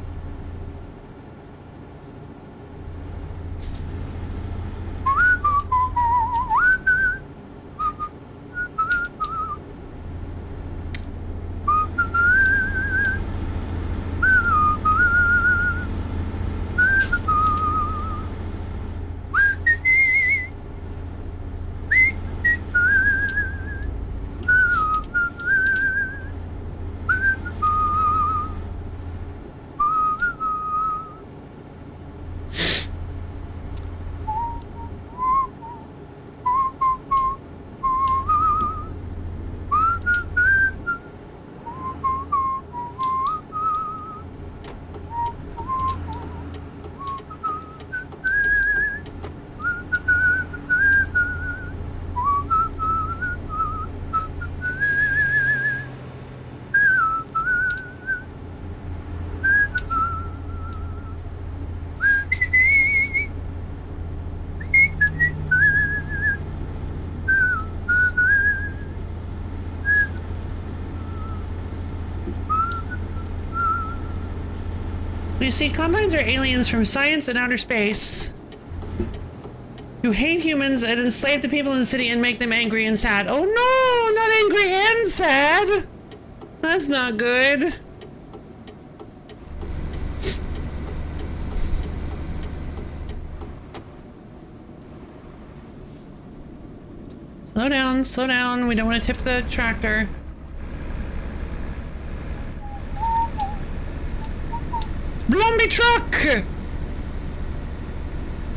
You see, Combines are aliens from science and outer space who hate humans and enslave the people in the city and make them angry and sad. Oh no, not angry and sad. That's not good. Slow down, slow down. We don't want to tip the tractor. Blomby truck!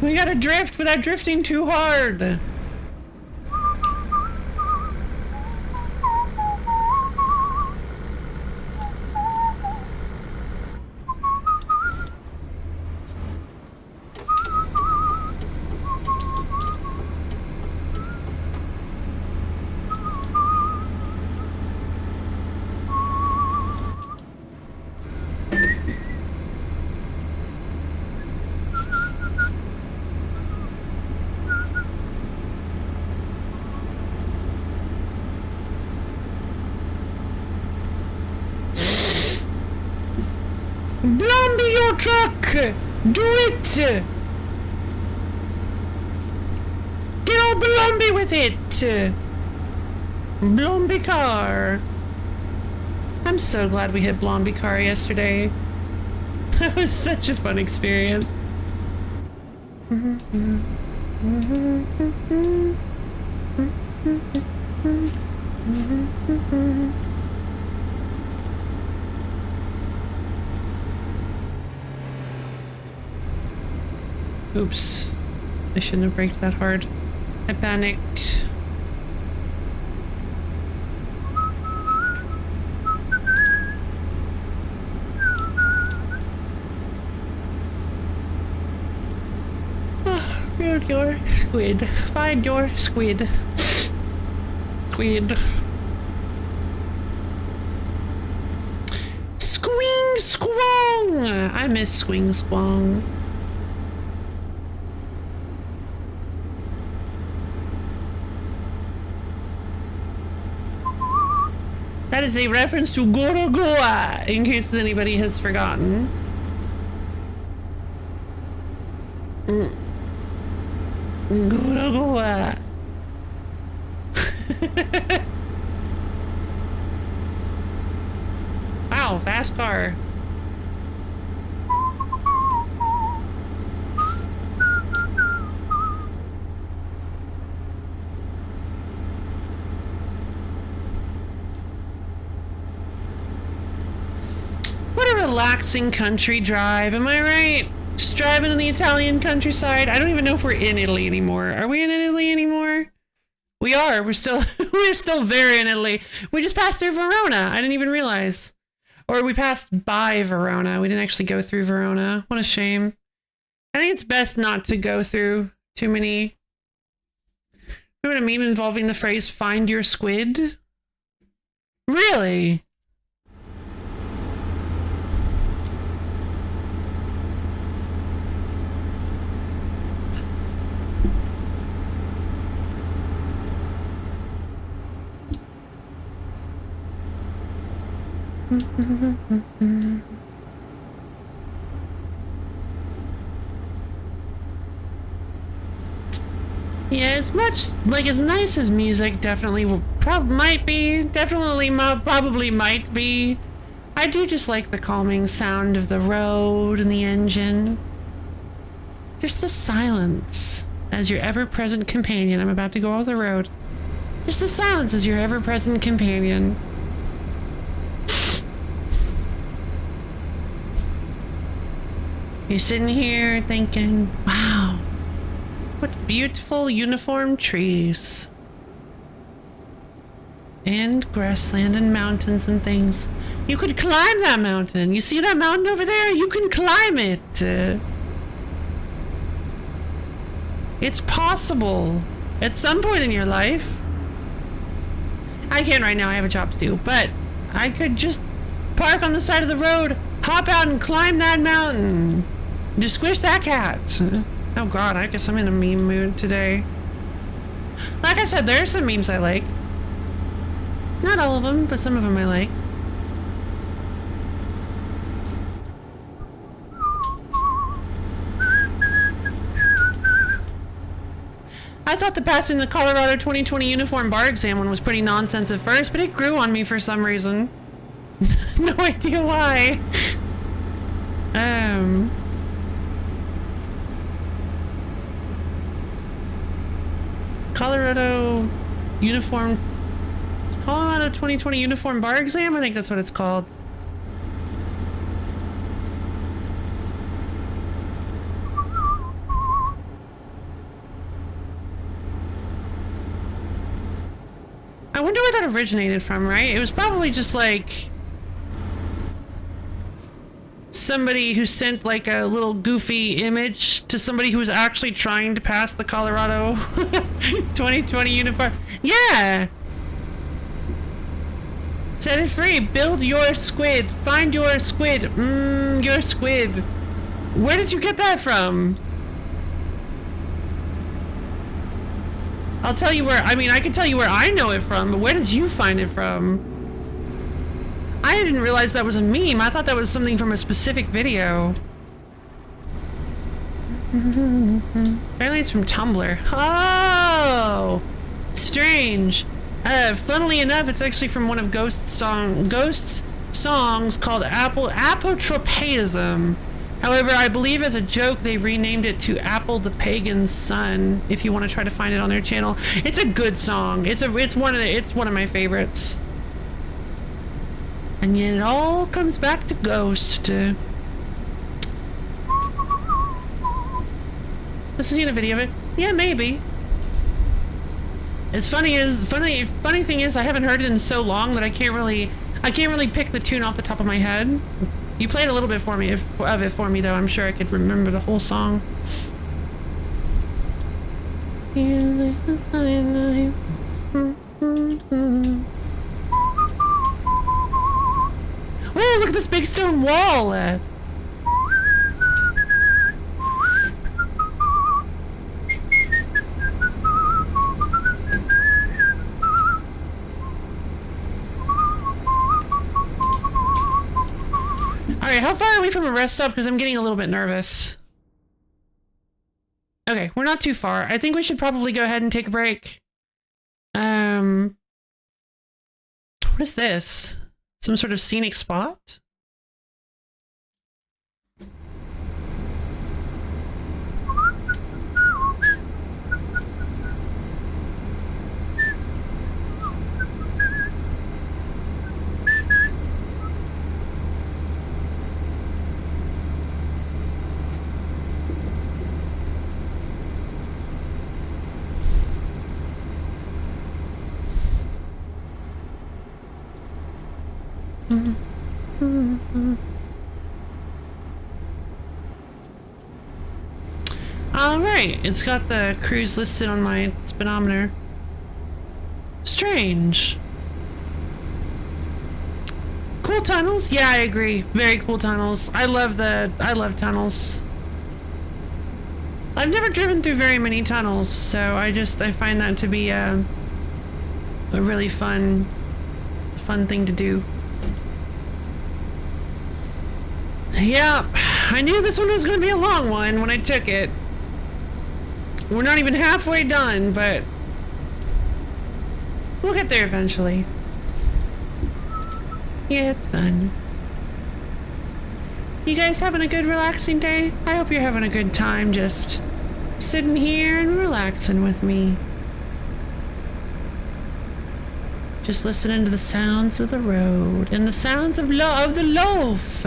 We gotta drift without drifting too hard. Blomby your truck! Do it! Get all Blomby with it! Blomby car. I'm so glad we hit Blomby car yesterday. That was such a fun experience. Oops. I shouldn't have braked that hard. I panicked. Find your squid. Find your squid. Squid. Squing Squong! I miss Squing Squong. That is a reference to Gorogoa, in case anybody has forgotten. Gorogoa. Wow, fast car. Relaxing country drive, am I right? Just driving in the Italian countryside. I don't even know if we're in Italy anymore. Are we in Italy anymore? We are. We're still very in Italy. We just passed through Verona. I didn't even realize. Or we passed by Verona. We didn't actually go through Verona. What a shame. I think it's best not to go through too many. Remember a meme involving the phrase "find your squid"? Really? Yeah, as much like as nice as music definitely will might be, probably might be. I do just like the calming sound of the road and the engine. Just the silence as your ever-present companion. I'm about to go off the road. Just the silence as your ever-present companion. You're sitting here thinking, wow, what beautiful uniform trees. And grassland and mountains and things. You could climb that mountain. You see that mountain over there? You can climb it. It's possible. At some point in your life. I can't right now, I have a job to do. But I could just park on the side of the road, hop out and climb that mountain. Just squish that cat. Oh god, I guess I'm in a meme mood today. Like I said, there are some memes I like. Not all of them, but some of them I like. I thought the passing the Colorado 2020 uniform bar exam one was pretty nonsense at first, but it grew on me for some reason. No idea why. Colorado 2020 uniform bar exam? I think that's what it's called. I wonder where that originated from, right? It was probably just like somebody who sent like a little goofy image to somebody who was actually trying to pass the Colorado 2020 uniform. Yeah! Set it free. Build your squid. Find your squid. Your squid. Where did you get that from? I'll tell you where, I mean, I can tell you where I know it from, but where did you find it from? I didn't realize that was a meme. I thought that was something from a specific video. Apparently it's from Tumblr. Oh! Strange. Funnily enough, it's actually from one of Ghost's songs called Apotropaism. However, I believe as a joke they renamed it to Apple the Pagan's Son. If you want to try to find it on their channel, it's a good song. It's one of my favorites. And yet it all comes back to Ghost. This is a video of it. Yeah, maybe. It's funny thing is I haven't heard it in so long that I can't really pick the tune off the top of my head. You played a little bit for me of it for me though. I'm sure I could remember the whole song. Oh, look at this big stone wall! Alright, how far are we from a rest stop? Because I'm getting a little bit nervous. Okay, we're not too far. I think we should probably go ahead and take a break. What is this? Some sort of scenic spot? Alright, it's got the cruise listed on my speedometer. Strange. Cool tunnels? Yeah, I agree. Very cool tunnels. I love tunnels. I've never driven through very many tunnels, so I find that to be a really fun thing to do. Yep, I knew this one was going to be a long one when I took it. We're not even halfway done, but we'll get there eventually. Yeah, it's fun. You guys having a good relaxing day? I hope you're having a good time just sitting here and relaxing with me. Just listening to the sounds of the road and the sounds of the loaf.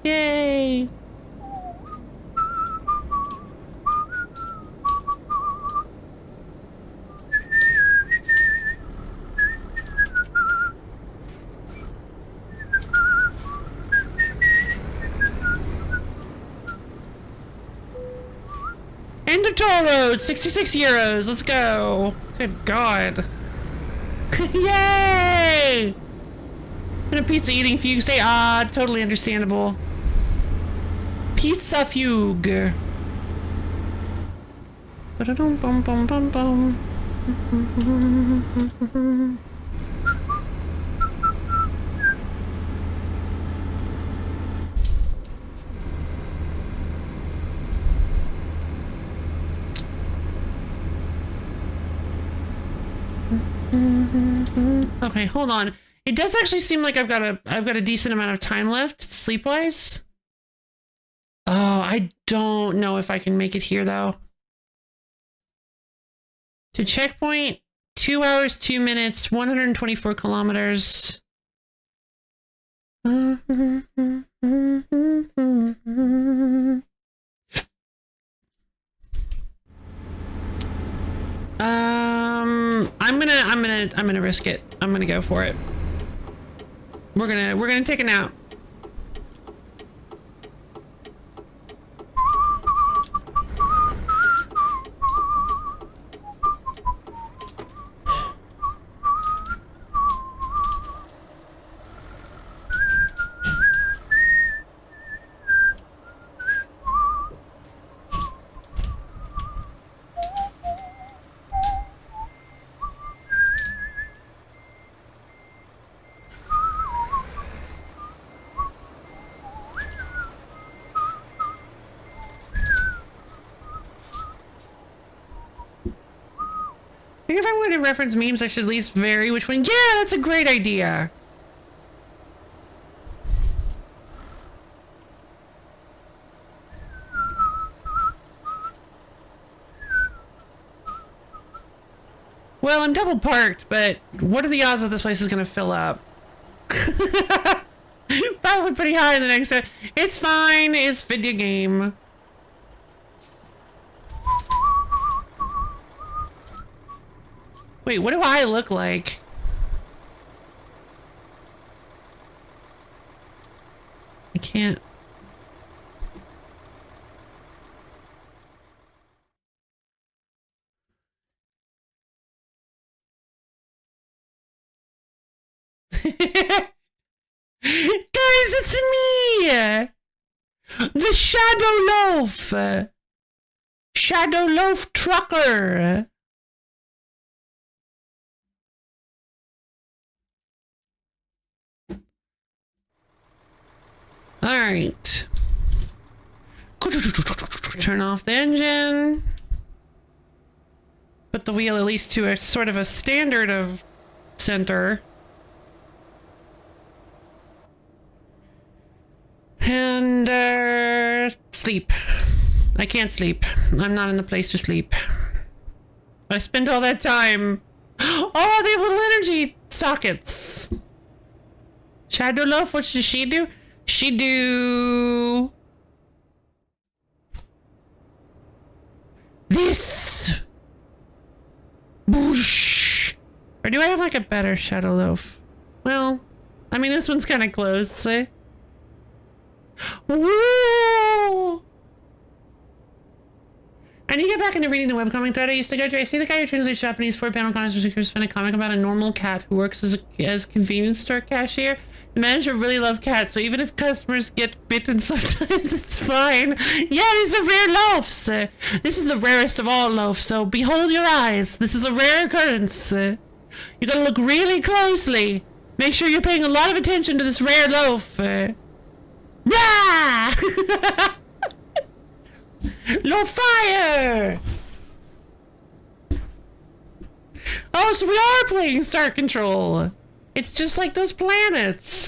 Yay! End of toll road, 66 euros. Let's go. Good God. Yay! And a pizza eating fugue stay. Ah, totally understandable. Pizza fugue. Ba-da-dum bum bum bum bum. Okay, hold on. It does actually seem like I've got a decent amount of time left sleep-wise. Oh, I don't know if I can make it here though. To checkpoint, 2 hours, 2 minutes, 124 kilometers. I'm gonna risk it. I'm gonna go for it. We're gonna take a nap. I think if I wanted to reference memes, I should at least vary which one. Yeah, that's a great idea. Well, I'm double parked, but what are the odds that this place is gonna fill up? Probably pretty high in the next day. It's fine. It's video game. Wait, what do I look like? I can't. Guys, it's me! The Shadow Loaf! Shadow Loaf Trucker! Alright. Turn off the engine. Put the wheel at least to a sort of a standard of center. And, sleep. I can't sleep. I'm not in the place to sleep. I spent all that time. Oh, they have little energy sockets. Shadow Loaf, what does she do? She do... this! Boosh! Or do I have like a better Shadow Loaf? Well, I mean, this one's kind of close. Woo! I need to get back into reading the webcomic thread I used to go to. I see the guy who translates Japanese 4-panel comics for a comic about a normal cat who works as a convenience store cashier. The manager really loves cats, so even if customers get bitten sometimes, it's fine. Yeah, these are rare loaves. This is the rarest of all loaves, so behold your eyes. This is a rare occurrence. You gotta look really closely. Make sure you're paying a lot of attention to this rare loaf. Rah! Low fire! Oh, so we are playing Star Control. It's just like those planets.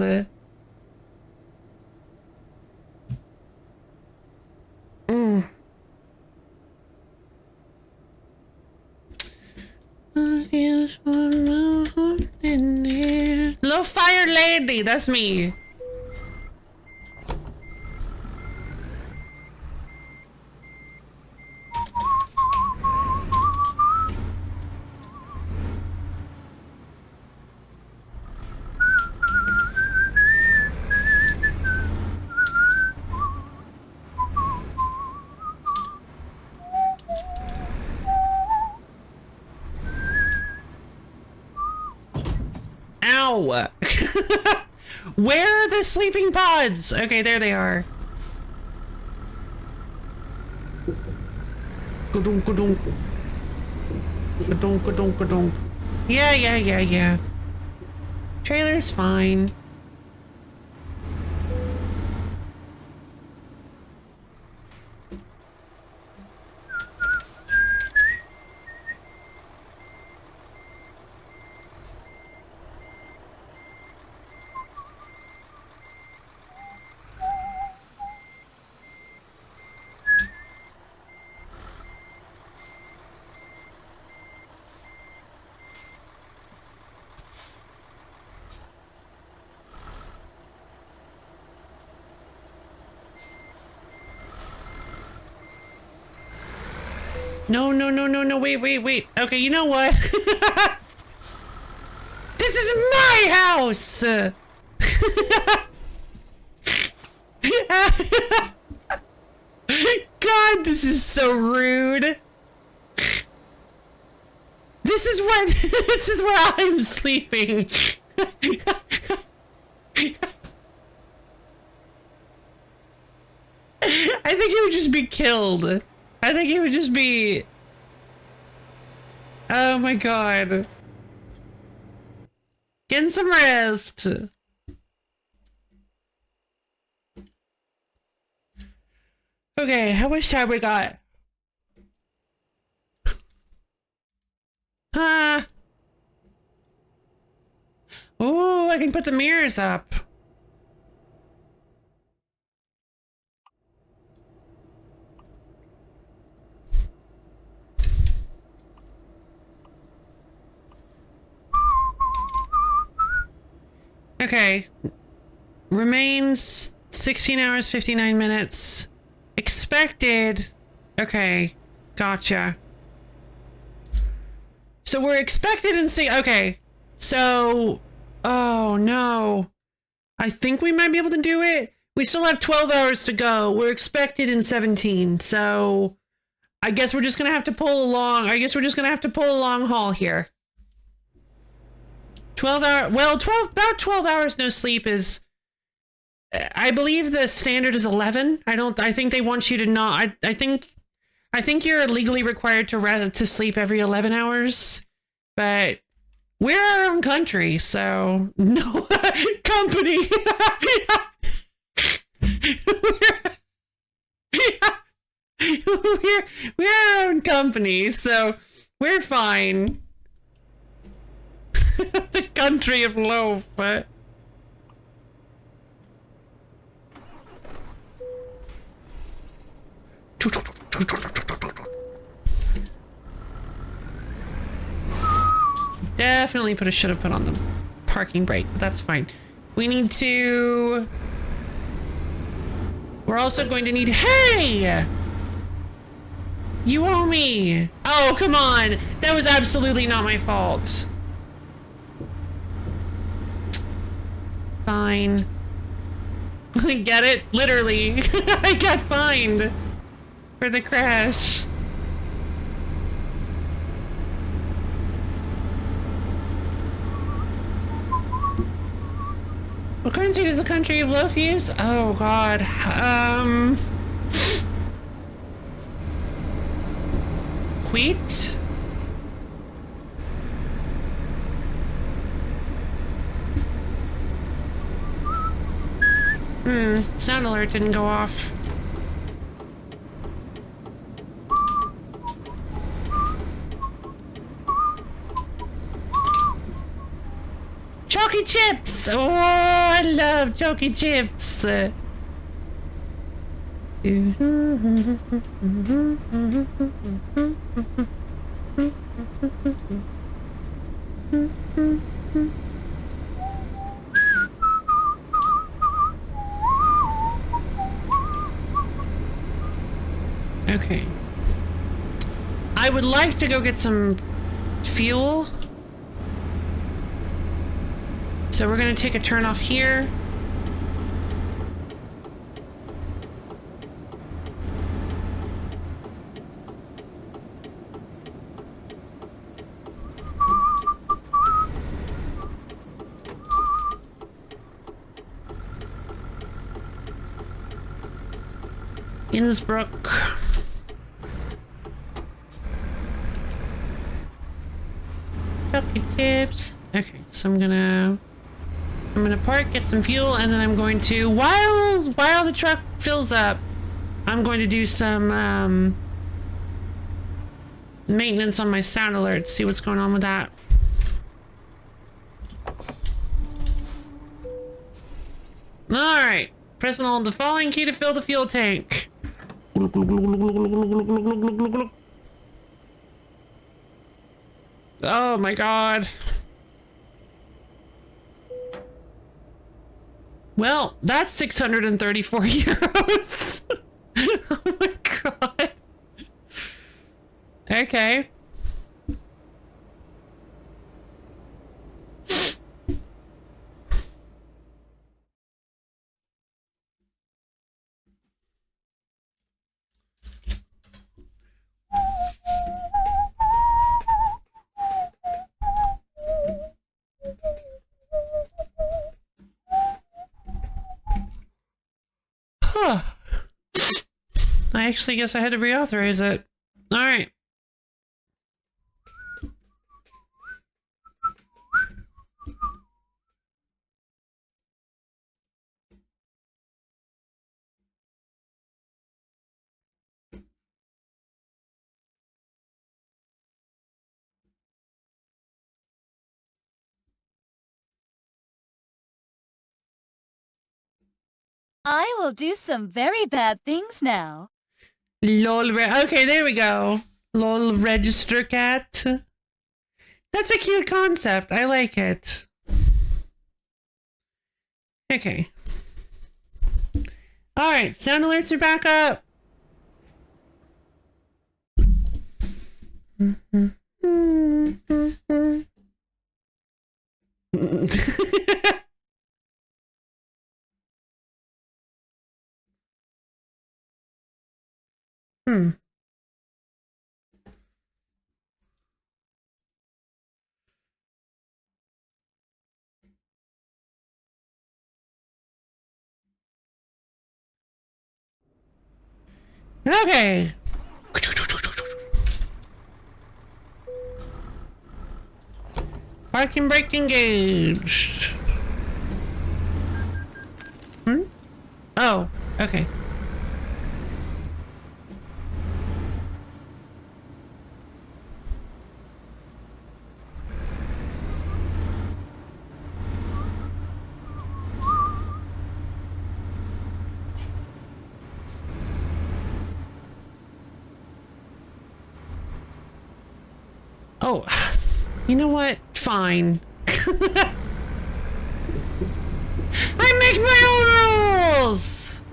Low fire lady, that's me. Ow! Where are the sleeping pods? Okay, there they are. Ka-dunk, ka-dunk. Ka-dunk, ka-dunk, ka-dunk. Yeah. Trailer's fine. No, no, no, no, no, wait, wait, wait. Okay, you know what? This is my house! God, this is so rude. This is where this is where I'm sleeping. I think he would just be killed. I think he would just be... Oh my god. Getting some rest. Okay, how much time we got? Oh, I can put the mirrors up. Okay. Remains 16 hours, 59 minutes. Expected. Okay. Gotcha. So we're expected in okay. So, oh no. I think we might be able to do it. We still have 12 hours to go. We're expected in 17. So I guess we're just going to have to pull along. I guess we're just going to have to pull a long haul here. 12 hour, well, about 12 hours no sleep is, I believe the standard is 11. I think they want you to not, I think you're legally required to sleep every 11 hours, but we're our own country, so no company. we're our own company, so we're fine. The country of loaf. Definitely should have put on the parking brake, but that's fine. We need to... We're also going to need... Hey! You owe me! Oh, come on! That was absolutely not my fault. Fine. Get it? Literally. I got fined for the crash. What currency does the country of loaf use? Oh god. Wheat? Sound alert didn't go off. Chalky chips! Oh, I love chalky chips! Okay. I would like to go get some fuel. So we're gonna take a turn off here. Innsbruck. Chalky chips. Okay, so I'm gonna park, get some fuel, and then I'm going to, while the truck fills up, I'm going to do some maintenance on my sound alert, see what's going on with that. Alright, press and hold the following key to fill the fuel tank. Oh my god. Well, that's 634 euros. Oh my god. Okay. Huh. I actually guess I had to reauthorize it. All right. I will do some very bad things now. Okay, there we go. Lol register cat. That's a cute concept. I like it. Okay. Alright, sound alerts are back up. Okay. Parking brake engaged. Oh, okay. Oh, you know what? Fine. I make my own rules!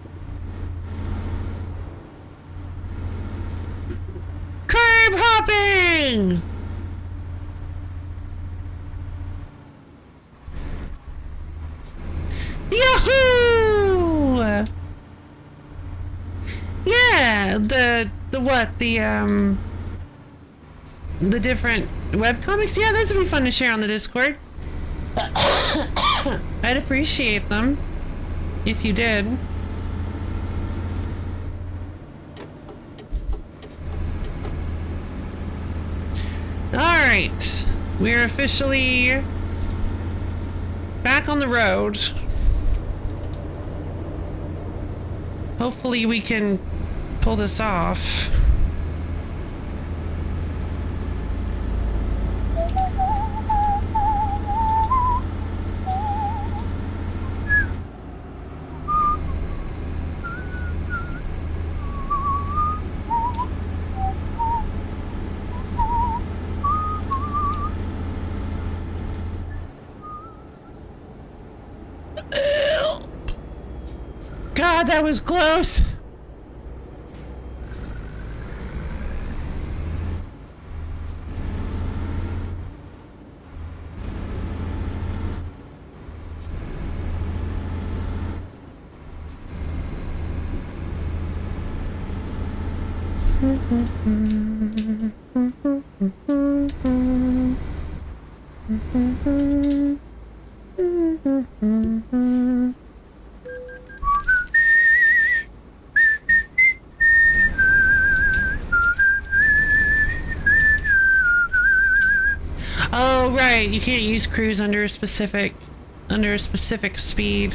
Curb hopping! Yahoo! Yeah, the what? The different webcomics? Yeah, those would be fun to share on the Discord. I'd appreciate them if you did. Alright, we're officially back on the road. Hopefully we can pull this off. God, that was close. Oh, right. You can't use cruise under a specific speed.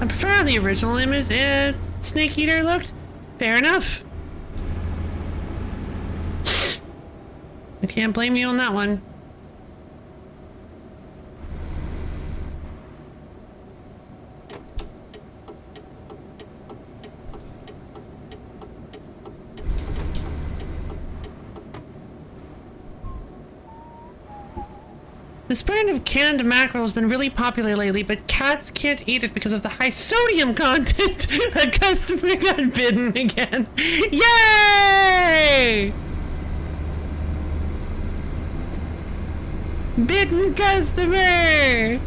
I prefer how the original image Snake Eater looked. Fair enough. I can't blame you on that one. This brand of canned mackerel has been really popular lately, but cats can't eat it because of the high sodium content. A customer got bitten again. Yay! Bitten customer!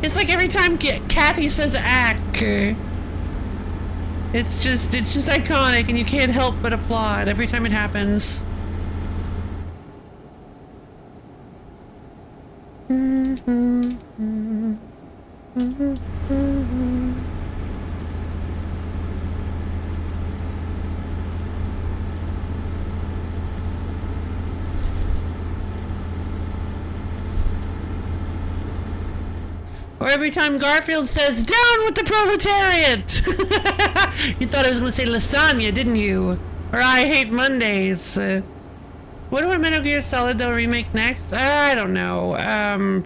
It's like every time Kathy says ack. It's just iconic and you can't help but applaud every time it happens. Or every time Garfield says, "Down with the proletariat!" You thought I was going to say lasagna, didn't you? Or I hate Mondays. What do a Metal Gear Solid they'll remake next? I don't know.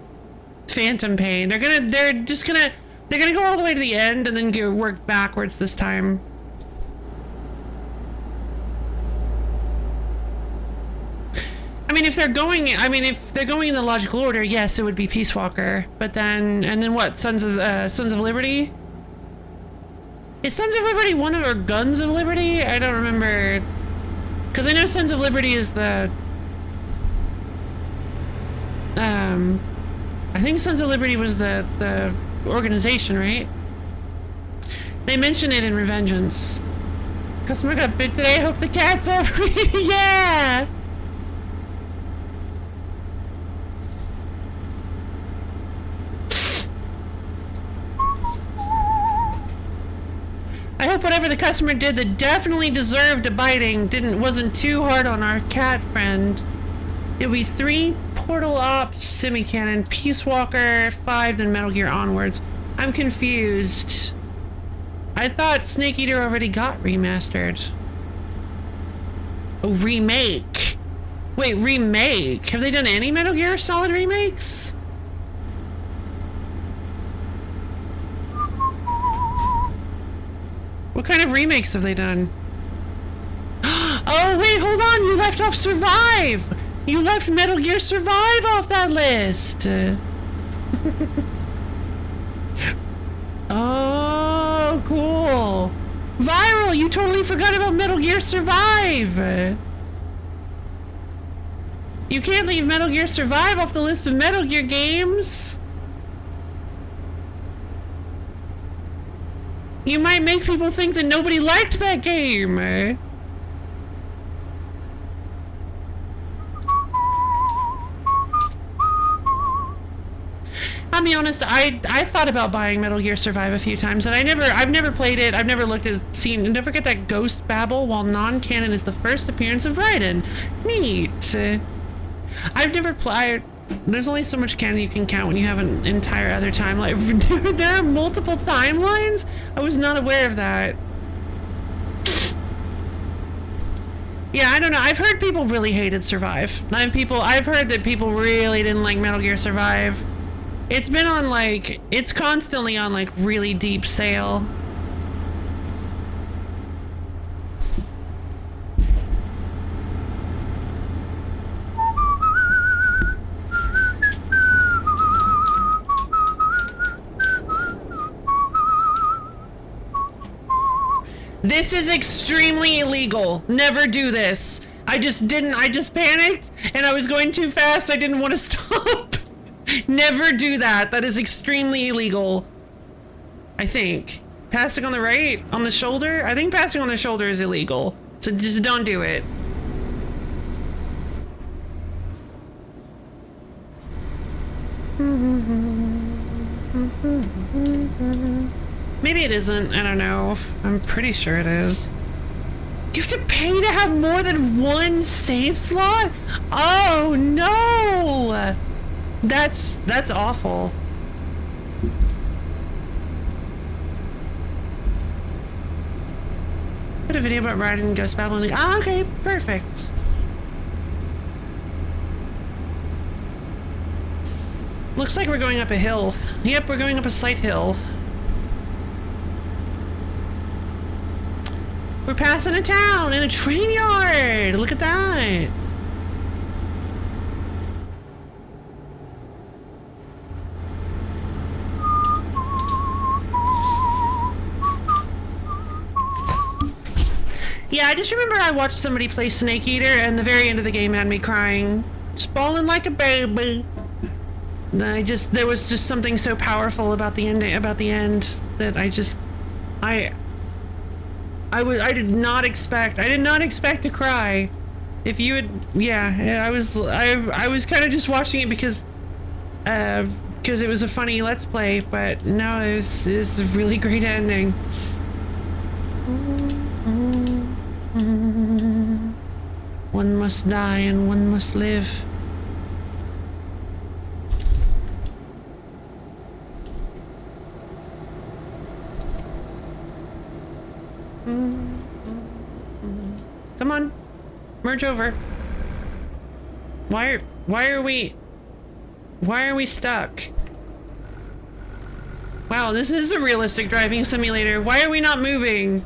Phantom Pain. They're gonna go all the way to the end and then work backwards this time. If they're going in the logical order, yes, it would be Peace Walker. But then what? Sons of Liberty? Is Sons of Liberty one of our Guns of Liberty? I don't remember. Because I know Sons of Liberty is the... I think Sons of Liberty was the organization, right? They mention it in Revengeance. Customer got bit today, hope the cat's over. Yeah! I hope whatever the customer did that definitely deserved a biting wasn't too hard on our cat friend. It'll be 3 Portal Ops, Semi-Cannon, Peace Walker, 5, then Metal Gear onwards. I'm confused. I thought Snake Eater already got remastered. Oh, remake. Wait, remake? Have they done any Metal Gear Solid remakes? What kind of remakes have they done? Oh, wait, hold on. You left off Survive. You left Metal Gear Survive off that list. Oh, cool. Viral, you totally forgot about Metal Gear Survive. You can't leave Metal Gear Survive off the list of Metal Gear games. You might make people think that nobody liked that game. I'll be honest, I thought about buying Metal Gear Survive a few times, and I've never played it. I've never looked at seen. And don't forget that Ghost Babel, while non-canon, is the first appearance of Raiden. Neat. I've never played. There's only so much canon you can count when you have an entire other timeline. There are multiple timelines? I was not aware of that. Yeah, I don't know. I've heard people really hated Survive. I've heard that people really didn't like Metal Gear Survive. It's been on it's constantly on really deep sale. This is extremely illegal. Never do this. I just panicked and I was going too fast. I didn't want to stop. Never do that. That is extremely illegal. I think. Passing on the right? On the shoulder? I think passing on the shoulder is illegal. So just don't do it. Maybe it isn't. I don't know. I'm pretty sure it is. You have to pay to have more than one save slot? Oh no! That's awful. Put a video about riding and ghost battling. Ah, okay, perfect. Looks like we're going up a hill. Yep, we're going up a slight hill. We're passing a town and a train yard. Look at that. Yeah, I just remember I watched somebody play Snake Eater and the very end of the game had me crying. Just bawling like a baby. There was just something so powerful about the ending, that I did not expect to cry. If you would, yeah, I was kind of just watching it because it was a funny Let's Play, but no, it's a really great ending. One must die and one must live. Come on, merge over. Why are we stuck? Wow, this is a realistic driving simulator. Why are we not moving?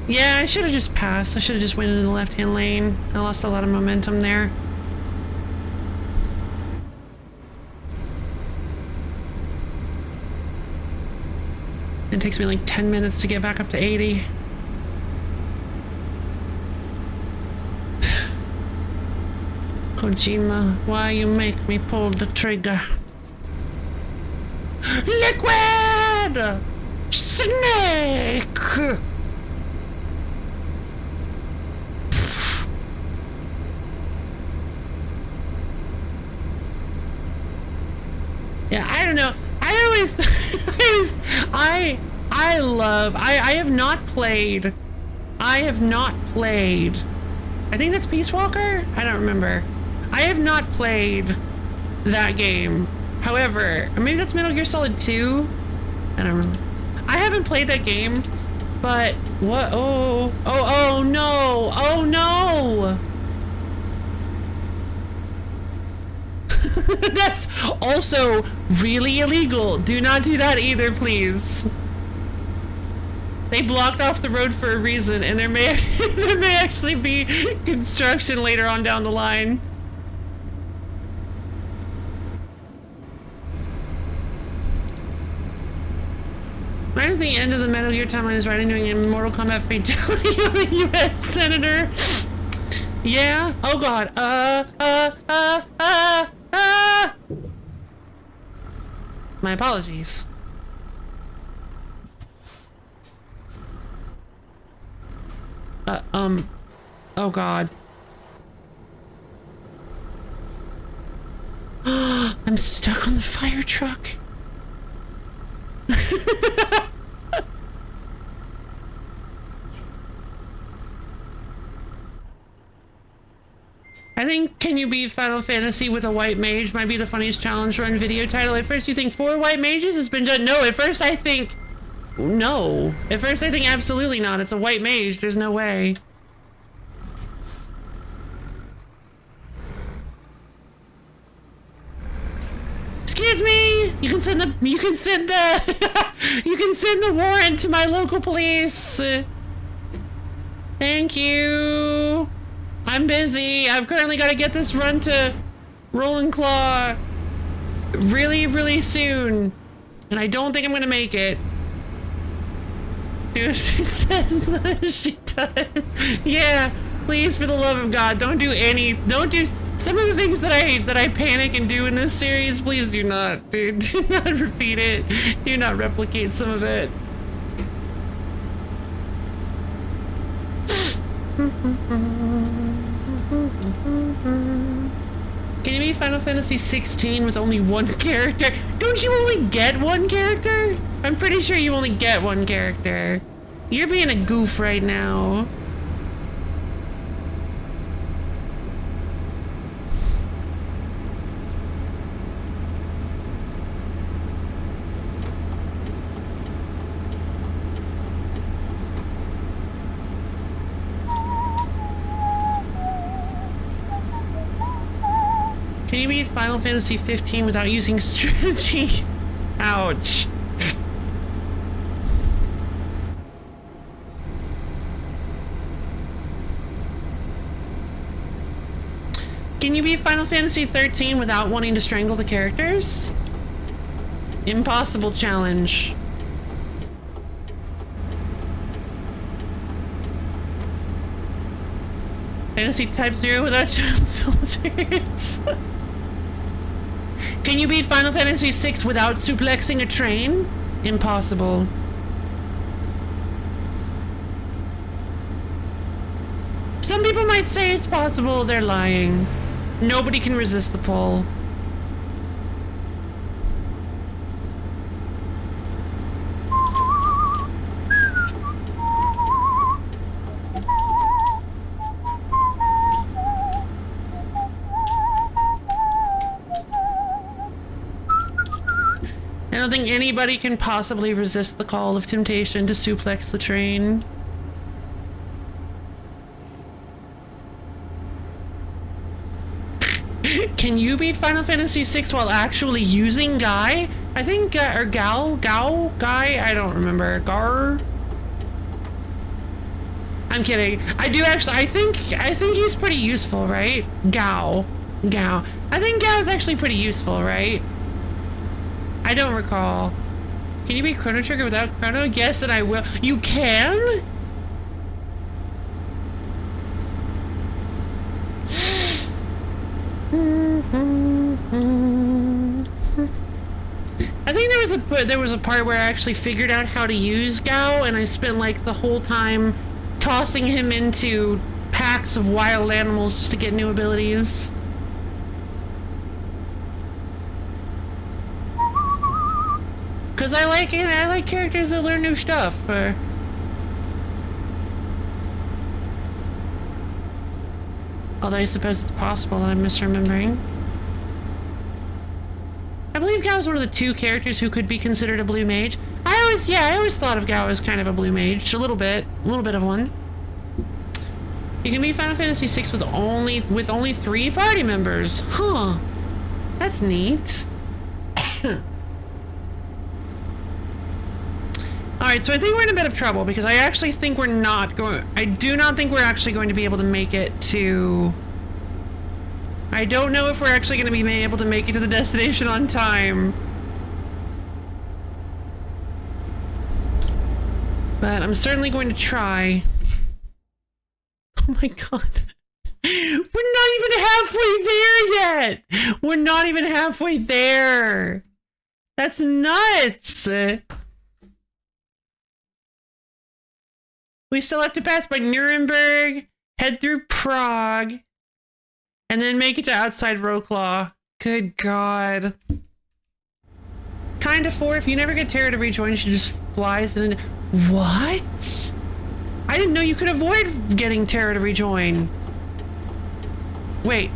Yeah, I should have just passed. I should have just went into the left-hand lane. I lost a lot of momentum there. It takes me like 10 minutes to get back up to 80. Kojima, why you make me pull the trigger? Liquid! Snake! Yeah, I don't know. I have not played. I think that's Peace Walker? I don't remember. I have not played that game. However, or maybe that's Metal Gear Solid 2? I don't remember. I haven't played that game, but what? Oh no! Oh no! That's also really illegal. Do not do that either, please. They blocked off the road for a reason, and there may actually be construction later on down the line. Right at the end of the Metal Gear timeline is Raiden doing a Mortal Kombat fatality on a U.S. senator. Yeah. Oh god. My apologies. Oh god. I'm stuck on the fire truck. I think Can You Beat Final Fantasy with a White Mage might be the funniest challenge run video title. At first you think 4 white mages has been done. No, at first I think no. At first I think absolutely not. It's a white mage. There's no way. Excuse me. You can send the you can send the warrant to my local police. Thank you. I'm busy. I've currently got to get this run to Rolling Claw really, really soon. And I don't think I'm going to make it. Dude, she says she does. Yeah, please, for the love of God, don't do some of the things that I panic and do in this series. Please do not, dude. Do not repeat it. Do not replicate some of it. Can you be Final Fantasy 16 with only one character? Don't you only get one character? I'm pretty sure you only get one character. You're being a goof right now. Can you beat Final Fantasy 15 without using strategy? Ouch. Can you beat Final Fantasy 13 without wanting to strangle the characters? Impossible challenge. Fantasy Type 0 without child soldiers. Can you beat Final Fantasy 6 without suplexing a train? Impossible. Some people might say it's possible, they're lying. Nobody can resist the pull. I don't think anybody can possibly resist the call of temptation to suplex the train. Can you beat Final Fantasy VI while actually using Guy? I think, or Guy? I don't remember. Gar? I'm kidding. I do actually, I think he's pretty useful, right? Gao. I think Gao is actually pretty useful, right? I don't recall. Can you beat Chrono Trigger without Chrono? Yes, and I will. You can? I think there was a part where I actually figured out how to use Gao, and I spent like the whole time tossing him into packs of wild animals just to get new abilities. Cause I like characters that learn new stuff. Although I suppose it's possible that I'm misremembering. I believe Gao is one of the two characters who could be considered a blue mage. I always thought of Gao as kind of a blue mage, a little bit of one. You can beat Final Fantasy VI with only 3 party members. Huh. That's neat. Alright, so I think we're in a bit of trouble because I actually think I do not think we're actually going to be able to make it to... I don't know if we're actually going to be able to make it to the destination on time. But I'm certainly going to try. Oh my god. We're not even halfway there yet! We're not even halfway there! That's nuts! We still have to pass by Nuremberg, head through Prague, and then make it to outside Wroclaw. Good god. Kinda 4, if you never get Terra to rejoin, she just flies in. What? I didn't know you could avoid getting Terra to rejoin. Wait.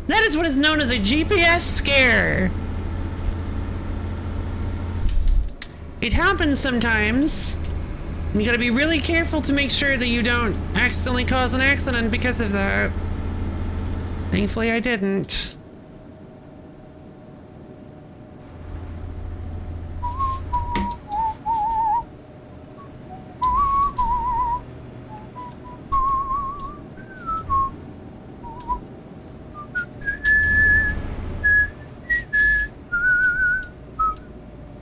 That is what is known as a GPS scare. It happens sometimes. You gotta be really careful to make sure that you don't accidentally cause an accident because of that. Thankfully, I didn't.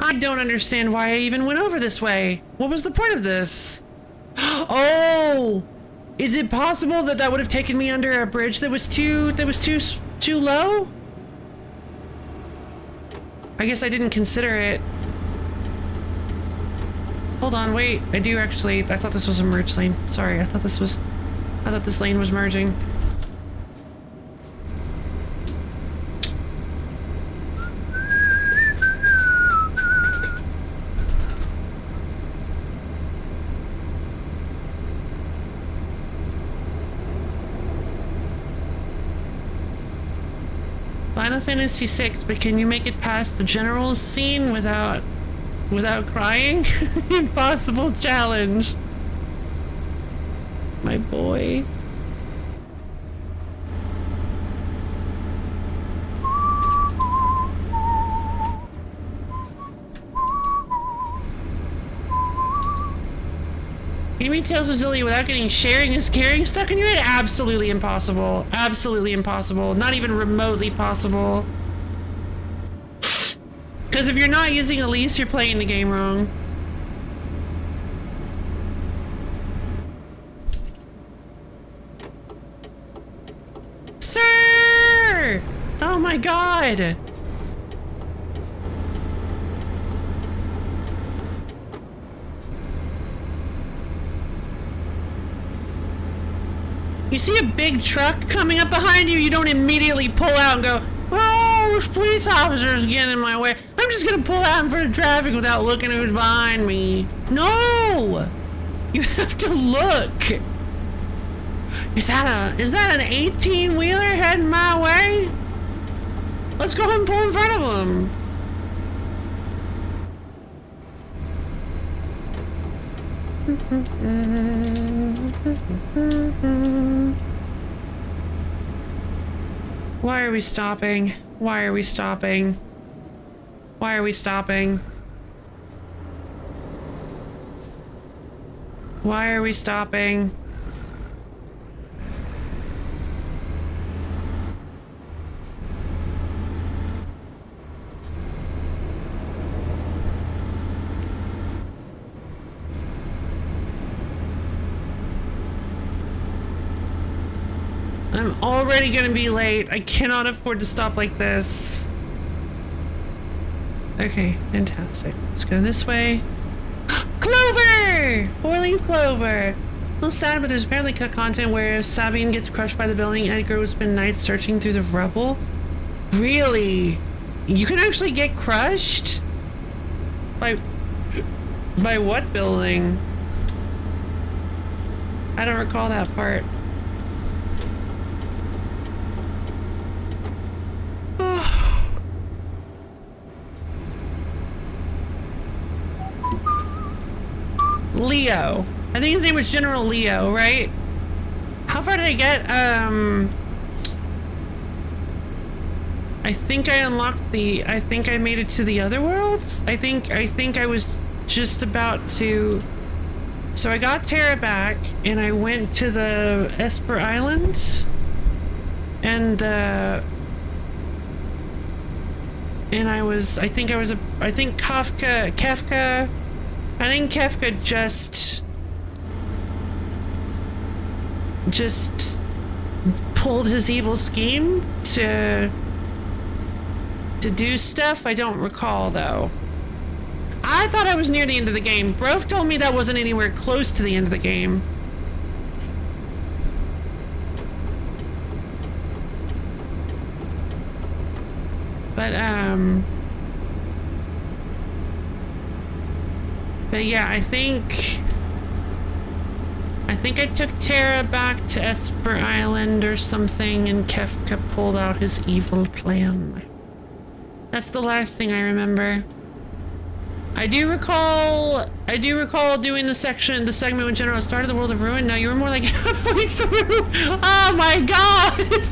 I don't understand why I even went over this way. What was the point of this? Oh! Is it possible that that would have taken me under a bridge that was too low? I guess I didn't consider it. Hold on, wait. I do actually. I thought this was a merge lane. Sorry, I thought this lane was merging. Final Fantasy VI, but can you make it past the general's scene without crying? Impossible challenge. My boy. Can you mean Tales of Zillia without getting sharing is caring stuck in your head? Absolutely impossible. Absolutely impossible. Not even remotely possible. Because if you're not using Elise, you're playing the game wrong. Sir! Oh my god! You see a big truck coming up behind you, you don't immediately pull out and go, oh, this police officer's getting in my way. I'm just gonna pull out in front of traffic without looking who's behind me. No! You have to look. Is that an 18-wheeler heading my way? Let's go ahead and pull in front of him. Why are we stopping? Why are we stopping? Why are we stopping? Why are we stopping? I'm already gonna be late. I cannot afford to stop like this. Okay, fantastic. Let's go this way. Clover! 4-leaf clover. A little sad, but there's apparently cut content where Sabine gets crushed by the building. Edgar would spend nights searching through the rubble. Really? You can actually get crushed? By what building? I don't recall that part. Leo. I think his name was General Leo, right? How far did I get? I think I unlocked I think I made it to the other worlds. I think I was just about to. So I got Terra back and I went to the Esper Islands and I think Kefka just pulled his evil scheme to do stuff. I don't recall though. I thought I was near the end of the game. Brof told me that wasn't anywhere close to the end of the game. But yeah, I think I took Terra back to Esper Island or something, and Kefka pulled out his evil plan. That's the last thing I remember. I do recall doing the segment when General started the World of Ruin. No, you were more like halfway through. Oh my god!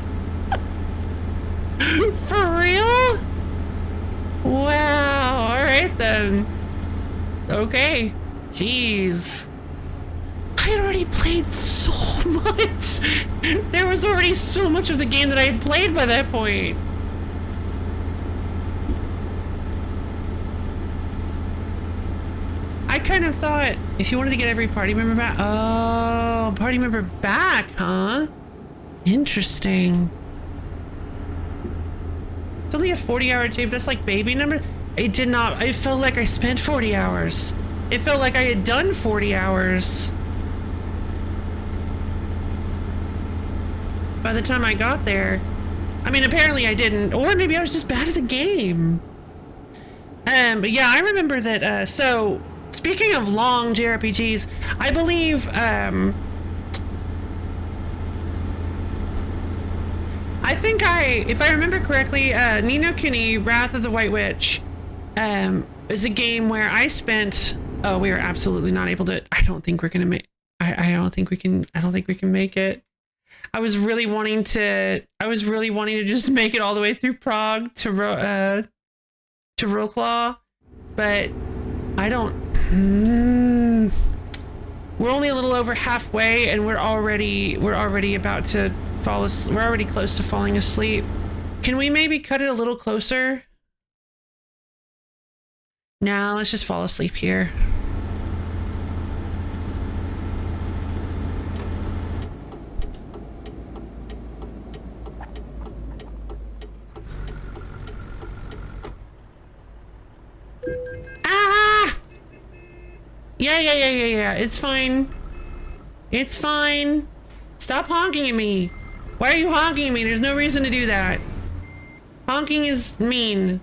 For real? Wow. All right then. Okay. Jeez. I had already played so much. There was already so much of the game that I had played by that point. I kind of thought if you wanted to get every party member back. Oh, party member back, huh? Interesting. It's only a 40-hour tape. That's like baby number. It did not. It felt like I spent 40 hours. It felt like I had done 40 hours. By the time I got there. I mean, apparently I didn't. Or maybe I was just bad at the game. But yeah, I remember that. So, speaking of long JRPGs, I believe, I think if I remember correctly, Ni no Kuni, Wrath of the White Witch, is a game where I spent, oh, we are absolutely not able to, I don't think we're going to make, I don't think we can make it. I was really wanting to just make it all the way through Prague to Wroclaw, but I don't, we're only a little over halfway and we're already about to fall asleep. We're already close to falling asleep. Can we maybe cut it a little closer? Nah, let's just fall asleep here. Ah! Yeah. It's fine. It's fine. Stop honking at me. Why are you honking at me? There's no reason to do that. Honking is mean.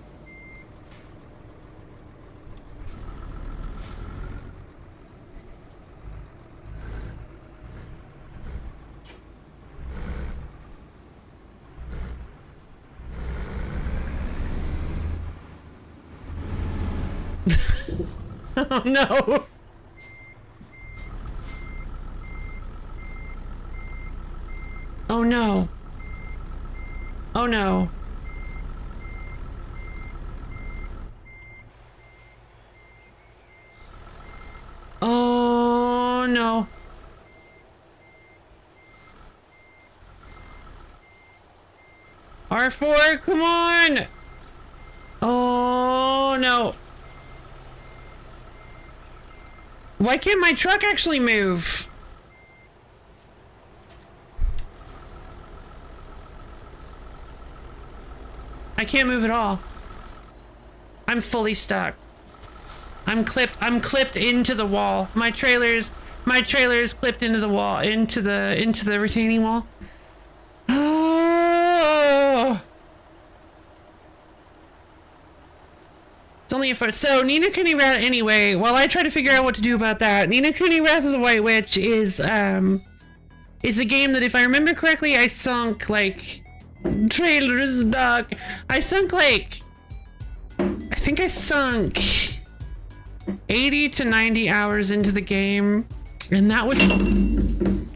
Oh no. Oh no. Oh no. Oh no. R4, come on. Oh no. Why can't my truck actually move? I can't move at all. I'm fully stuck. I'm clipped into the wall. My trailer's clipped into the wall, into the retaining wall. Oh. It's only a foot. So Ni no Kuni Wrath, anyway, while I try to figure out what to do about that, Ni no Kuni Wrath of the White Witch is a game that, if I remember correctly, I sunk like trailers stuck. I sunk like, I think I sunk 80 to 90 hours into the game, and that was,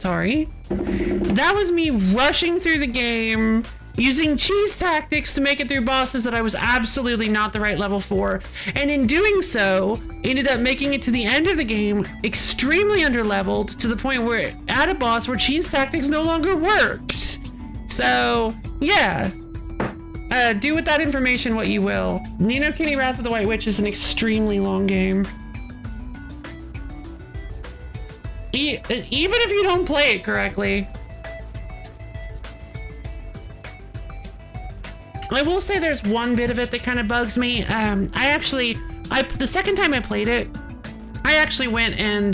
sorry, that was me rushing through the game, using cheese tactics to make it through bosses that I was absolutely not the right level for, and in doing so, ended up making it to the end of the game extremely underleveled, to the point where at a boss where cheese tactics no longer worked. So, yeah. Do with that information what you will. Ni no Kuni Wrath of the White Witch is an extremely long game. Even if you don't play it correctly. I will say there's one bit of it that kind of bugs me. The second time I played it, I actually went and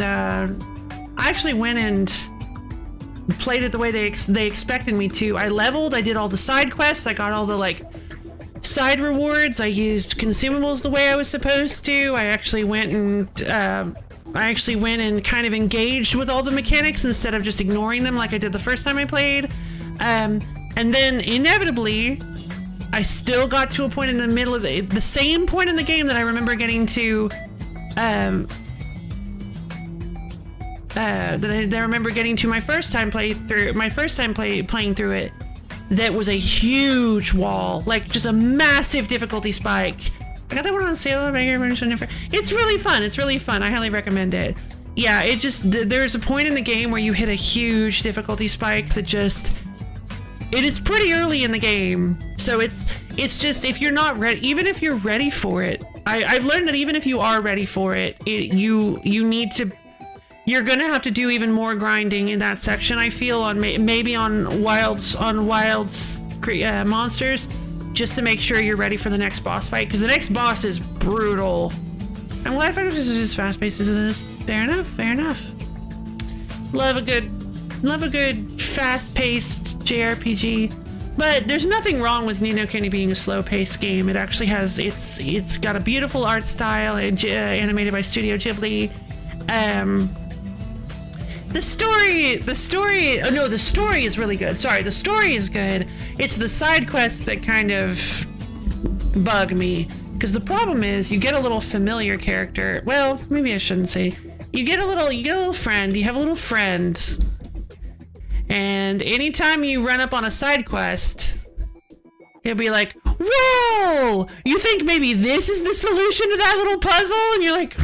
played it the way they expected me to. I leveled, I did all the side quests, I got all the like side rewards, I used consumables the way I was supposed to. I actually went and kind of engaged with all the mechanics instead of just ignoring them like I did the first time I played. And then inevitably, I still got to a point in the middle of the same point in the game that I remember getting to, that I remember getting to my first time playing through it. That was a huge wall, like just a massive difficulty spike. I got that one on sale. It's really fun. It's really fun. I highly recommend it. Yeah, there's a point in the game where you hit a huge difficulty spike that it's pretty early in the game. So it's just, if you're not ready, even if you're ready for it, I've learned that even if you are ready for it, you need to. You're gonna have to do even more grinding in that section. I feel on maybe on wilds monsters, just to make sure you're ready for the next boss fight, because the next boss is brutal. I'm glad Final Fantasy is as fast paced as it is. Fair enough. Fair enough. Love a good fast paced JRPG. But there's nothing wrong with Ni no Kuni being a slow-paced game. It actually has it's got a beautiful art style, animated by Studio Ghibli. The story is really good. Sorry, the story is good. It's the side quests that kind of bug me, because the problem is you get a little familiar character. Well, maybe I shouldn't say. You get a little friend. You have a little friend. And anytime you run up on a side quest, he'll be like, whoa, you think maybe this is the solution to that little puzzle? And you're like,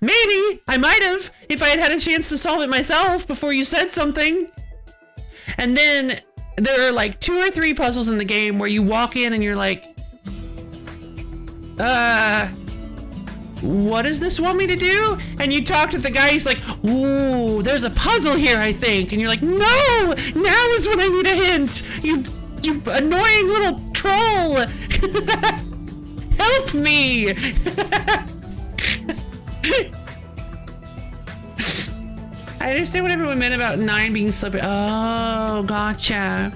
maybe I might have if I had had a chance to solve it myself before you said something. And then there are like 2 or 3 puzzles in the game where you walk in and you're like, what does this want me to do? And you talk to the guy, he's like, ooh, there's a puzzle here, I think. And you're like, no, now is when I need a hint. You annoying little troll. Help me. I understand what everyone meant about 9 being slippery. Oh, gotcha.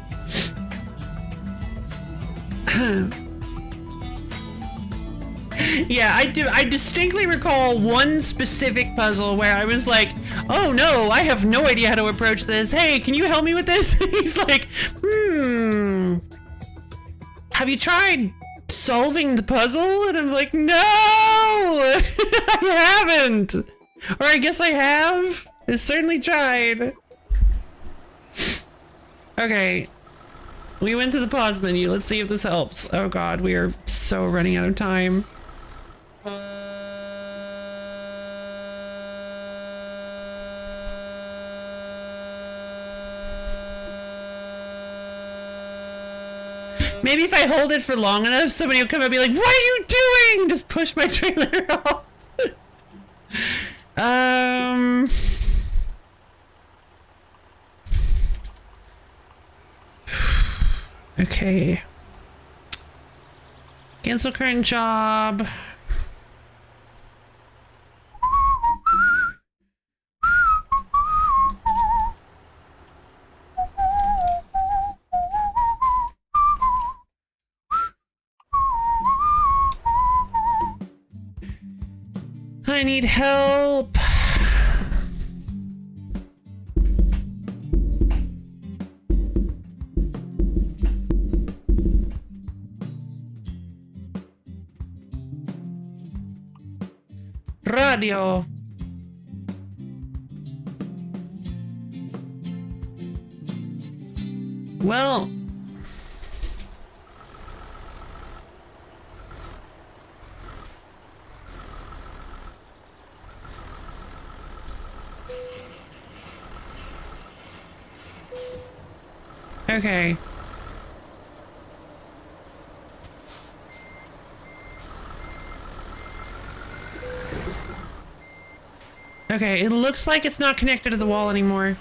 Yeah, I do. I distinctly recall one specific puzzle where I was like, oh no, I have no idea how to approach this. Hey, can you help me with this? He's like, have you tried solving the puzzle? And I'm like, no, I haven't. Or I guess I have. I certainly tried. Okay. We went to the pause menu. Let's see if this helps. Oh god, we are so running out of time. Maybe if I hold it for long enough, somebody will come and be like, what are you doing? Just push my trailer off. Okay. Cancel current job. I need help. Radio. Well, okay. Okay, it looks like it's not connected to the wall anymore.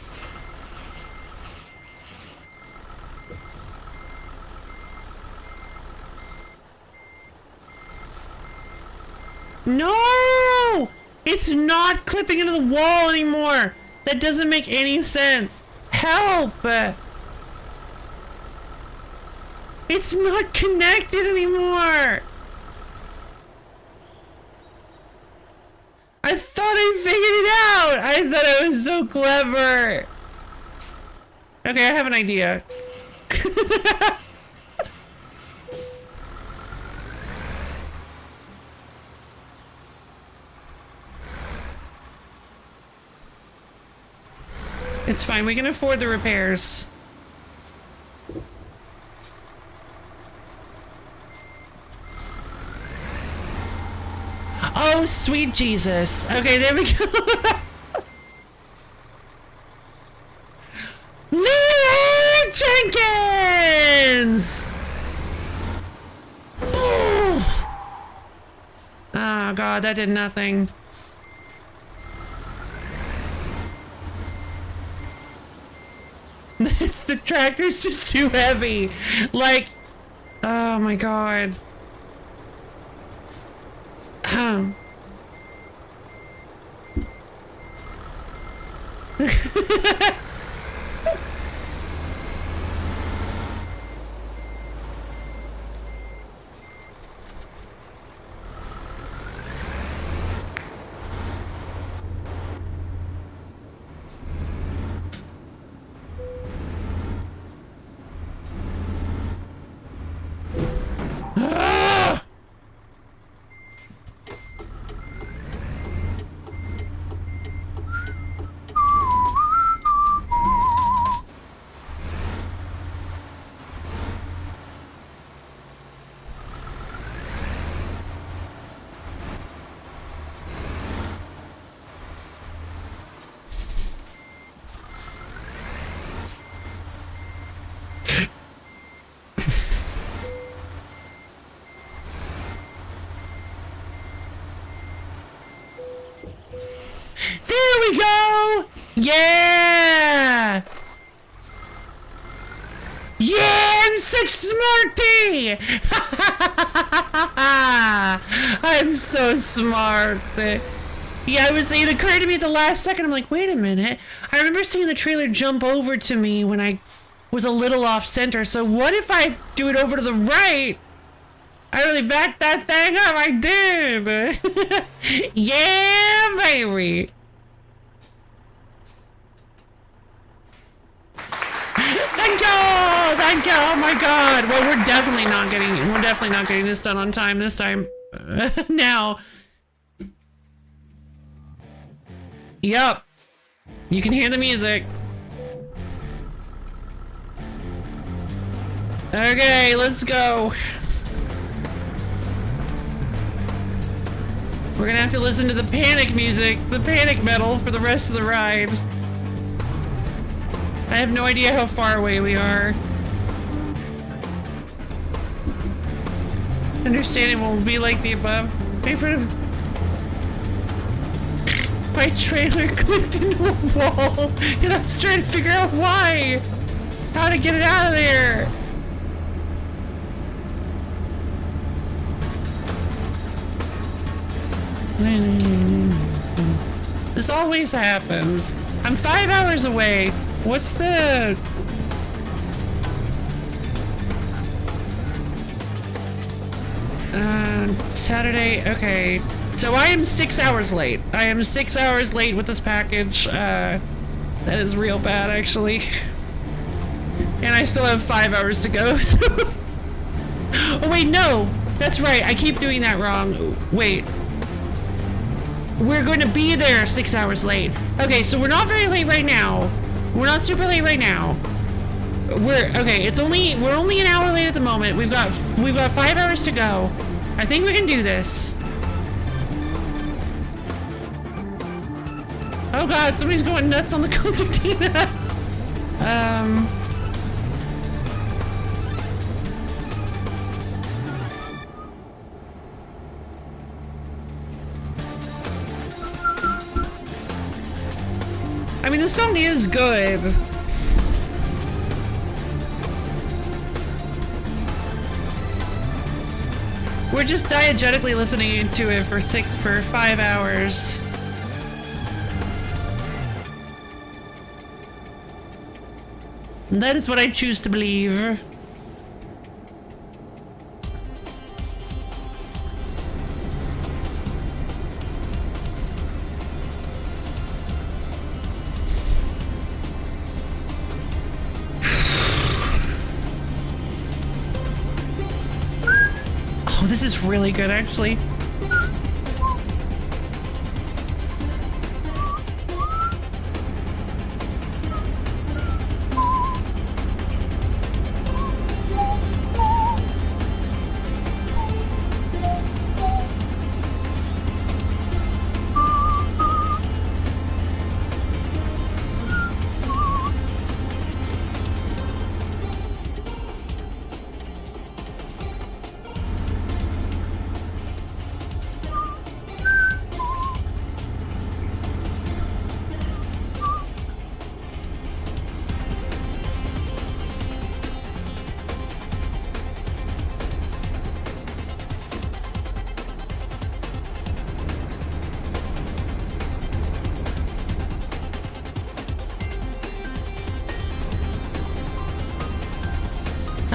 No! It's not clipping into the wall anymore! That doesn't make any sense. Help! It's not connected anymore! I thought I figured it out! I thought I was so clever! Okay, I have an idea. It's fine, we can afford the repairs. Oh, sweet Jesus. Okay, there we go. Leah Jenkins! Oh god, that did nothing. The tractor's just too heavy. Like, oh my god. There we go! Yeah! Yeah, I'm such smarty! I'm so smart. Yeah, it occurred to me at the last second. I'm like, wait a minute. I remember seeing the trailer jump over to me when I was a little off center. So what if I do it over to the right? I really backed that thing up. I did. Yeah, baby. Thank you! Thank you! Oh my god! Well, we're definitely not getting this done on time this time. Now. Yup. You can hear the music. Okay, let's go. We're gonna have to listen to the panic music, the panic metal for the rest of the ride. I have no idea how far away we are. Understanding will be like the above. Wait for my trailer clipped into a wall, and I was trying to figure out why. How to get it out of there. This always happens. I'm 5 hours away. What's the... Saturday, okay. So I am 6 hours late. I am 6 hours late with this package. That is real bad, actually. And I still have 5 hours to go, so... Oh, wait, no! That's right, I keep doing that wrong. Wait. We're going to be there 6 hours late. Okay, so we're not very late right now. We're not super late right now. We're only an hour late at the moment. We've got 5 hours to go. I think we can do this. Oh god, somebody's going nuts on the concertina. I mean, the song is good. We're just diegetically listening to it for 5 hours. And that is what I choose to believe. Oh, this is really good, actually.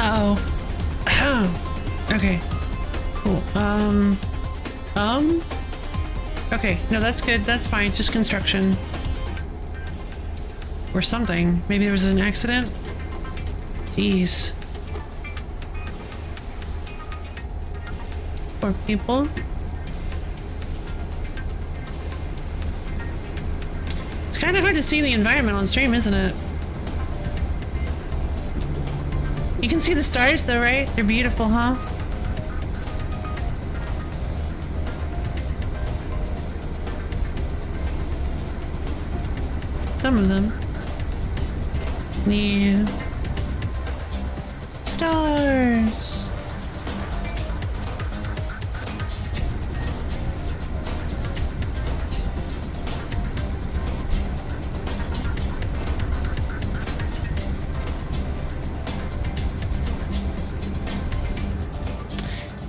Uh-oh. Okay. Cool. Okay, no, that's good. That's fine. Just construction. Or something. Maybe there was an accident? Jeez. Poor people. It's kind of hard to see the environment on stream, isn't it? You can see the stars though, right? They're beautiful, huh? Some of them. Yeah. Stars.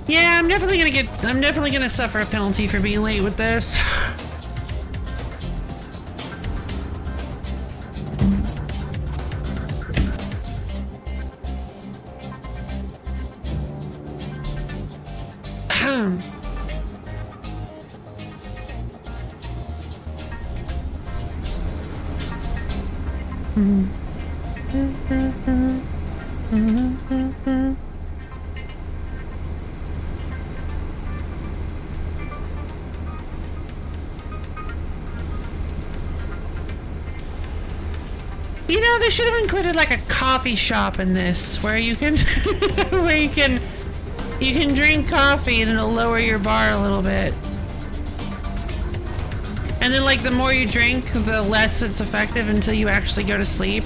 Yeah, I'm definitely gonna suffer a penalty for being late with this. You know, they should have included like a coffee shop in this, where you can, where you can drink coffee and it'll lower your bar a little bit. And then like the more you drink, the less it's effective until you actually go to sleep.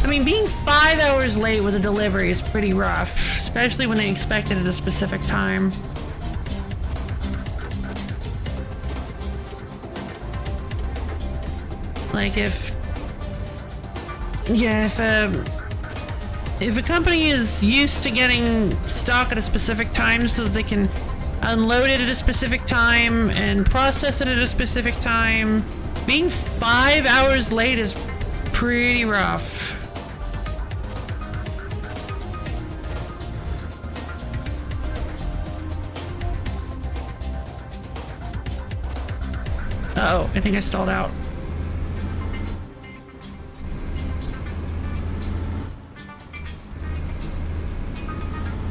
I mean, being 5 hours late with a delivery is pretty rough, especially when they expect it at a specific time. Like if a company is used to getting stock at a specific time so that they can unload it at a specific time and process it at a specific time, being 5 hours late is pretty rough. Uh-oh, I think I stalled out.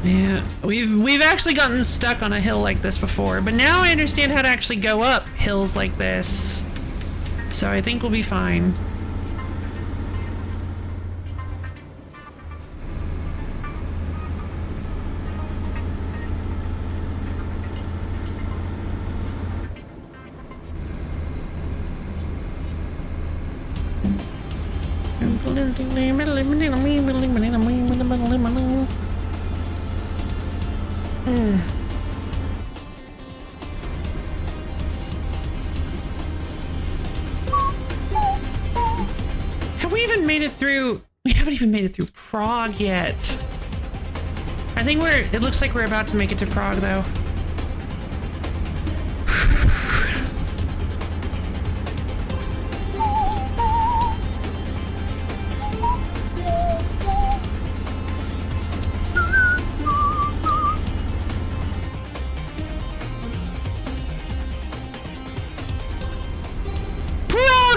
Yeah, we've actually gotten stuck on a hill like this before, but now I understand how to actually go up hills like this. So I think we'll be fine. Have we even made it through? We haven't even made it through Prague yet. I think it looks like we're about to make it to Prague though.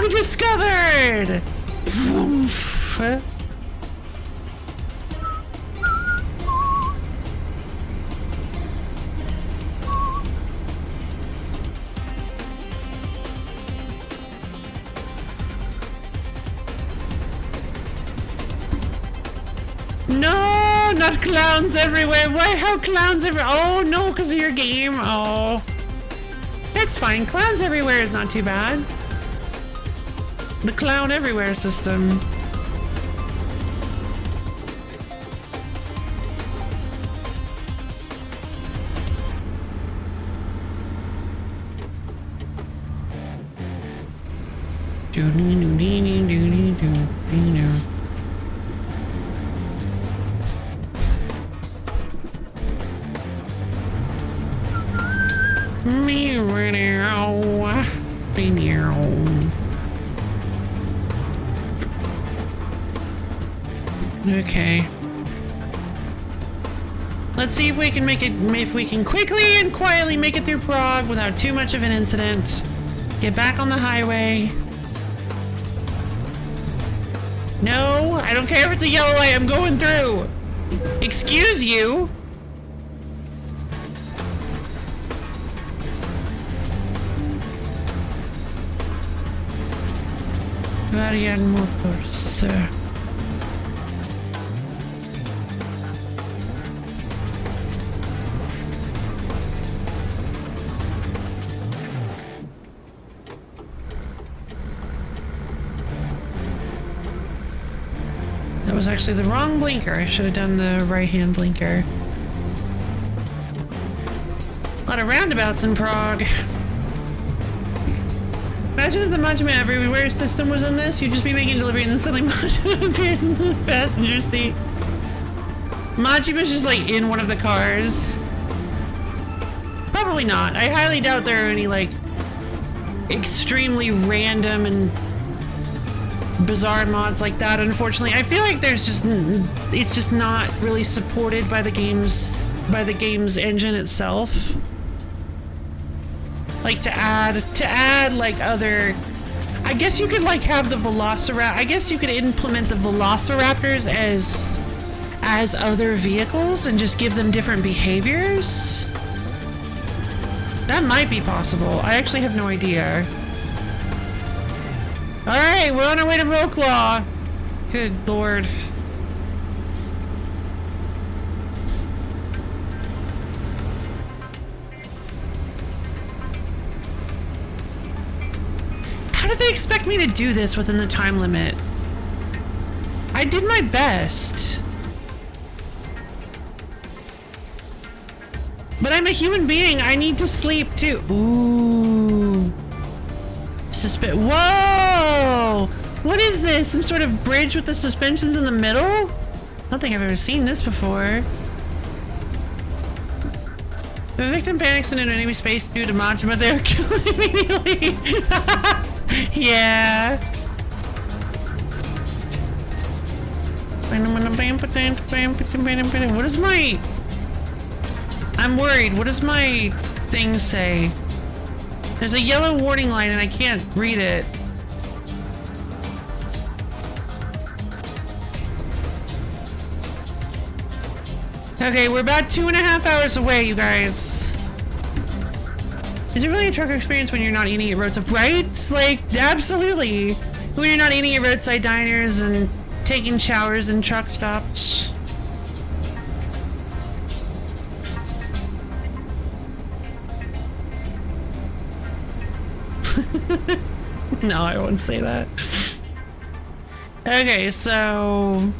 Discovered! Vroomf. No, not clowns everywhere. Why? How clowns everywhere? Oh no, because of your game. Oh, it's fine. Clowns everywhere is not too bad. The clown everywhere system. Okay. Let's see if we can make it, if we can quickly and quietly make it through Prague without too much of an incident. Get back on the highway. No, I don't care if it's a yellow light, I'm going through. Excuse you. Varian Motors. That was actually the wrong blinker. I should have done the right-hand blinker. A lot of roundabouts in Prague. Imagine if the Majima Everywhere system was in this, you'd just be making delivery and then suddenly Majima appears in the passenger seat. Majima's just like in one of the cars. Probably not. I highly doubt there are any like extremely random and bizarre mods like that, unfortunately. I feel like there's just, it's just not really supported by the game's engine itself. Like to add like other, I guess you could like have the I guess you could implement the Velociraptors as other vehicles and just give them different behaviors. That might be possible. I actually have no idea. Alright, we're on our way to Roklaw. Good lord. How did they expect me to do this within the time limit? I did my best. But I'm a human being. I need to sleep too. Ooh. Whoa! What is this? Some sort of bridge with the suspensions in the middle? I don't think I've ever seen this before. If a victim panics in an enemy space due to Majima, they're killed immediately. Yeah. What is my... I'm worried. What does my thing say? There's a yellow warning light and I can't read it. Okay, we're about 2.5 hours away, you guys. Is it really a trucker experience when you're not eating at roadside? Right? It's like, absolutely. When you're not eating at roadside diners and taking showers in truck stops. No, I won't say that. Okay, so...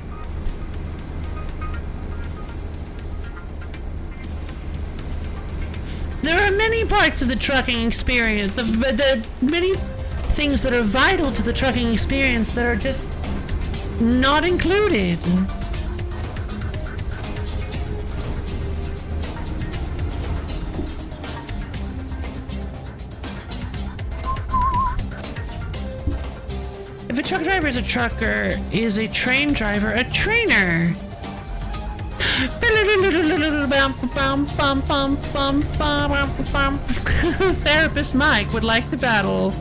there are many parts of the trucking experience, the many things that are vital to the trucking experience that are just not included. If a truck driver is a trucker, is a train driver a trainer? Therapist Mike would like the battle.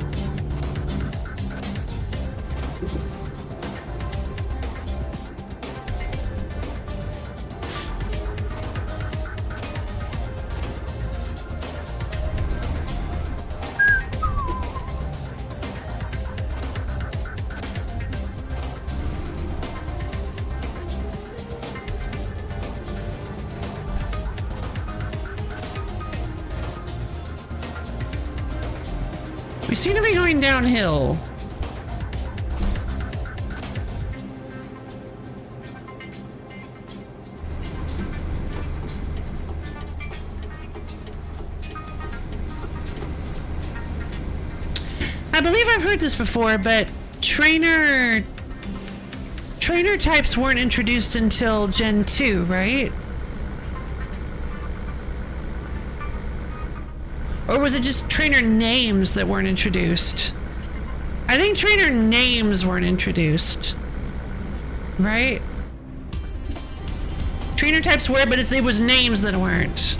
We seem to be going downhill. I believe I've heard this before, but trainer types weren't introduced until Gen 2, right? Or was it just trainer names that weren't introduced? I think trainer names weren't introduced. Right? Trainer types were, but it was names that weren't.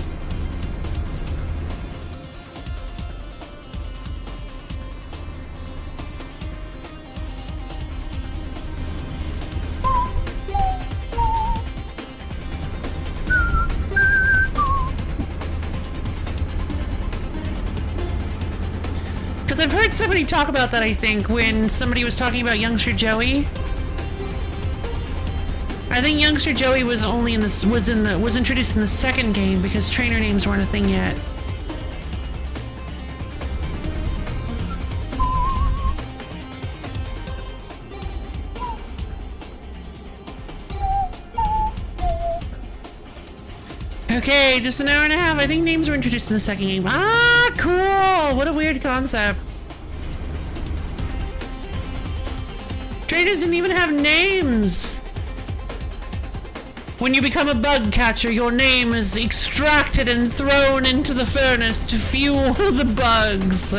Because I've heard somebody talk about that, I think, when somebody was talking about Youngster Joey. I think Youngster Joey was only in this was introduced in the second game because trainer names weren't a thing yet. Okay, just an hour and a half. I think names were introduced in the second game. Ah, cool! What a weird concept. Trainers didn't even have names. When you become a bug catcher, your name is extracted and thrown into the furnace to fuel the bugs.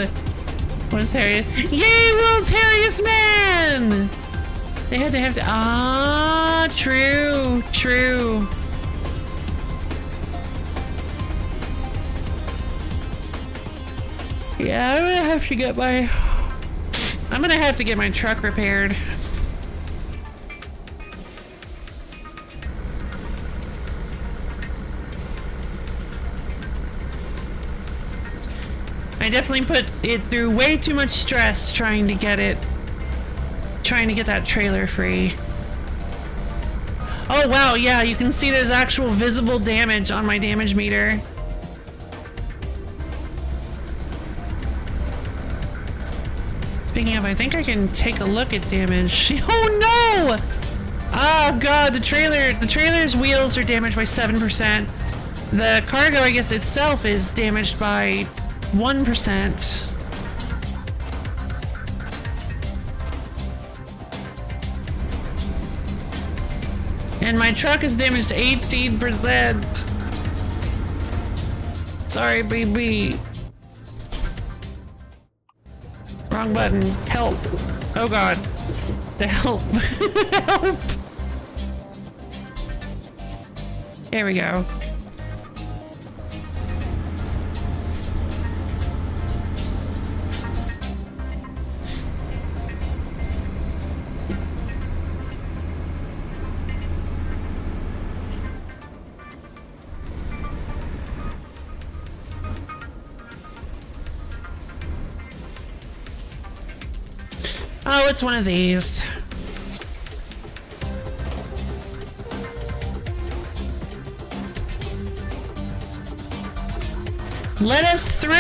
What is Harriet? Yay, world's hairiest man! They had to have to. Ah, true, true. Yeah, I'm gonna have to get my truck repaired. I definitely put it through way too much stress trying to get that trailer free. Oh wow, yeah, you can see there's actual visible damage on my damage meter. Speaking of, I think I can take a look at damage. Oh no! Oh god, the trailer's wheels are damaged by 7%. The cargo, I guess, itself is damaged by 1%. And my truck is damaged 18%. Sorry, baby. Wrong button. Help. Oh god. The help. Help. There we go. Oh, it's one of these. Let us through!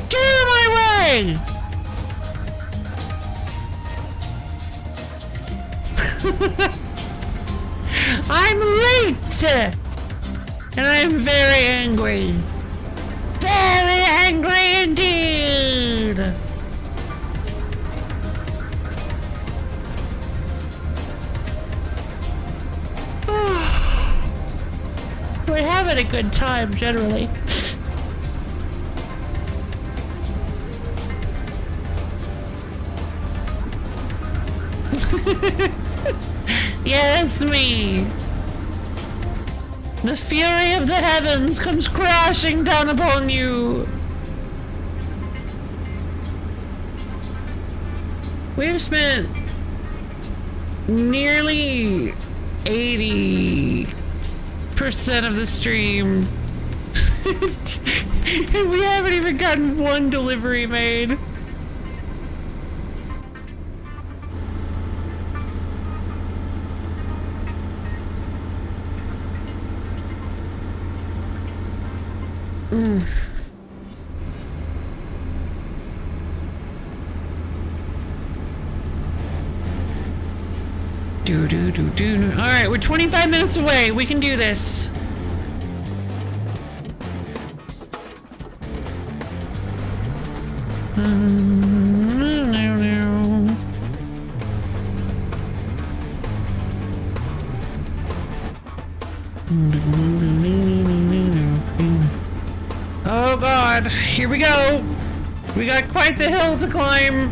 Get out of my way! I'm late! And I'm very angry. Very angry indeed! We're having a good time, generally. Yes, me! The fury of the heavens comes crashing down upon you! We've spent nearly 80% of the stream. And we haven't even gotten one delivery made. Alright, we're 25 minutes away. We can do this. Oh god, here we go. We got quite the hill to climb.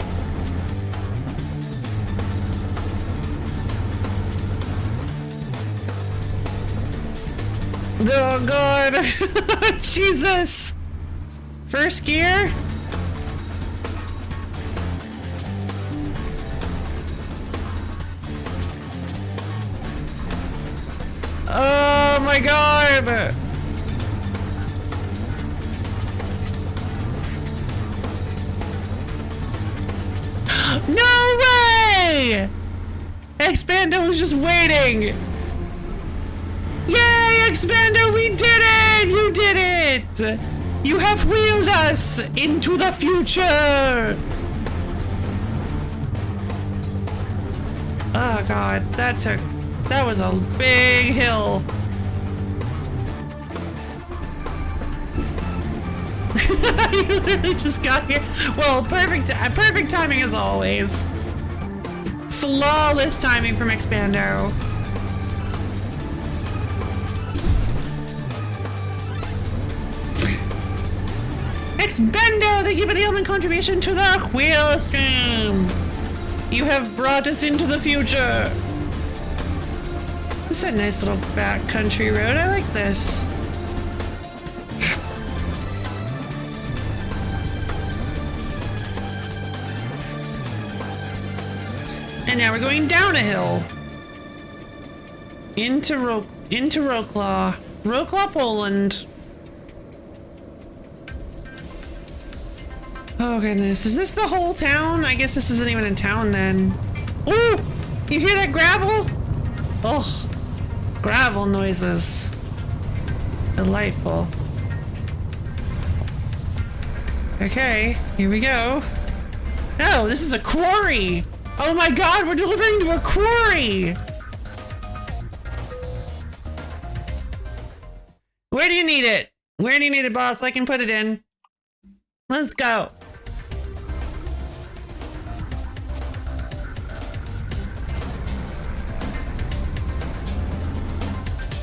Oh god. Jesus. First gear? Oh my god. No way! Expando was just waiting. Yay, Expando, we did it! You did it! You have wheeled us into the future! Oh god, that was a big hill. You literally just got here. Well, perfect timing as always. Flawless timing from Expando. Expando, thank you for the element contribution to the wheel stream. You have brought us into the future. This is a nice little backcountry road. I like this. And now we're going down a hill. Into Wrocław, Poland. Oh goodness, is this the whole town? I guess this isn't even a town then. Ooh, you hear that gravel? Oh, gravel noises. Delightful. Okay, here we go. Oh, this is a quarry. Oh my god, we're delivering to a quarry! Where do you need it? Where do you need it, boss? I can put it in. Let's go.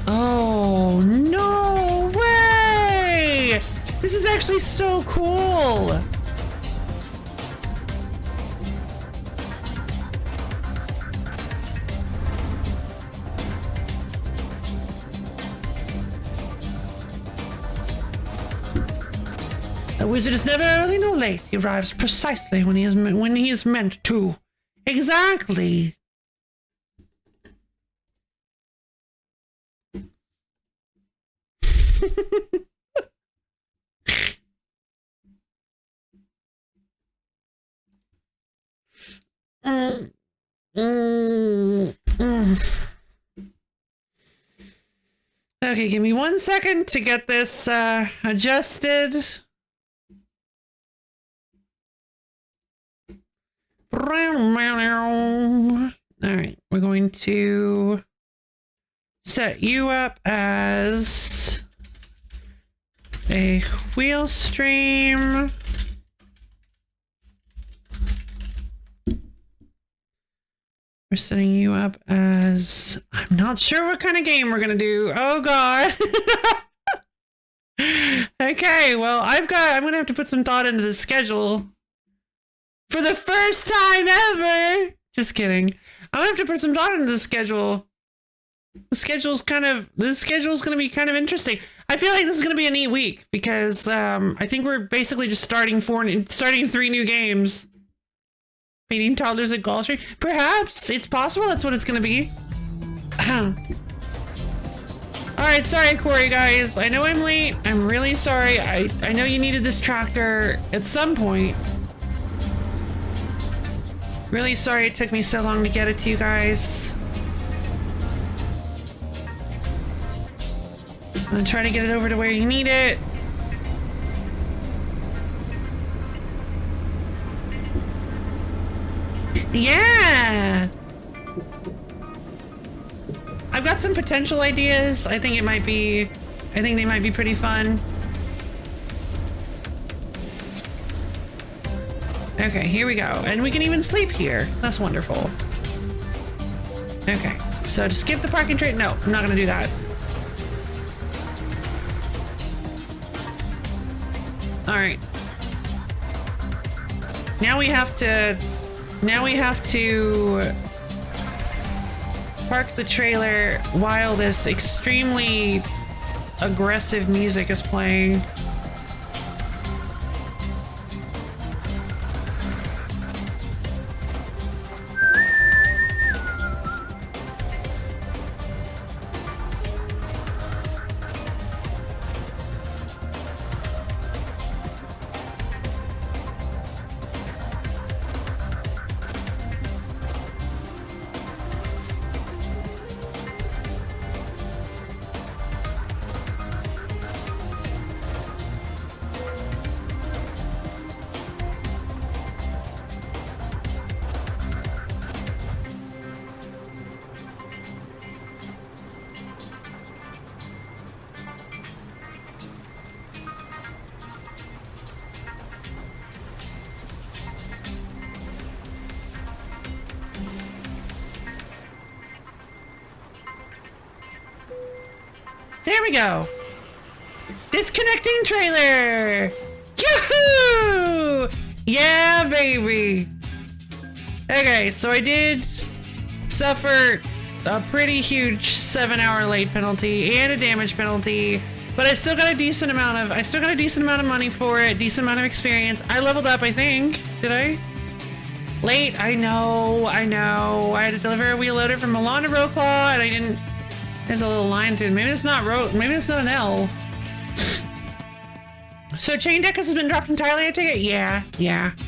Oh, no way! This is actually so cool. A wizard is never early nor late. He arrives precisely when he is meant to. Exactly. Okay, give me 1 second to get this adjusted. Alright, we're going to set you up as a wheel stream. We're setting you up as... I'm not sure what kind of game we're gonna do. Oh god. Okay, well, I'm gonna have to put some thought into the schedule. For the first time ever! Just kidding. I'm gonna have to put some thought into the schedule. The schedule's gonna be kind of interesting. I feel like this is gonna be a neat week because I think we're basically just starting 3 new games. Feeding toddlers at Gulf. Perhaps it's possible that's what it's gonna be. Alright, sorry Corey guys. I know I'm late. I'm really sorry. I know you needed this tractor at some point. Really sorry it took me so long to get it to you guys. I'm gonna try to get it over to where you need it. Yeah! I've got some potential ideas. I think they might be pretty fun. Okay, here we go. And we can even sleep here. That's wonderful. Okay, so to skip the parking trade, no, I'm not gonna do that. All right. Now we have to park the trailer while this extremely aggressive music is playing. There we go. Disconnecting trailer. Yahoo! Yeah, baby. Okay, so I did suffer a pretty huge 7-hour late penalty and a damage penalty, but I still got a decent amount of money for it, decent amount of experience. I leveled up, I think. Did I? Late, I know. I had to deliver a wheel loader from Milan to Rowclaw, and I didn't. There's a little line through it. Maybe it's not maybe it's not an L. So chain deck has been dropped entirely, I take it? Yeah.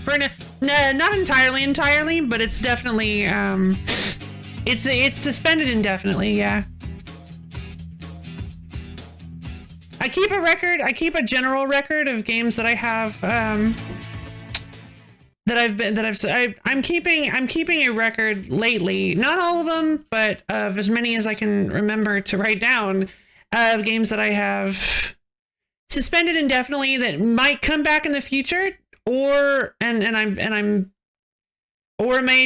For no, not entirely, but it's definitely it's suspended indefinitely, yeah. I keep a general record of games that I have I'm keeping a record lately, not all of them, but of as many as I can remember to write down, of games that I have suspended indefinitely that might come back in the future, or may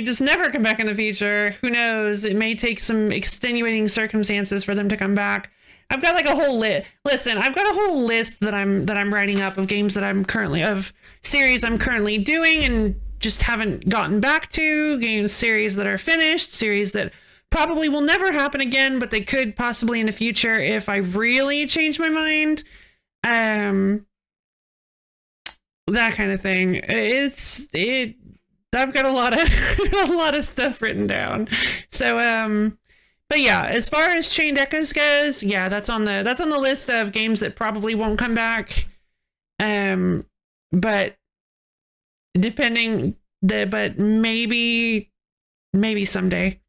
just never come back in the future. Who knows? It may take some extenuating circumstances for them to come back. I've got like a whole list. Listen, I've got a whole list that I'm writing up of games that series I'm currently doing and just haven't gotten back to. Series that are finished, series that probably will never happen again, but they could possibly in the future if I really change my mind. That kind of thing. I've got a lot of stuff written down. So but yeah, as far as Chained Echoes goes, yeah, that's on the list of games that probably won't come back. But maybe someday.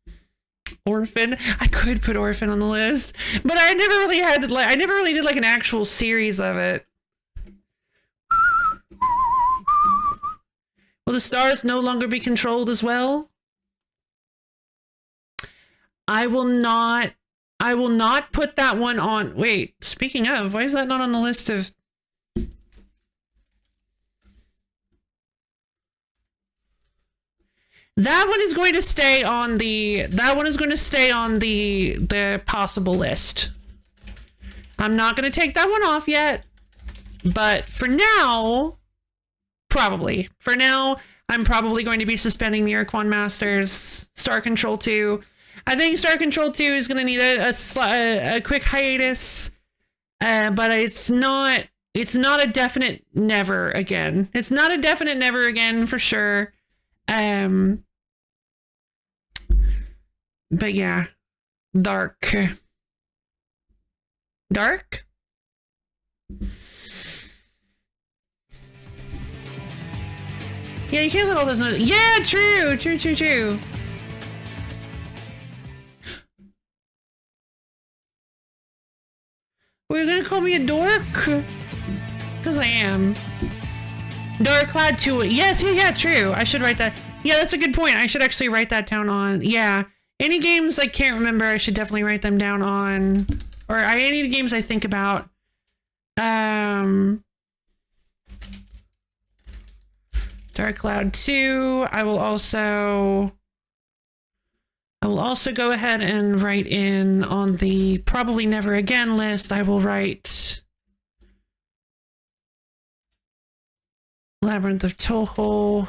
Orphan, I could put Orphan on the list, but I never really did like an actual series of it. Will the stars no longer be controlled as well? I will not put that one on. Wait, speaking of, why is that not on the list of... That one is going to stay on the possible list. I'm not going to take that one off yet, but for now, probably. For now, I'm probably going to be suspending the Urquan Masters Star Control 2. I think Star Control 2 is going to need a quick hiatus, but it's not a definite never again. It's not a definite never again for sure. But yeah, dark. Yeah, you can't let all those noise. Yeah, true. Were you gonna call me a dork? Because I am. Dark Cloud 2. Yes, yeah, true. I should write that. Yeah, that's a good point. I should actually write that down on. Yeah. Any games I can't remember, I should definitely write them down on. Or any games I think about. Dark Cloud 2. I will also go ahead and write in on the probably never again list. I will write Labyrinth of Toho.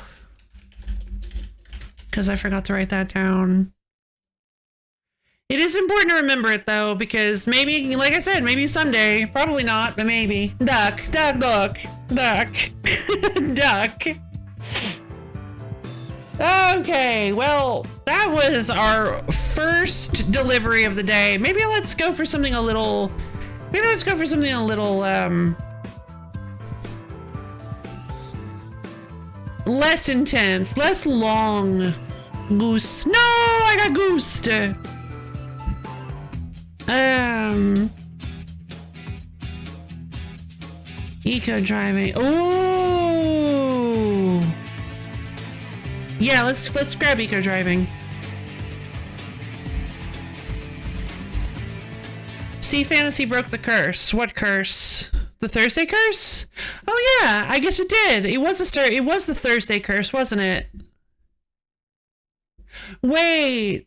Because I forgot to write that down. It is important to remember it, though, because maybe, like I said, maybe someday. Probably not, but maybe. Duck, duck, duck, duck, duck. Okay, well, that was our first delivery of the day. Maybe let's go for something a little... Maybe let's go for something a little, less intense, less long. Goose. No, I got goosed. Eco driving. Oh. Yeah, let's grab eco driving. Sea Fantasy broke the curse. What curse? The Thursday curse? Oh yeah, I guess it did. It was the Thursday curse, wasn't it? Wait.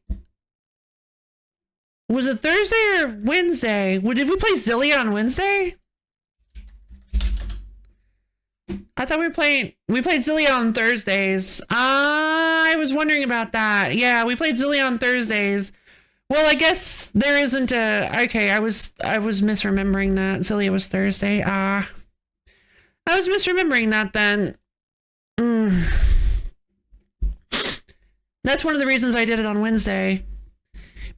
Was it Thursday or Wednesday? Did we play Zillia on Wednesday? I thought we played Zillia on Thursdays. I was wondering about that. Yeah, we played Zillia on Thursdays. Well, I guess there isn't a... Okay, I was misremembering that. Zillia was Thursday. I was misremembering that then. That's one of the reasons I did it on Wednesday.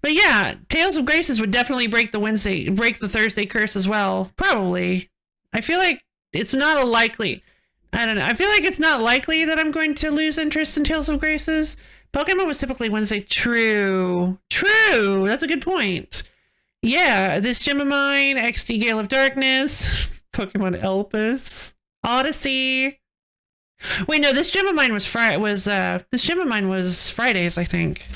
But yeah, Tales of Graces would definitely break the Thursday curse as well. Probably. I feel like it's not a likely... I don't know. I feel like it's not likely that I'm going to lose interest in Tales of Graces. Pokemon was typically Wednesday. True. True. That's a good point. Yeah, this Gem of Mine, XD Gale of Darkness, Pokemon Elpis, Odyssey. Wait, no, this Gem of Mine was Fridays, I think.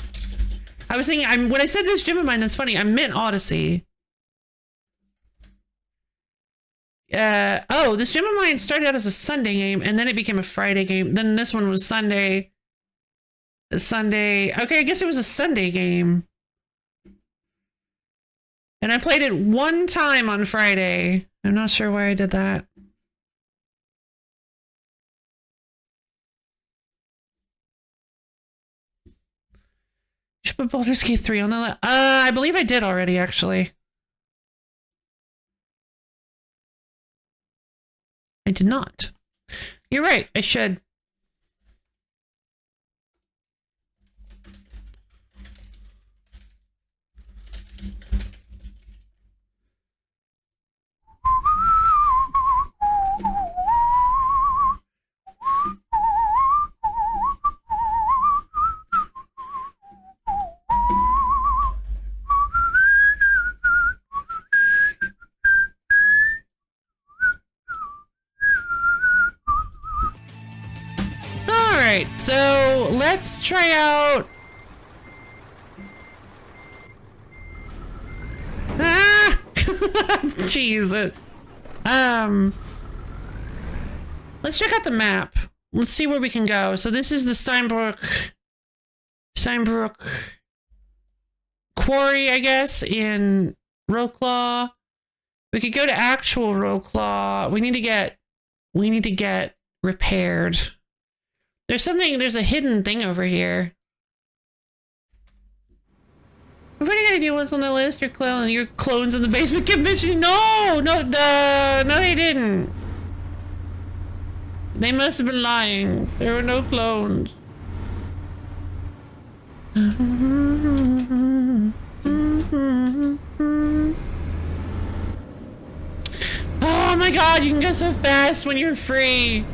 I was thinking, when I said this Gem of Mine, that's funny. I meant Odyssey. Oh, this Gem of Mine started out as a Sunday game, and then it became a Friday game. Then this one was Sunday. Okay, I guess it was a Sunday game. And I played it one time on Friday. I'm not sure why I did that. You should put Baldur's Gate 3 on the list. I believe I did already, actually. I did not. You're right, I should. Alright, so let's try out... Ah! Jeez. Let's check out the map. Let's see where we can go. So this is the Steinbrook Quarry, I guess, in Roclaw. We could go to actual Roclaw. We need to get repaired. There's a hidden thing over here. I've already got idea what's on the list. Your clones in the basement kept mentioning. No, they didn't. They must have been lying. There were no clones. Oh my god, you can go so fast when you're free.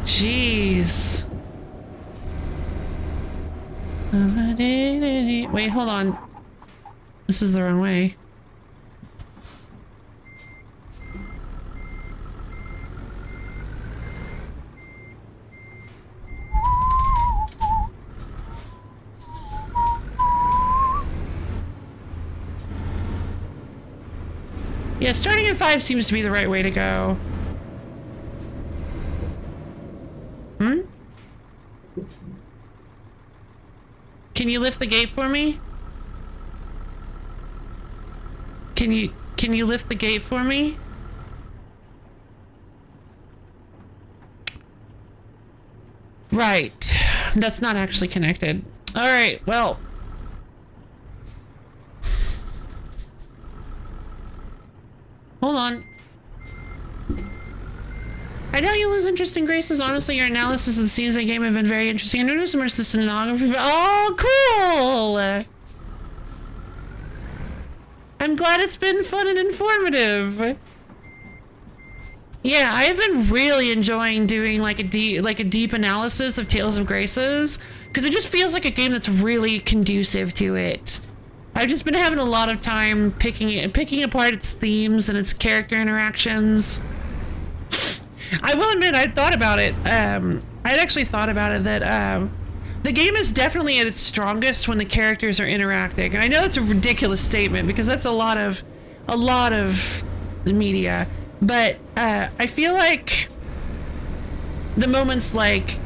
Jeez. Wait, hold on. This is the wrong way. Yeah, starting at 5 seems to be the right way to go. Hmm? Can you lift the gate for me? Can you lift the gate for me? Right. That's not actually connected. All right, well. Hold on. I know you lose interest in Graces. Honestly, your analysis of the scenes in the game have been very interesting. I noticed some stenography. Oh, cool! I'm glad it's been fun and informative. Yeah, I've been really enjoying doing like a deep analysis of Tales of Graces because it just feels like a game that's really conducive to it. I've just been having a lot of time picking apart its themes and its character interactions. I will admit, I'd thought about it. I'd actually thought about it that the game is definitely at its strongest when the characters are interacting. And I know that's a ridiculous statement because that's a lot of the media. But I feel like the moments like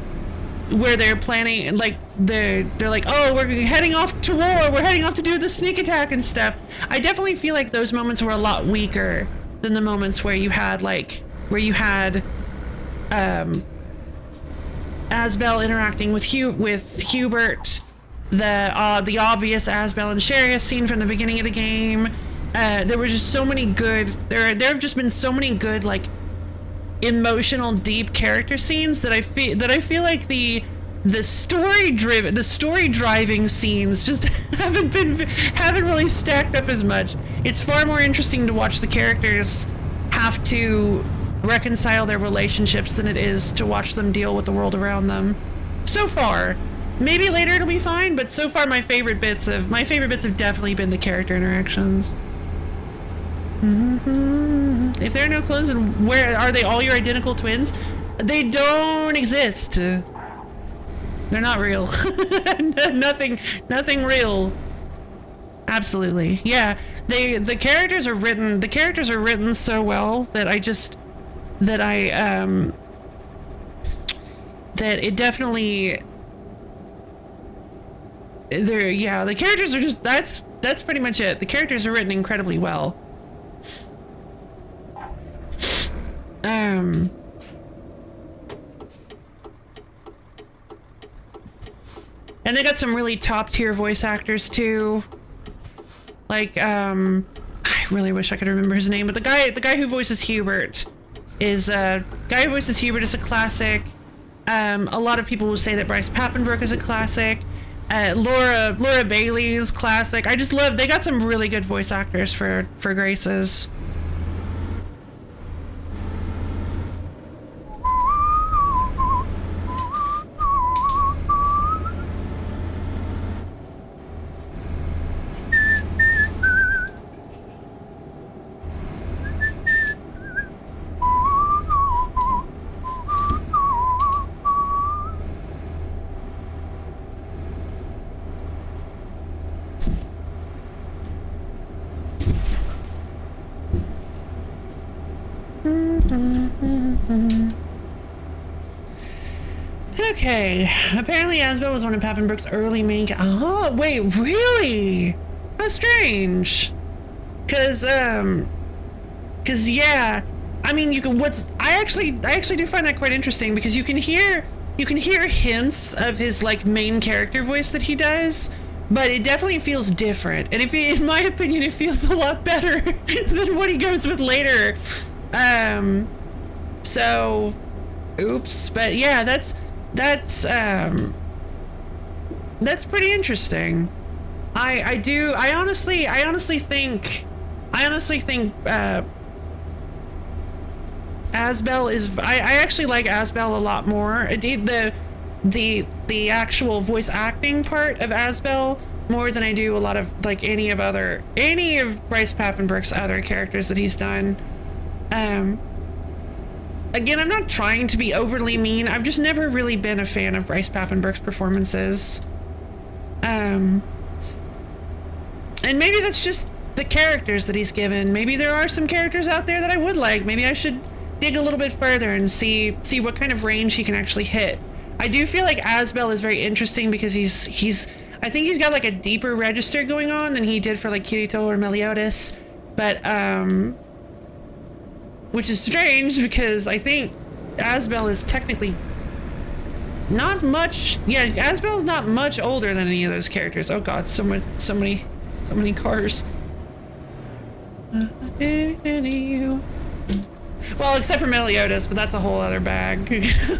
where they're planning, like they're like, oh, we're heading off to war, we're heading off to do the sneak attack and stuff. I definitely feel like those moments were a lot weaker than the moments where you had Asbel interacting with Hubert, the obvious Asbel and Sharius scene from the beginning of the game. There were just so many good. There have just been so many good, like, emotional, deep character scenes that I feel like the story driving scenes just haven't really stacked up as much. It's far more interesting to watch the characters have to reconcile their relationships than it is to watch them deal with the world around them. So far, maybe later it'll be fine, but so far my favorite bits have definitely been the character interactions. If there are no clones, and where are they? All your identical twins? They don't exist. They're not real. Nothing real. Absolutely, yeah. The characters are written so well that that it definitely. The characters are just that's pretty much it. The characters are written incredibly well. And they got some really top tier voice actors too. Like, I really wish I could remember his name, but the guy who voices Hubert is a classic. A lot of people will say that Bryce Papenbrook is a classic. Laura Bailey is classic. I just love, they got some really good voice actors for Graces. Okay, apparently Asbel was one of Papenbrook's early main. Oh, wait, really? That's strange. Cause yeah, I mean, I actually do find that quite interesting because you can hear hints of his like main character voice that he does, but it definitely feels different. And in my opinion, it feels a lot better than what he goes with later. So, oops, but yeah, that's pretty interesting. I honestly think Asbel is, I actually like Asbel a lot more. The actual voice acting part of Asbel more than I do a lot of like any of Bryce Papenbrook's other characters that he's done. Again, I'm not trying to be overly mean. I've just never really been a fan of Bryce Papenbrook's performances. And maybe that's just the characters that he's given. Maybe there are some characters out there that I would like. Maybe I should dig a little bit further and see what kind of range he can actually hit. I do feel like Asbel is very interesting because I think he's got like a deeper register going on than he did for like Kirito or Meliodas. But, which is strange because I think Asbel is technically Not much. Yeah, Asbel's not much older than any of those characters. Oh god, so many cars. Well, except for Meliodas, but that's a whole other bag.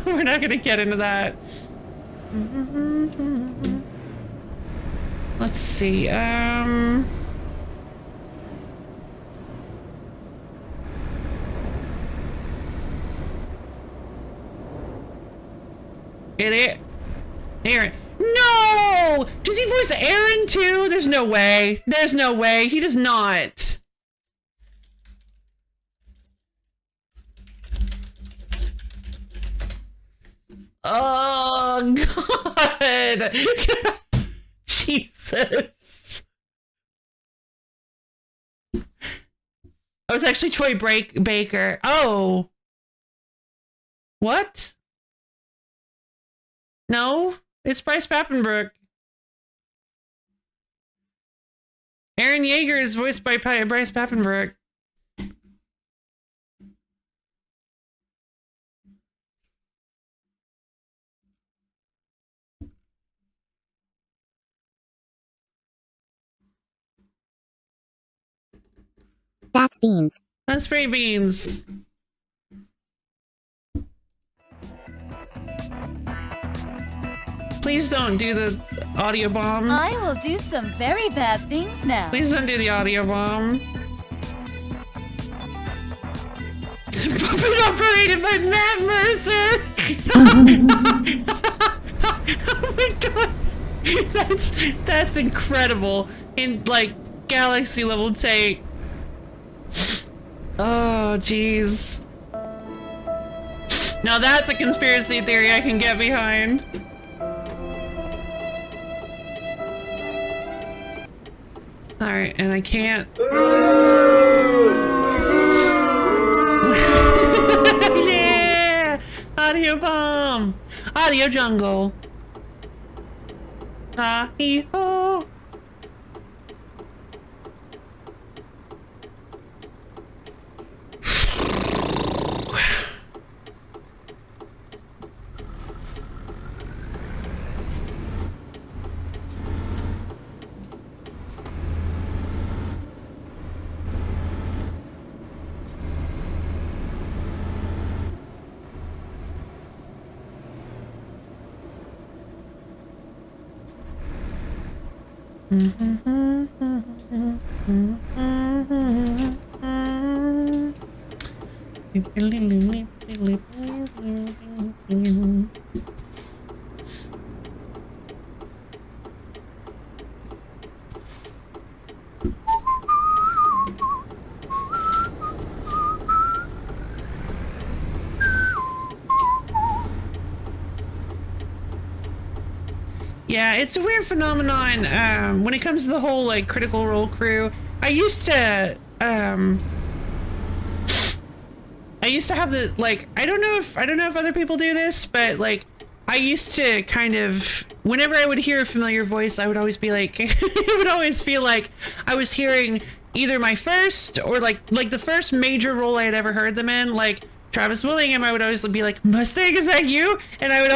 We're not gonna get into that. Let's see, Idiot. Aaron. No! Does he voice Aaron too? There's no way. There's no way. He does not. Oh, God. Jesus. Oh, it's actually Troy Baker. Oh. What? No, it's Bryce Papenbrook. Aaron Yeager is voiced by Bryce Papenbrook. That's beans. That's pretty beans. Please don't do the audio bomb. I will do some very bad things now. Please don't do the audio bomb. It's puppet operated by Matt Mercer. Oh my god, that's incredible in like galaxy level take. Oh jeez. Now that's a conspiracy theory I can get behind. Alright, and I can't. Yeah! Audio bomb! Audio jungle! Ah-hee-ho! Yeah, it's a weird phenomenon when it comes to the whole like Critical Role crew. I used to have the like I don't know if other people do this, but like I used to kind of whenever I would hear a familiar voice, I would always be like it would always feel like I was hearing either my first or like the first major role I had ever heard them in, like Travis Willingham. I would always be like, Mustang, is that you? And I would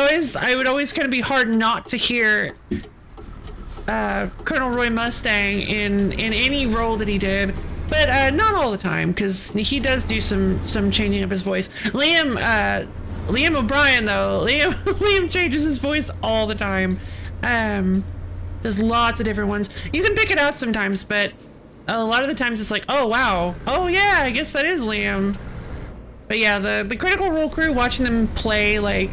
always kind of be hard not to hear Colonel Roy Mustang in any role that he did, but not all the time, because he does do some changing up his voice. Liam O'Brien though, Liam changes his voice all the time. Does lots of different ones. You can pick it out sometimes, but a lot of the times it's like, oh wow, oh yeah, I guess that is Liam. But yeah, the Critical Role crew, watching them play like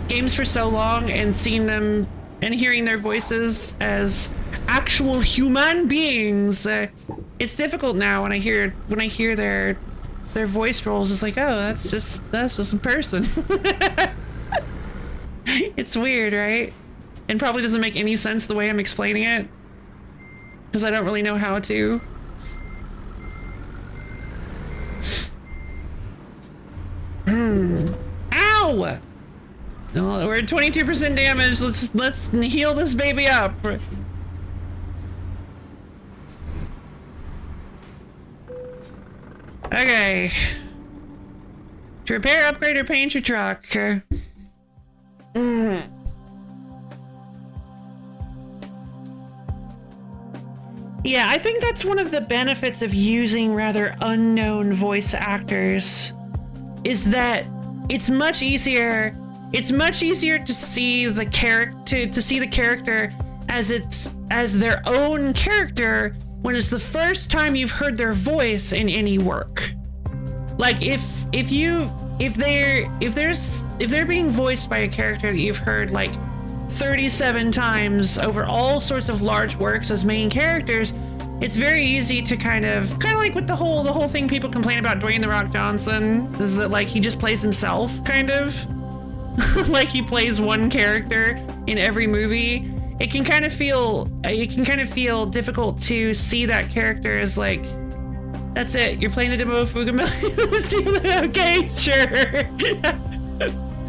games for so long and seeing them and hearing their voices as actual human beings, it's difficult now when I hear their voice roles. It's like, oh, that's just a person. It's weird, right? And probably doesn't make any sense the way I'm explaining it, because I don't really know how to. Ow! No, we're at 22% damage. Let's heal this baby up. Okay. To repair, upgrade, or paint your truck. Yeah, I think that's one of the benefits of using rather unknown voice actors, is that it's much easier to see the character as their own character when it's the first time you've heard their voice in any work. Like if they're being voiced by a character that you've heard like 37 times over all sorts of large works as main characters, it's very easy to kind of like with the whole thing people complain about Dwayne The Rock Johnson, is that like he just plays himself, kind of. Like he plays one character in every movie. It can kind of feel difficult to see that character as like, that's it, you're playing the demo of Fugameli. Okay, sure.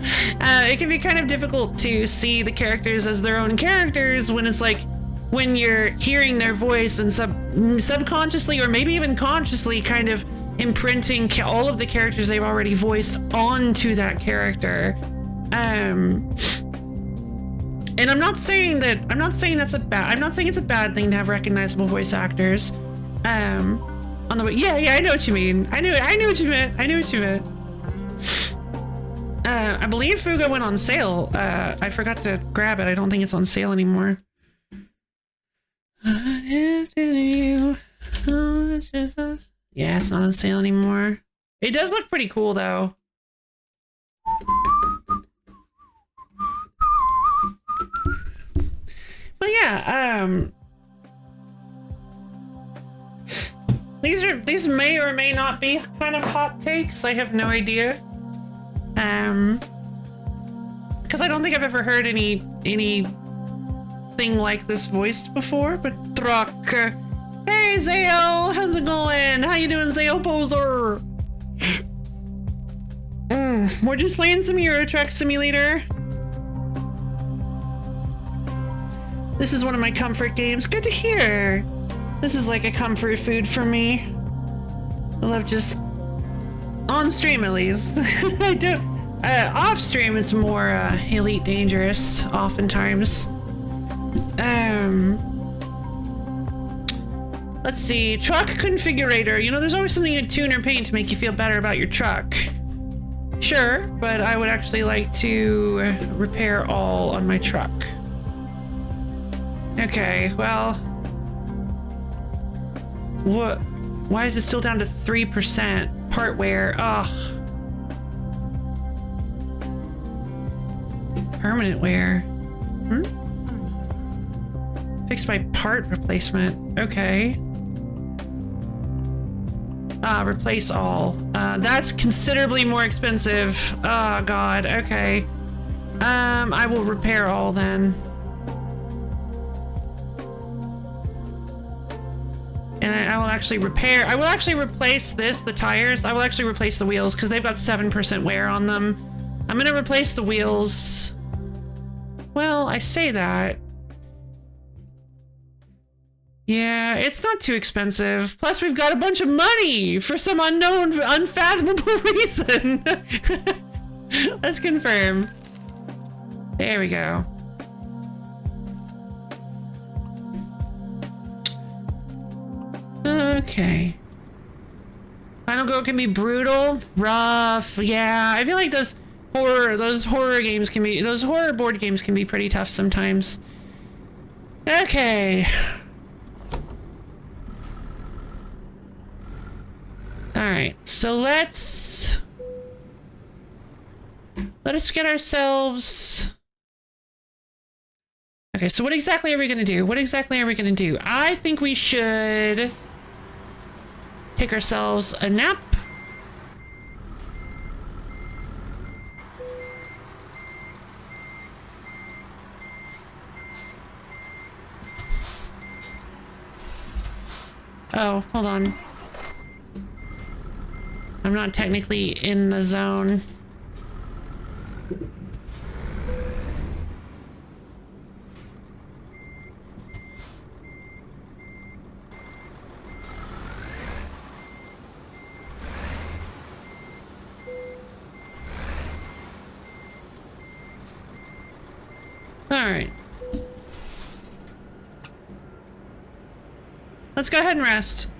It can be kind of difficult to see the characters as their own characters when it's like, when you're hearing their voice and subconsciously or maybe even consciously kind of imprinting all of the characters they've already voiced onto that character. And I'm not saying it's a bad thing to have recognizable voice actors. On the way, yeah, I know what you mean. I knew what you meant. I believe Fuga went on sale. I forgot to grab it. I don't think it's on sale anymore. Yeah, it's not on sale anymore. It does look pretty cool though. But yeah, these may or may not be kind of hot takes. I have no idea. Because I don't think I've ever heard anything like this voiced before. But Throck, hey Zayo, how's it going? How you doing, Zayo Poser? We're just playing some Euro Truck Simulator. This is one of my comfort games. Good to hear. This is like a comfort food for me. I love just on stream at least. I do. Off stream it's more Elite Dangerous oftentimes. Let's see. Truck configurator. You know, there's always something you tune or paint to make you feel better about your truck. Sure, but I would actually like to repair all on my truck. Okay, well, what? Why is it still down to 3%? Part wear. Ugh. Permanent wear. Fixed by part replacement. Okay. Replace all. That's considerably more expensive. Oh god. Okay. I will repair all then. And I will actually replace the tires. I will actually replace the wheels because they've got 7% wear on them. I'm gonna replace the wheels. Well, I say that. Yeah, it's not too expensive. Plus, we've got a bunch of money for some unknown, unfathomable reason. Let's confirm. There we go. Okay. Final Girl can be brutal, rough. Yeah, I feel like those horror board games can be pretty tough sometimes. Okay. All right, so let us get ourselves. Okay, so what exactly are we gonna do? I think we should take ourselves a nap. Oh, hold on. I'm not technically in the zone. Let's go ahead and rest.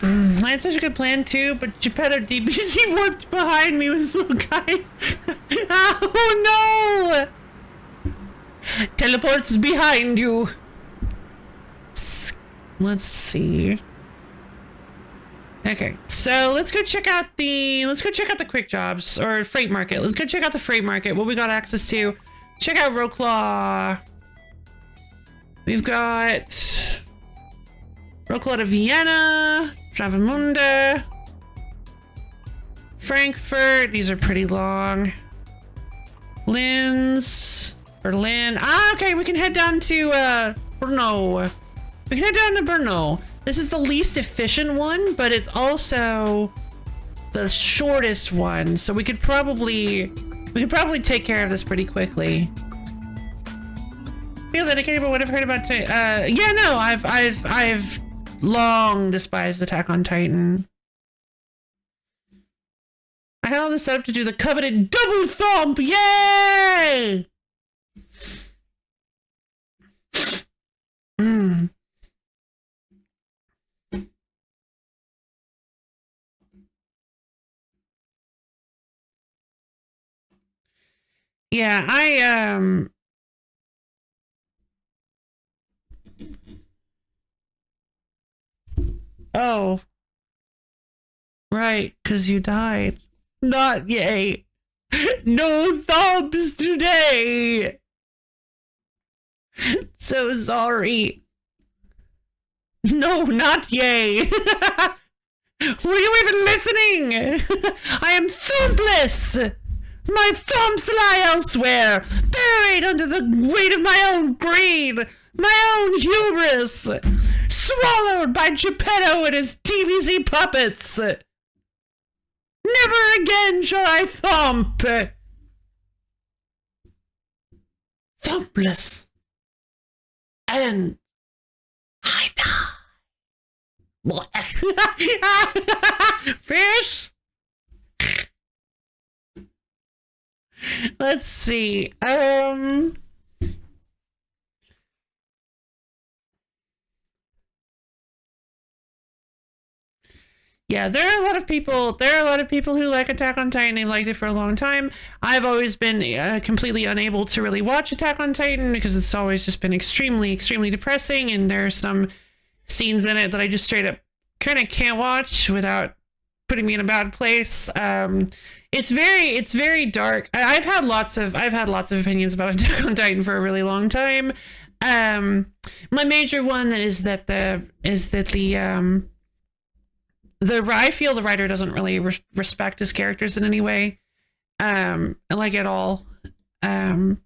I had such a good plan too, but Geppetto DBZ warped behind me with his little guys. Oh no! Teleports behind you. Let's see. Okay, so let's go check out the quick jobs or freight market. Let's go check out the freight market. What we got access to? Check out Roclaw. We've got Roclaw to Vienna, Travemünde, Frankfurt. These are pretty long. Linz, Berlin. Ah, okay, we can head down to Brno. We can head down to Brno. This is the least efficient one, but it's also the shortest one, so we could probably take care of this pretty quickly. Feel dedicated, but what I've heard about yeah, no, I've long despised Attack on Titan. I had all this set up to do the coveted double thump. Yay! Yeah, oh. Right, because you died. Not yay. No thumbs today. So sorry. No, not yay. Were you even listening? I am thumbless. My thumbs lie elsewhere, buried under the weight of my own greed, my own hubris, swallowed by Geppetto and his TBZ puppets. Never again shall I thump. Thumpless. And I die. Fish? Let's see. Yeah, there are a lot of people who like Attack on Titan. They liked it for a long time. I've always been completely unable to really watch Attack on Titan because it's always just been extremely, extremely depressing, and there are some scenes in it that I just straight up kind of can't watch without putting me in a bad place. It's very dark. I've had lots of opinions about Attack on Titan for a really long time. My major one is that I feel the writer doesn't really respect his characters in any way, like at all. I know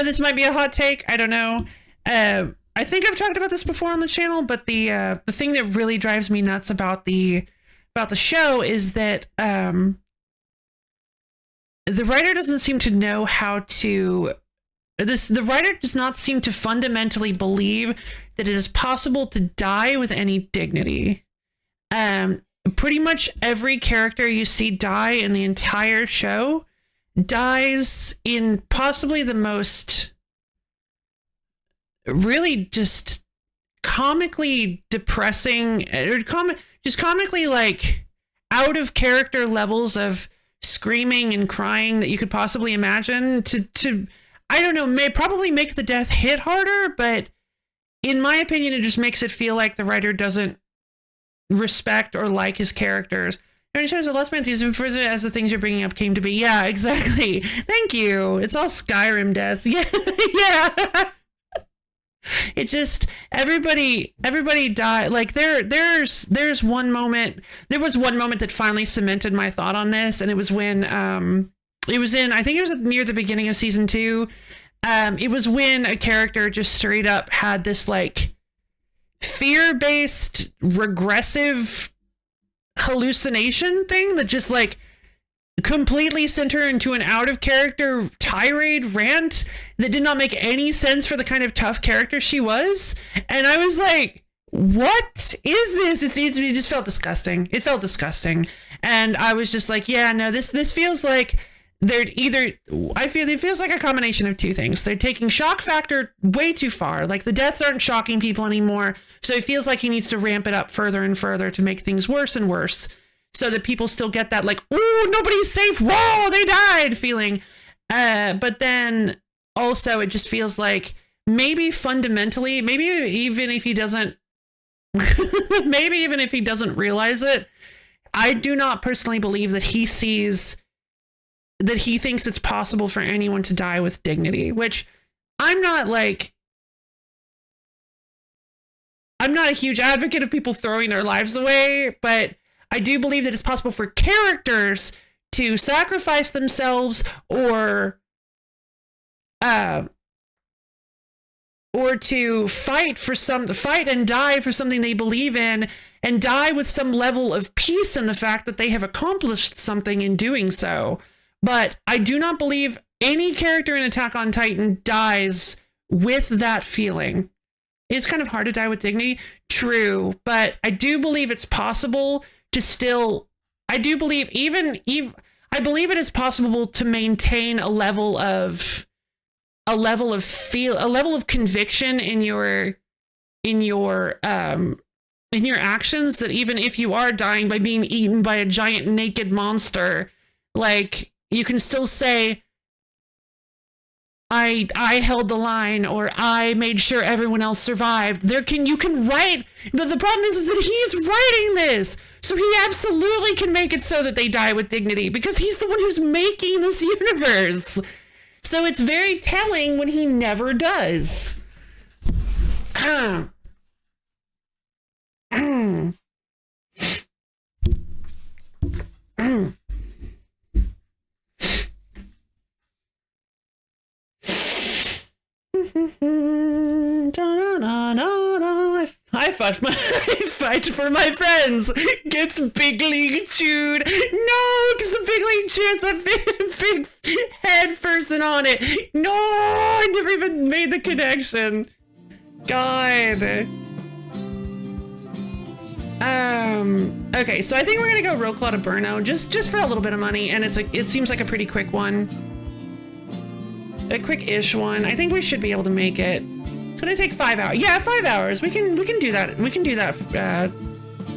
this might be a hot take. I don't know. I think I've talked about this before on the channel, but the thing that really drives me nuts about the show is that the writer doesn't seem to know how to. The writer does not seem to fundamentally believe that it is possible to die with any dignity. Pretty much every character you see die in the entire show dies in possibly the most really just comically depressing or just comically like out of character levels of screaming and crying that you could possibly imagine to I don't know, may probably make the death hit harder, but in my opinion it just makes it feel like the writer doesn't respect or like his characters. And it shows a less enthusiasm for it as the things you're bringing up came to be. Yeah, exactly. Thank you. It's all Skyrim deaths. Yeah, yeah. It just everybody died. Like there's one moment. There was one moment that finally cemented my thought on this, and it was when it was in, I think it was near the beginning of season 2. It was when a character just straight up had this like fear-based regressive hallucination thing that just like completely sent her into an out-of-character tirade rant that did not make any sense for the kind of tough character she was. And I was like, what is this? It just felt disgusting. It felt disgusting. And I was just like, yeah, no, this feels like it feels like a combination of two things. They're taking shock factor way too far. Like the deaths aren't shocking people anymore. So it feels like he needs to ramp it up further and further to make things worse and worse. So that people still get that like, oh, nobody's safe. Whoa, they died feeling. But then also it just feels like maybe fundamentally, maybe even if he doesn't realize it, I do not personally believe that he thinks it's possible for anyone to die with dignity, which I'm not a huge advocate of people throwing their lives away, but I do believe that it's possible for characters to sacrifice themselves or to fight and die for something they believe in and die with some level of peace in the fact that they have accomplished something in doing so. But I do not believe any character in Attack on Titan dies with that feeling. It's kind of hard to die with dignity, true, but I do believe it's possible to still, I believe it is possible to maintain a level of conviction in your actions, that even if you are dying by being eaten by a giant naked monster, like you can still say, I held the line, or I made sure everyone else survived. You can write, but the problem is that he's writing this, so he absolutely can make it so that they die with dignity because he's the one who's making this universe. So it's very telling when he never does. I fight for my friends. Gets big league chewed. No, because the big league chew has that big head person on it. No, I never even made the connection. God. Okay, so I think we're gonna go Roll Claw to Burno just for a little bit of money, and it seems like a pretty quick one. A quick-ish one. I think we should be able to make it. It's gonna take 5 hours. Yeah, 5 hours. We can do that. We can do that.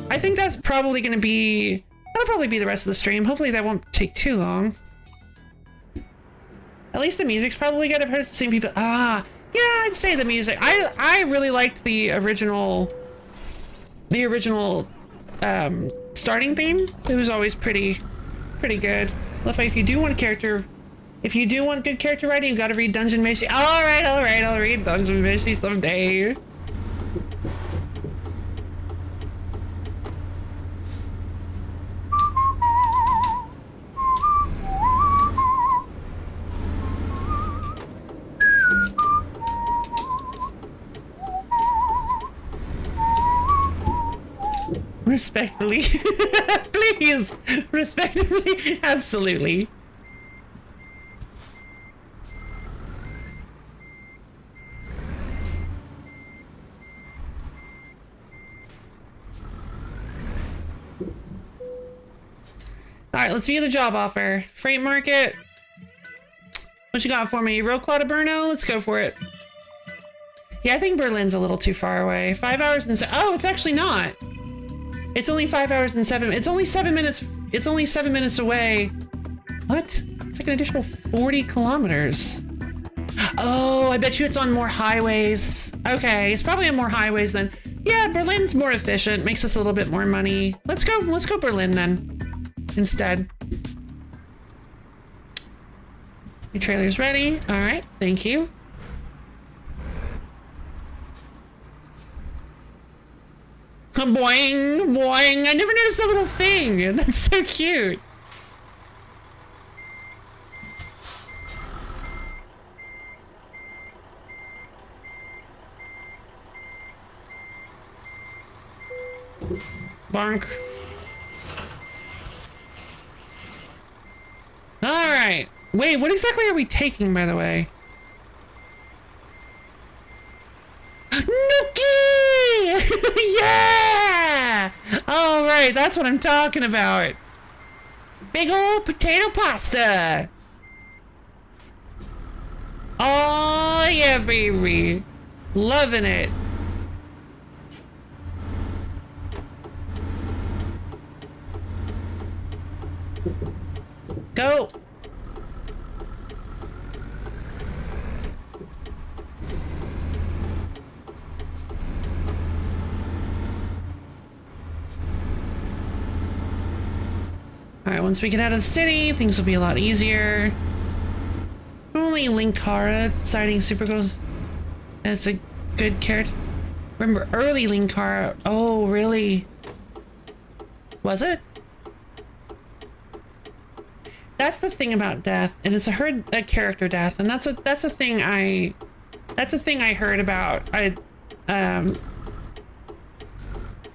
I think that's probably gonna be. That'll probably be the rest of the stream. Hopefully that won't take too long. At least the music's probably good. I've heard the same people. Yeah, I'd say the music. I really liked the original. Starting theme. It was always pretty good. Luffy, if you do want good character writing, you've got to read Dungeon Meshi. All right, I'll read Dungeon Meshi someday. Respectfully. Please. Respectfully. Absolutely. Alright, let's view the job offer. Freight market. What you got for me? Roll Claw to Burno? Let's go for it. Yeah, I think Berlin's a little too far away. 5 hours and oh, it's actually not. It's only 5 hours and 7. It's only 7 minutes. It's only 7 minutes away. What? It's like an additional 40 kilometers. Oh, I bet you it's on more highways. Okay, it's probably on more highways then. Yeah, Berlin's more efficient. Makes us a little bit more money. Let's go Berlin then. Instead. Your trailer's ready. All right, thank you. Boing, boing. I never noticed that little thing. That's so cute. Bonk. All right. Wait, what exactly are we taking, by the way? Nookie! Yeah! All right, that's what I'm talking about. Big old potato pasta. Oh, yeah, baby. Loving it. Go. Alright, once we get out of the city, things will be a lot easier. Only Linkara citing Supergirl as a good character. Remember early Linkara? Oh, really? Was it? That's the thing about death, and it's a character death, and that's a thing I heard about.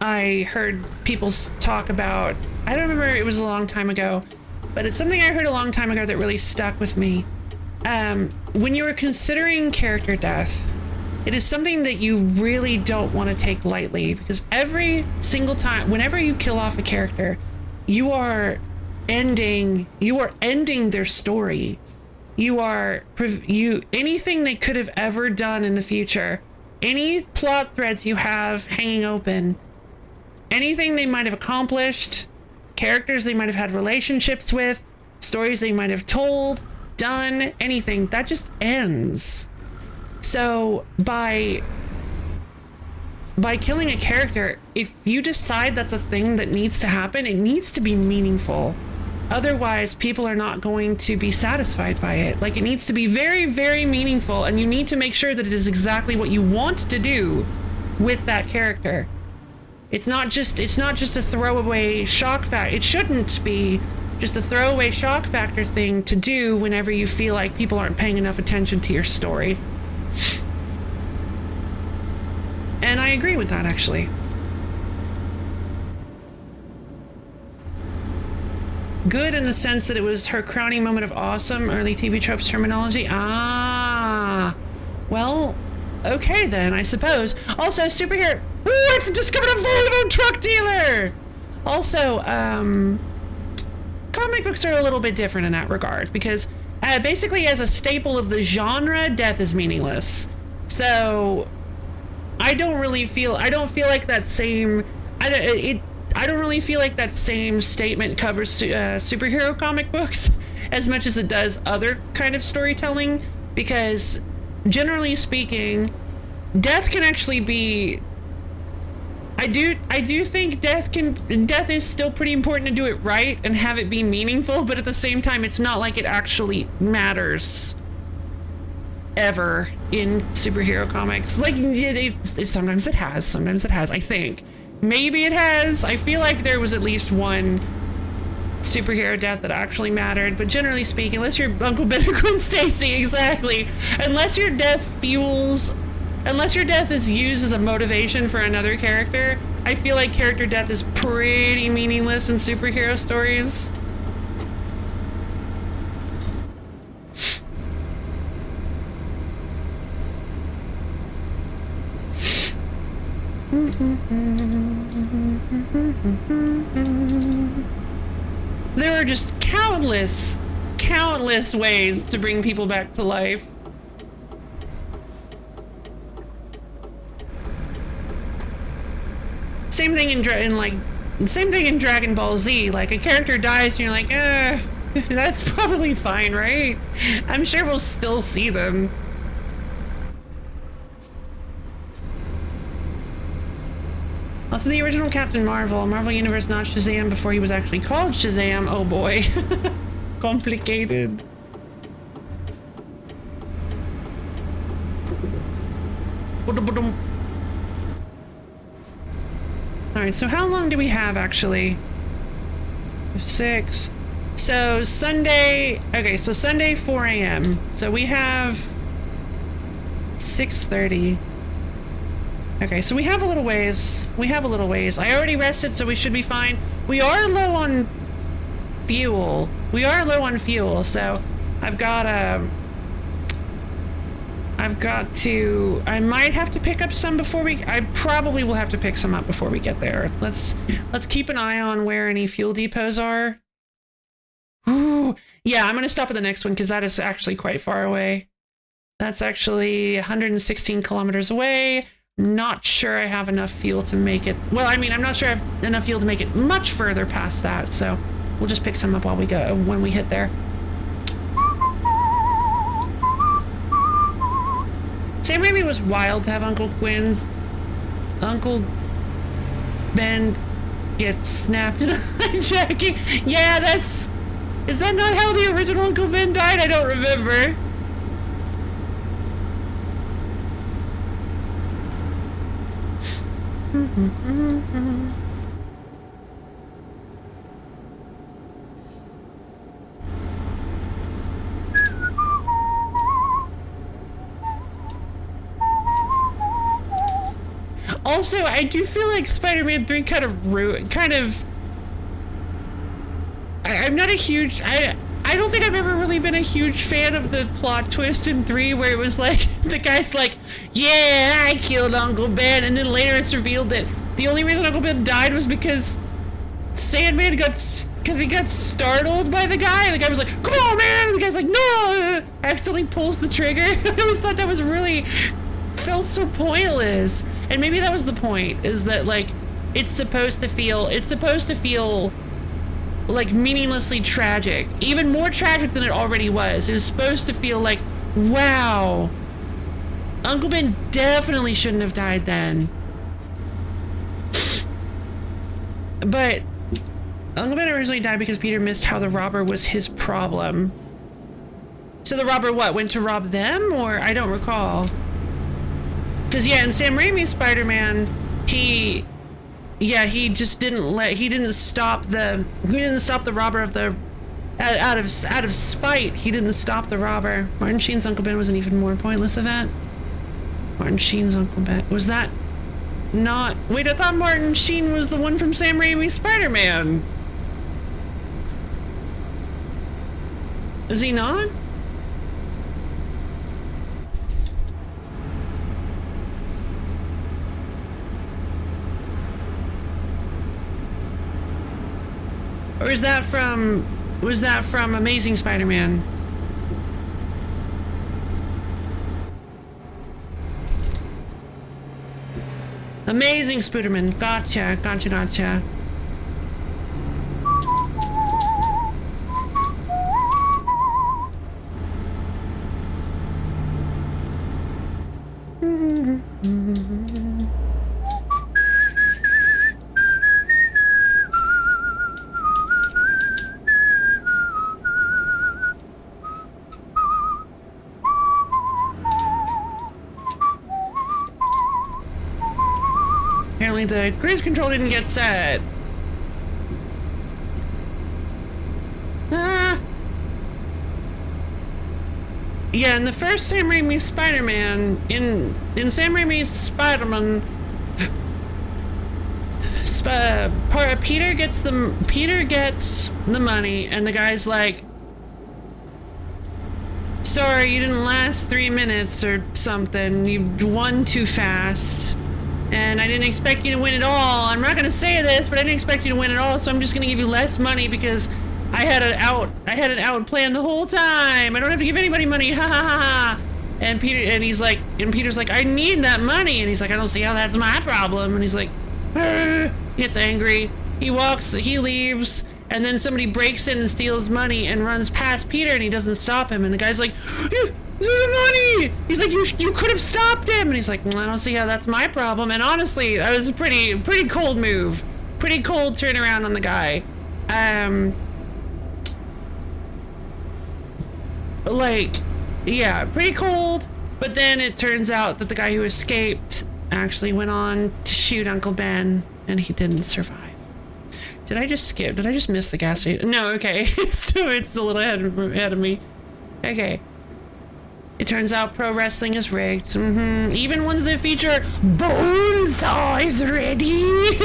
I heard people talk about. I don't remember, it was a long time ago, but it's something I heard a long time ago that really stuck with me. When you were considering character death, it is something that you really don't want to take lightly, because every single time, whenever you kill off a character, you are ending their story. Anything they could have ever done in the future, any plot threads you have hanging open, anything they might have accomplished, characters they might have had relationships with, stories they might have told, done, anything, that just ends. So by killing a character, if you decide that's a thing that needs to happen, it needs to be meaningful. Otherwise, people are not going to be satisfied by it. Like, it needs to be very, very meaningful, and you need to make sure that it is exactly what you want to do with that character. It's not just a throwaway shock factor. It shouldn't be just a throwaway shock factor thing to do whenever you feel like people aren't paying enough attention to your story. And I agree with that, actually. Good in the sense that it was her crowning moment of awesome, early TV tropes terminology. Ah, well, okay then, I suppose. Also, superhero. Ooh, I've discovered a Volvo truck dealer! Also, comic books are a little bit different in that regard, because basically as a staple of the genre, death is meaningless. So, I don't feel like that same, I don't really feel like that same statement covers superhero comic books as much as it does other kind of storytelling, because generally speaking, death can actually be, I do think death is still pretty important to do it right and have it be meaningful, but at the same time, it's not like it actually matters ever in superhero comics. Like, sometimes it has, I think. Maybe it has. I feel like there was at least one superhero death that actually mattered, but generally speaking, unless you're Uncle Ben or Gwen Stacy, exactly. Unless your death is used as a motivation for another character, I feel like character death is pretty meaningless in superhero stories. There are just countless ways to bring people back to life. Same thing in Dragon Ball Z. Like, a character dies and you're like, that's probably fine, right? I'm sure we'll still see them. Also, the original Captain Marvel Universe, not Shazam before he was actually called Shazam. Oh boy. Complicated. Alright, so how long do we have actually? 6. So Sunday, okay, so Sunday 4 a.m. So we have 6:30. Okay, so we have a little ways. I already rested, so we should be fine. We are low on fuel. So I might have to pick up some I probably will have to pick some up before we get there. Let's keep an eye on where any fuel depots are. Ooh, yeah, I'm gonna stop at the next one because that is actually quite far away. That's actually 116 kilometers away. Not sure I have enough fuel to make it. Well, I mean, I'm not sure I have enough fuel to make it much further past that. So we'll just pick some up while we go, when we hit there. Sam Raimi was wild to have Uncle Ben gets snapped in a hijacking. Yeah, is that not how the original Uncle Ben died? I don't remember. Also, I do feel like Spider-Man 3 I'm not a huge, I don't think I've ever really been a huge fan of the plot twist in 3 where it was like, the guy's like, yeah, I killed Uncle Ben, and then later it's revealed that the only reason Uncle Ben died was because Sandman got startled by the guy, and the guy was like, come on, man, and the guy's like, no, accidentally pulls the trigger. I always thought that was really, felt so pointless. And maybe that was the point, is that like, it's supposed to feel like meaninglessly tragic, even more tragic than it already was. It was supposed to feel like, wow, Uncle Ben definitely shouldn't have died then. But Uncle Ben originally died because Peter missed how the robber was his problem. So the robber went to rob them, or I don't recall. Because yeah, in Sam Raimi's Spider-Man, he didn't stop the robber of the out of spite. He didn't stop the robber. Martin Sheen's Uncle Ben was an even more pointless event. Martin Sheen's Uncle Ben, was that not, wait, I thought Martin Sheen was the one from Sam Raimi's Spider-Man. Is he not? Or was that from Amazing Spider-Man? Amazing Spider-Man. Gotcha. Apparently the cruise control didn't get set. Yeah, in the first Sam Raimi Spider-Man, in Sam Raimi's Spider-Man, Peter gets the money, and the guy's like, sorry, you didn't last 3 minutes or something. You won too fast. And I didn't expect you to win it all. I'm not gonna say this, but I didn't expect you to win it all, so I'm just gonna give you less money because I had an out plan the whole time. I don't have to give anybody money. Ha ha ha ha. And Peter's like, I need that money. And he's like, I don't see how that's my problem. And he's like, he gets angry. He leaves, and then somebody breaks in and steals money and runs past Peter, and he doesn't stop him. And the guy's like, money! He's like, you could have stopped him. And he's like, well, I don't see how that's my problem. And honestly, that was a pretty cold move. Pretty cold turnaround on the guy. Like, yeah, pretty cold. But then it turns out that the guy who escaped actually went on to shoot Uncle Ben, and he didn't survive. Did I just miss the gas station? No, okay. It's a little ahead of me. Okay. It turns out pro wrestling is rigged. Even ones that feature Bonesaw is ready.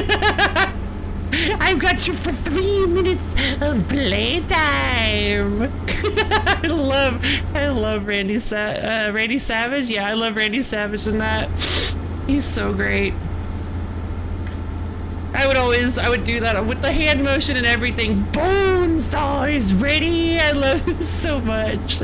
I've got you for 3 minutes of playtime. I love Randy Savage. Yeah, I love Randy Savage in that. He's so great. I would do that with the hand motion and everything. Bonesaw is ready. I love him so much.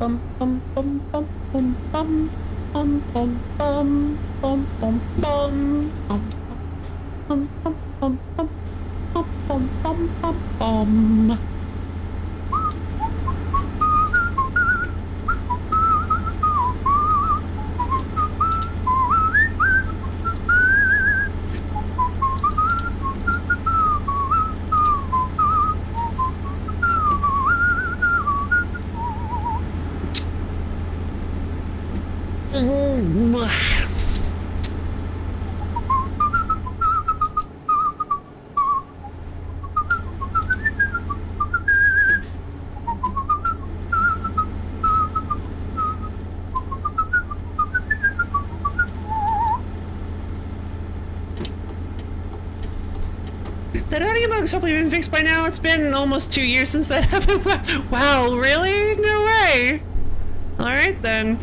bum bum bum bum bum bum bum bum bum bum bum bum bum bum bum bum bum bum bum bum. That audio bug's hopefully been fixed by now. It's been almost 2 years since that happened. Wow, really? No way. Alright then.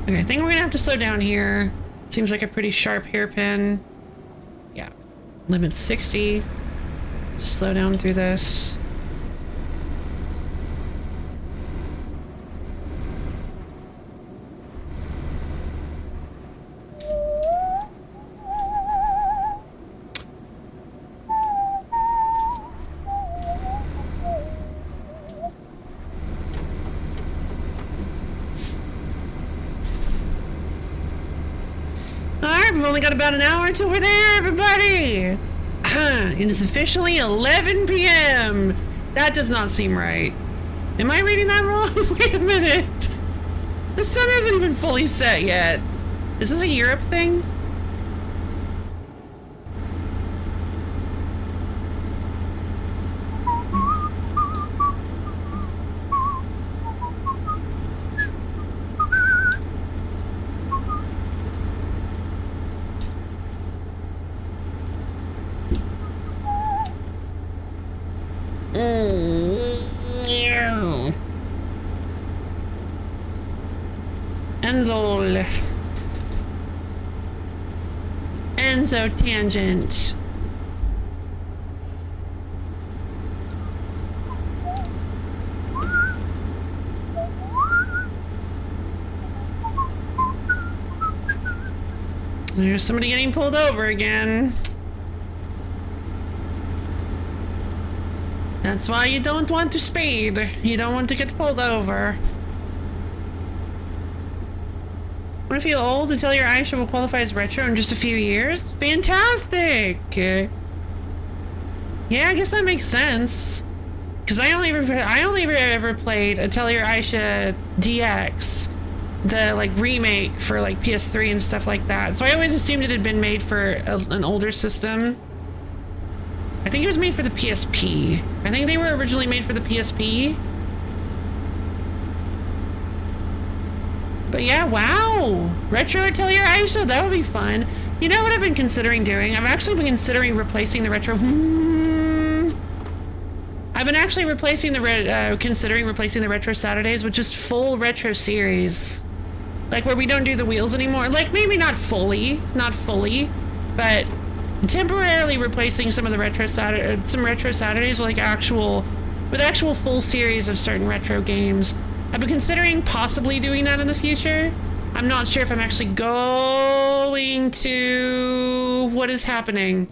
Okay, I think we're gonna have to slow down here. Seems like a pretty sharp hairpin. Yeah. Limit 60. Slow down through this. Alright, we've only got about an hour until we're there, everybody! It is officially 11 p.m. That does not seem right. Am I reading that wrong? Wait a minute. The sun hasn't even fully set yet. Is this a Europe thing? Enzo tangent. There's somebody getting pulled over again. That's why you don't want to speed. You don't want to get pulled over. Want to feel old to tell your Aisha will qualify as retro in just a few years? Fantastic! Yeah, I guess that makes sense. Because I only ever played Atelier Aisha DX, the like remake for like PS3 and stuff like that. So I always assumed it had been made for an older system. I think it was made for the PSP. I think they were originally made for the PSP. But yeah, wow! Retro Atelier Aisha, that would be fun. You know what I've been considering doing? I've actually been considering replacing the retro... I've been actually considering replacing the Retro Saturdays with just full retro series. Like where we don't do the wheels anymore. Like maybe not fully, but temporarily replacing some of the retro Saturdays with actual full series of certain retro games. I've been considering possibly doing that in the future. I'm not sure if I'm actually going to... What is happening?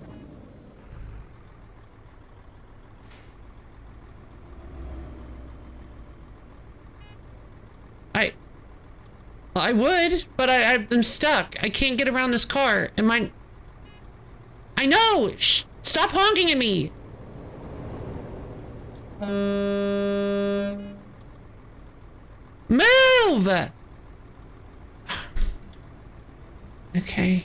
I would, but I'm stuck. I can't get around this car. I know! Shh! Stop honking at me! Move! Okay.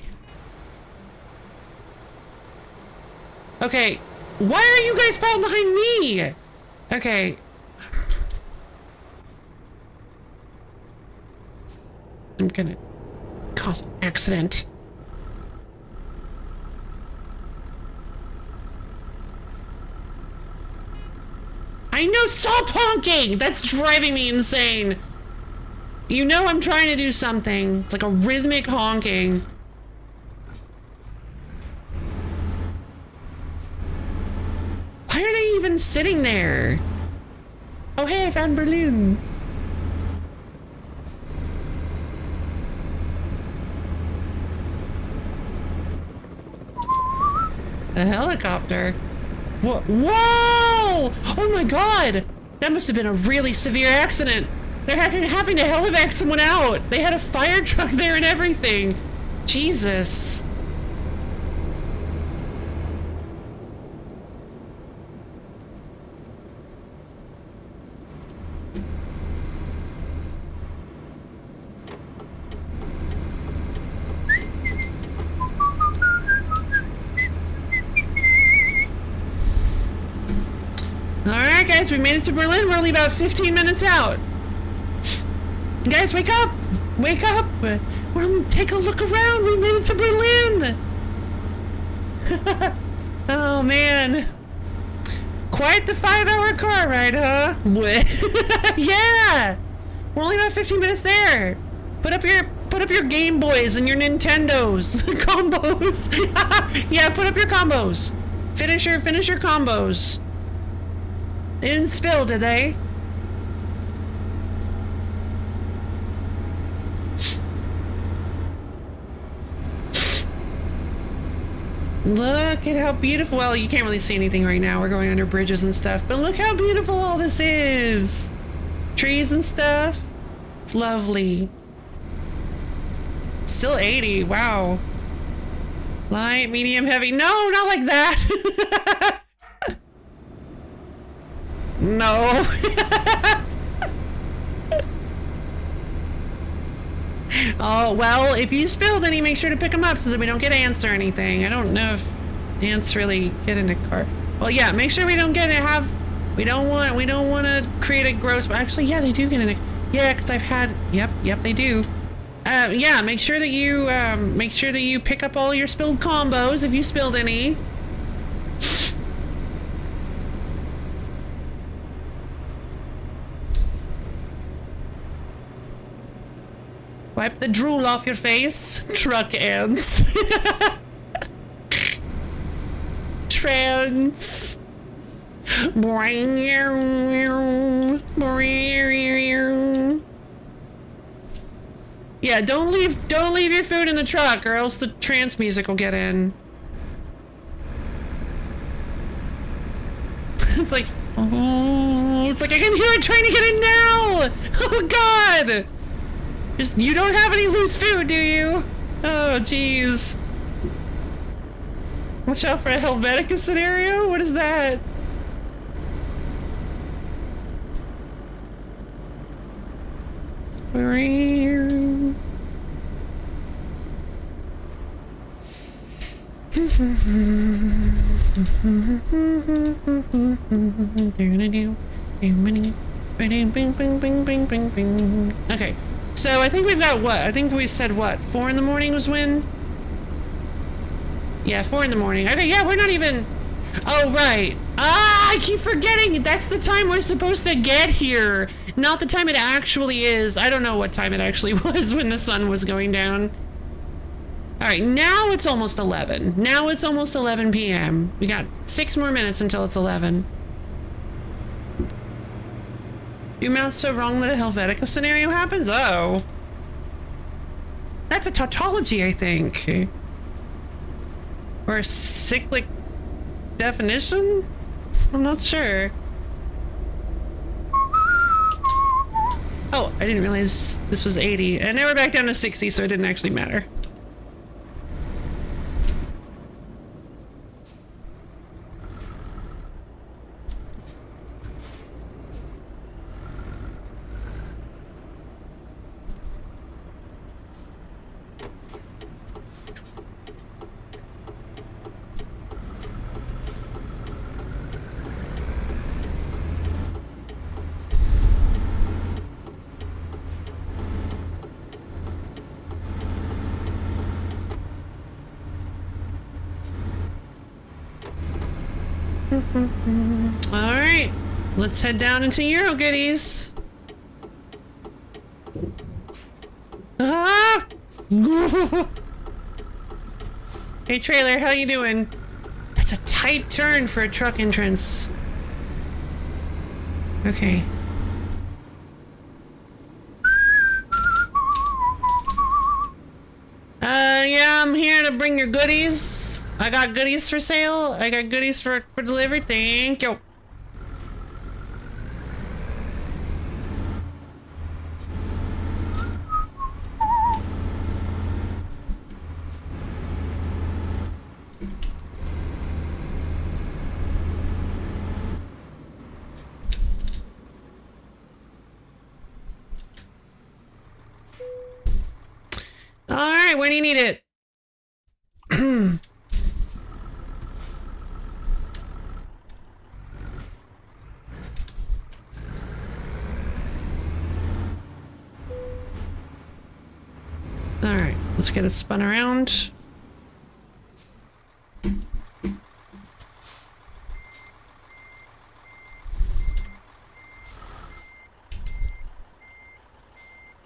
Okay. Why are you guys piled behind me? Okay. I'm gonna cause an accident. I know, stop honking! That's driving me insane. You know I'm trying to do something. It's like a rhythmic honking. Why are they even sitting there? Oh, hey, I found Berlin. A helicopter? Whoa! Whoa! Oh my god! That must have been a really severe accident. They're having to helivac someone out. They had a fire truck there and everything. Jesus. Alright guys, we made it to Berlin. We're only about 15 minutes out. Guys, wake up! Wake up! Take a look around. We made it to Berlin! Oh man. Quite the 5-hour car ride, huh? Yeah! We're only about 15 minutes there. Put up your Game Boys and your Nintendos. Combos. Yeah, put up your combos. Finish your combos. They didn't spill, did they? Look at how beautiful. Well, you can't really see anything right now. We're going under bridges and stuff, but look how beautiful all this is. Trees and stuff. It's lovely. Still 80. Wow. Light, medium, heavy. No, not like that. No. Oh, well, if you spilled any, make sure to pick them up so that we don't get ants or anything. I don't know if ants really get in a car. Well, yeah, make sure we don't get to we don't want to create a gross, but actually, yeah, they do get in a, yeah, because I've had, yep, they do. Yeah, make sure that you pick up all your spilled combos if you spilled any. Wipe the drool off your face. Truck ants. Trans. Yeah, don't leave your food in the truck or else the trance music will get in. It's like, oh, it's like I can hear it trying to get in now. Oh god. Just, you don't have any loose food, do you? Oh, jeez. Watch out for a Helvetica scenario? What is that? Okay. So I think we've got what? I think we said what? 4 in the morning was when? Yeah, 4 in the morning. Okay, yeah, we're not even... Oh, right. Ah, I keep forgetting. That's the time we're supposed to get here. Not the time it actually is. I don't know what time it actually was when the sun was going down. All right, now it's almost 11. Now it's almost 11 p.m. We got 6 more minutes until it's 11. You mouth so wrong that a Helvetica scenario happens? Oh. That's a tautology, I think. Or a cyclic definition? I'm not sure. Oh, I didn't realize this was 80. And now we're back down to 60, so it didn't actually matter. Alright, let's head down into Euro Goodies. Ah! Hey, trailer, how you doing? That's a tight turn for a truck entrance. Okay. Yeah, I'm here to bring your goodies. I got goodies for sale. I got goodies for delivery. Thank you. All right, where do you need it? All right, let's get it spun around.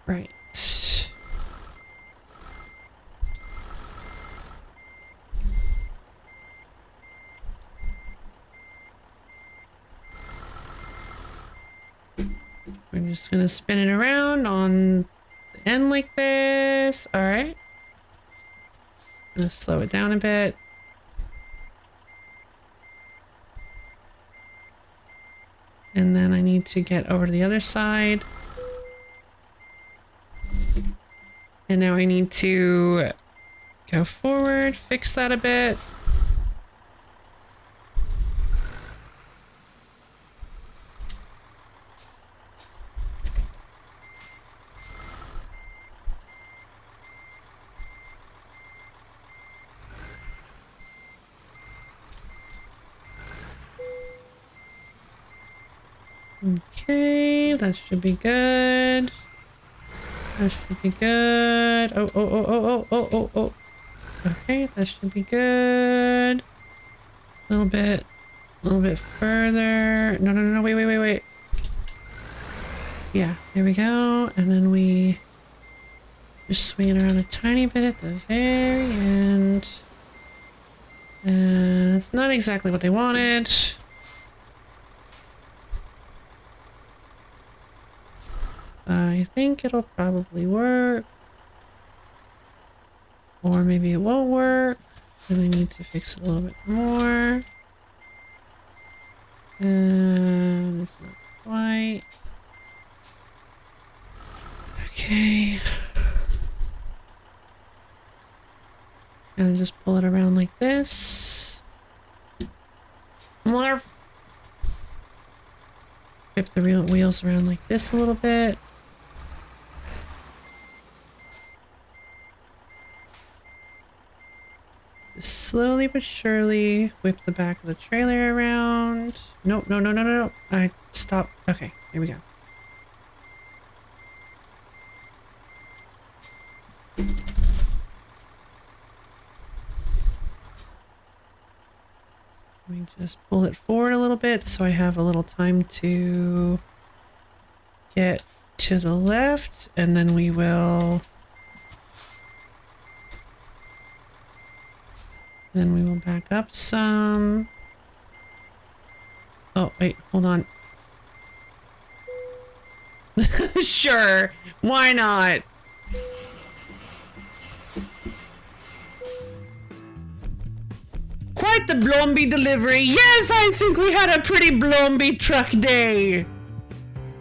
Right. We're just gonna spin it around on the end like this. All right. Gonna slow it down a bit. And then I need to get over to the other side. And now I need to go forward, fix that a bit. Okay, that should be good. That should be good. Oh. Okay, that should be good. A little bit further. No, wait. Yeah, there we go. And then we just swing it around a tiny bit at the very end. And it's not exactly what they wanted. I think it'll probably work. Or maybe it won't work. And I need to fix it a little bit more. And it's not quite. Okay. And just pull it around like this. More. Whip the wheels around like this a little bit. Slowly but surely whip the back of the trailer around. Nope, no. I stopped. Okay, here we go. Let me just pull it forward a little bit so I have a little time to get to the left, and then we will back up some. Oh, wait, hold on. Sure, why not? Quite the Blomby delivery. Yes, I think we had a pretty Blomby truck day.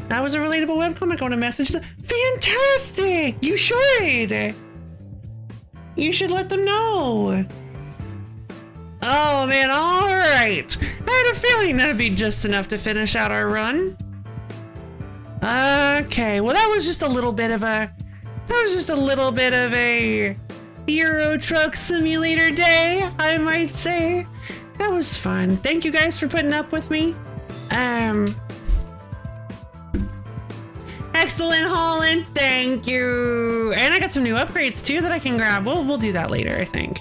That was a relatable webcomic. I want to message them. Fantastic! You should. You should let them know. Oh man, all right. I had a feeling that'd be just enough to finish out our run. Okay, well that was just a little bit of a Euro Truck Simulator day, I might say. That was fun. Thank you guys for putting up with me. Excellent, Holland. Thank you. And I got some new upgrades too that I can grab. We'll do that later, I think.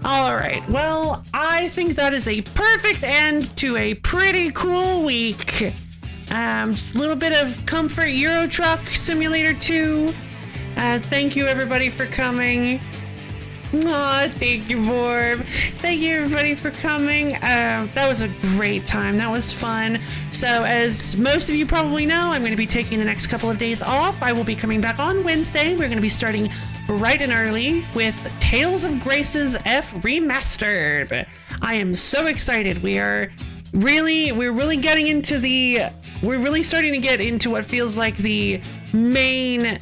All right. Well, I think that is a perfect end to a pretty cool week. Just a little bit of comfort Euro Truck Simulator 2. Thank you everybody for coming. Aw, thank you, Borb. Thank you everybody for coming. That was a great time. That was fun. So as most of you probably know, I'm going to be taking the next couple of days off. I will be coming back on Wednesday. We're going to be starting bright and early with Tales of Grace's F Remastered. I am so excited. We're really getting into we're really starting to get into what feels like the main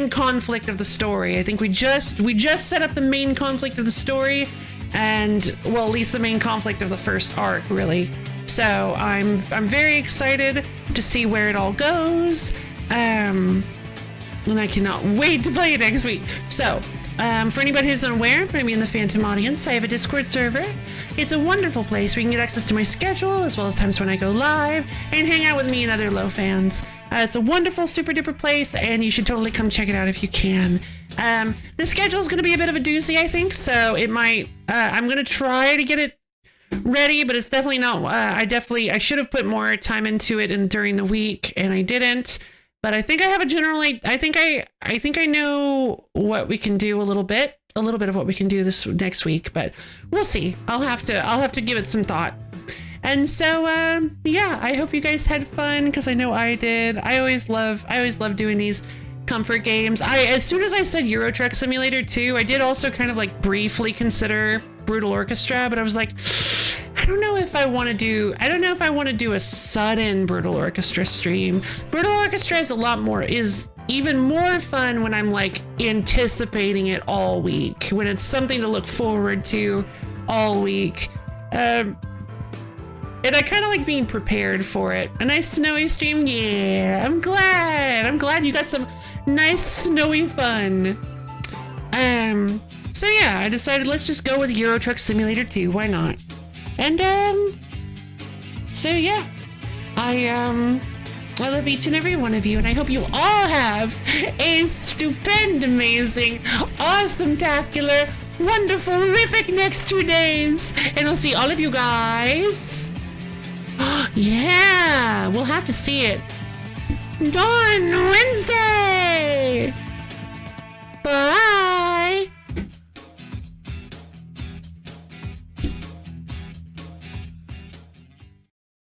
conflict of the story. I think we just set up the main conflict of the story, and well, at least the main conflict of the first arc, really. So I'm very excited to see where it all goes. And I cannot wait to play it next week. So, for anybody who's unaware, maybe in the Phantom audience, I have a Discord server. It's a wonderful place where you can get access to my schedule, as well as times when I go live, and hang out with me and other low fans. It's a wonderful, super duper place, and you should totally come check it out if you can. The schedule is going to be a bit of a doozy, I think, so it might, I'm going to try to get it ready, but it's definitely not, I should have put more time into it during the week, and I didn't. But I think I have a I think I know what we can do a little bit of what we can do this next week, but we'll see. I'll have to give it some thought. And so, yeah, I hope you guys had fun, because I know I did. I always love doing these comfort games. As soon as I said Euro Truck Simulator 2, I did also kind of like briefly consider Brutal Orchestra, but I was like, I don't know if I want to do a sudden Brutal Orchestra stream. Brutal Orchestra is even more fun when I'm like anticipating it all week, when it's something to look forward to all week. And I kind of like being prepared for it. A nice snowy stream, yeah. I'm glad you got some nice snowy fun. So yeah, I decided let's just go with Euro Truck Simulator 2. Why not? And so yeah, I love each and every one of you, and I hope you all have a stupend, amazing, awesome-tacular, wonderful, horrific next 2 days, and I'll see all of you guys. Yeah, we'll have to see it on Wednesday. Bye.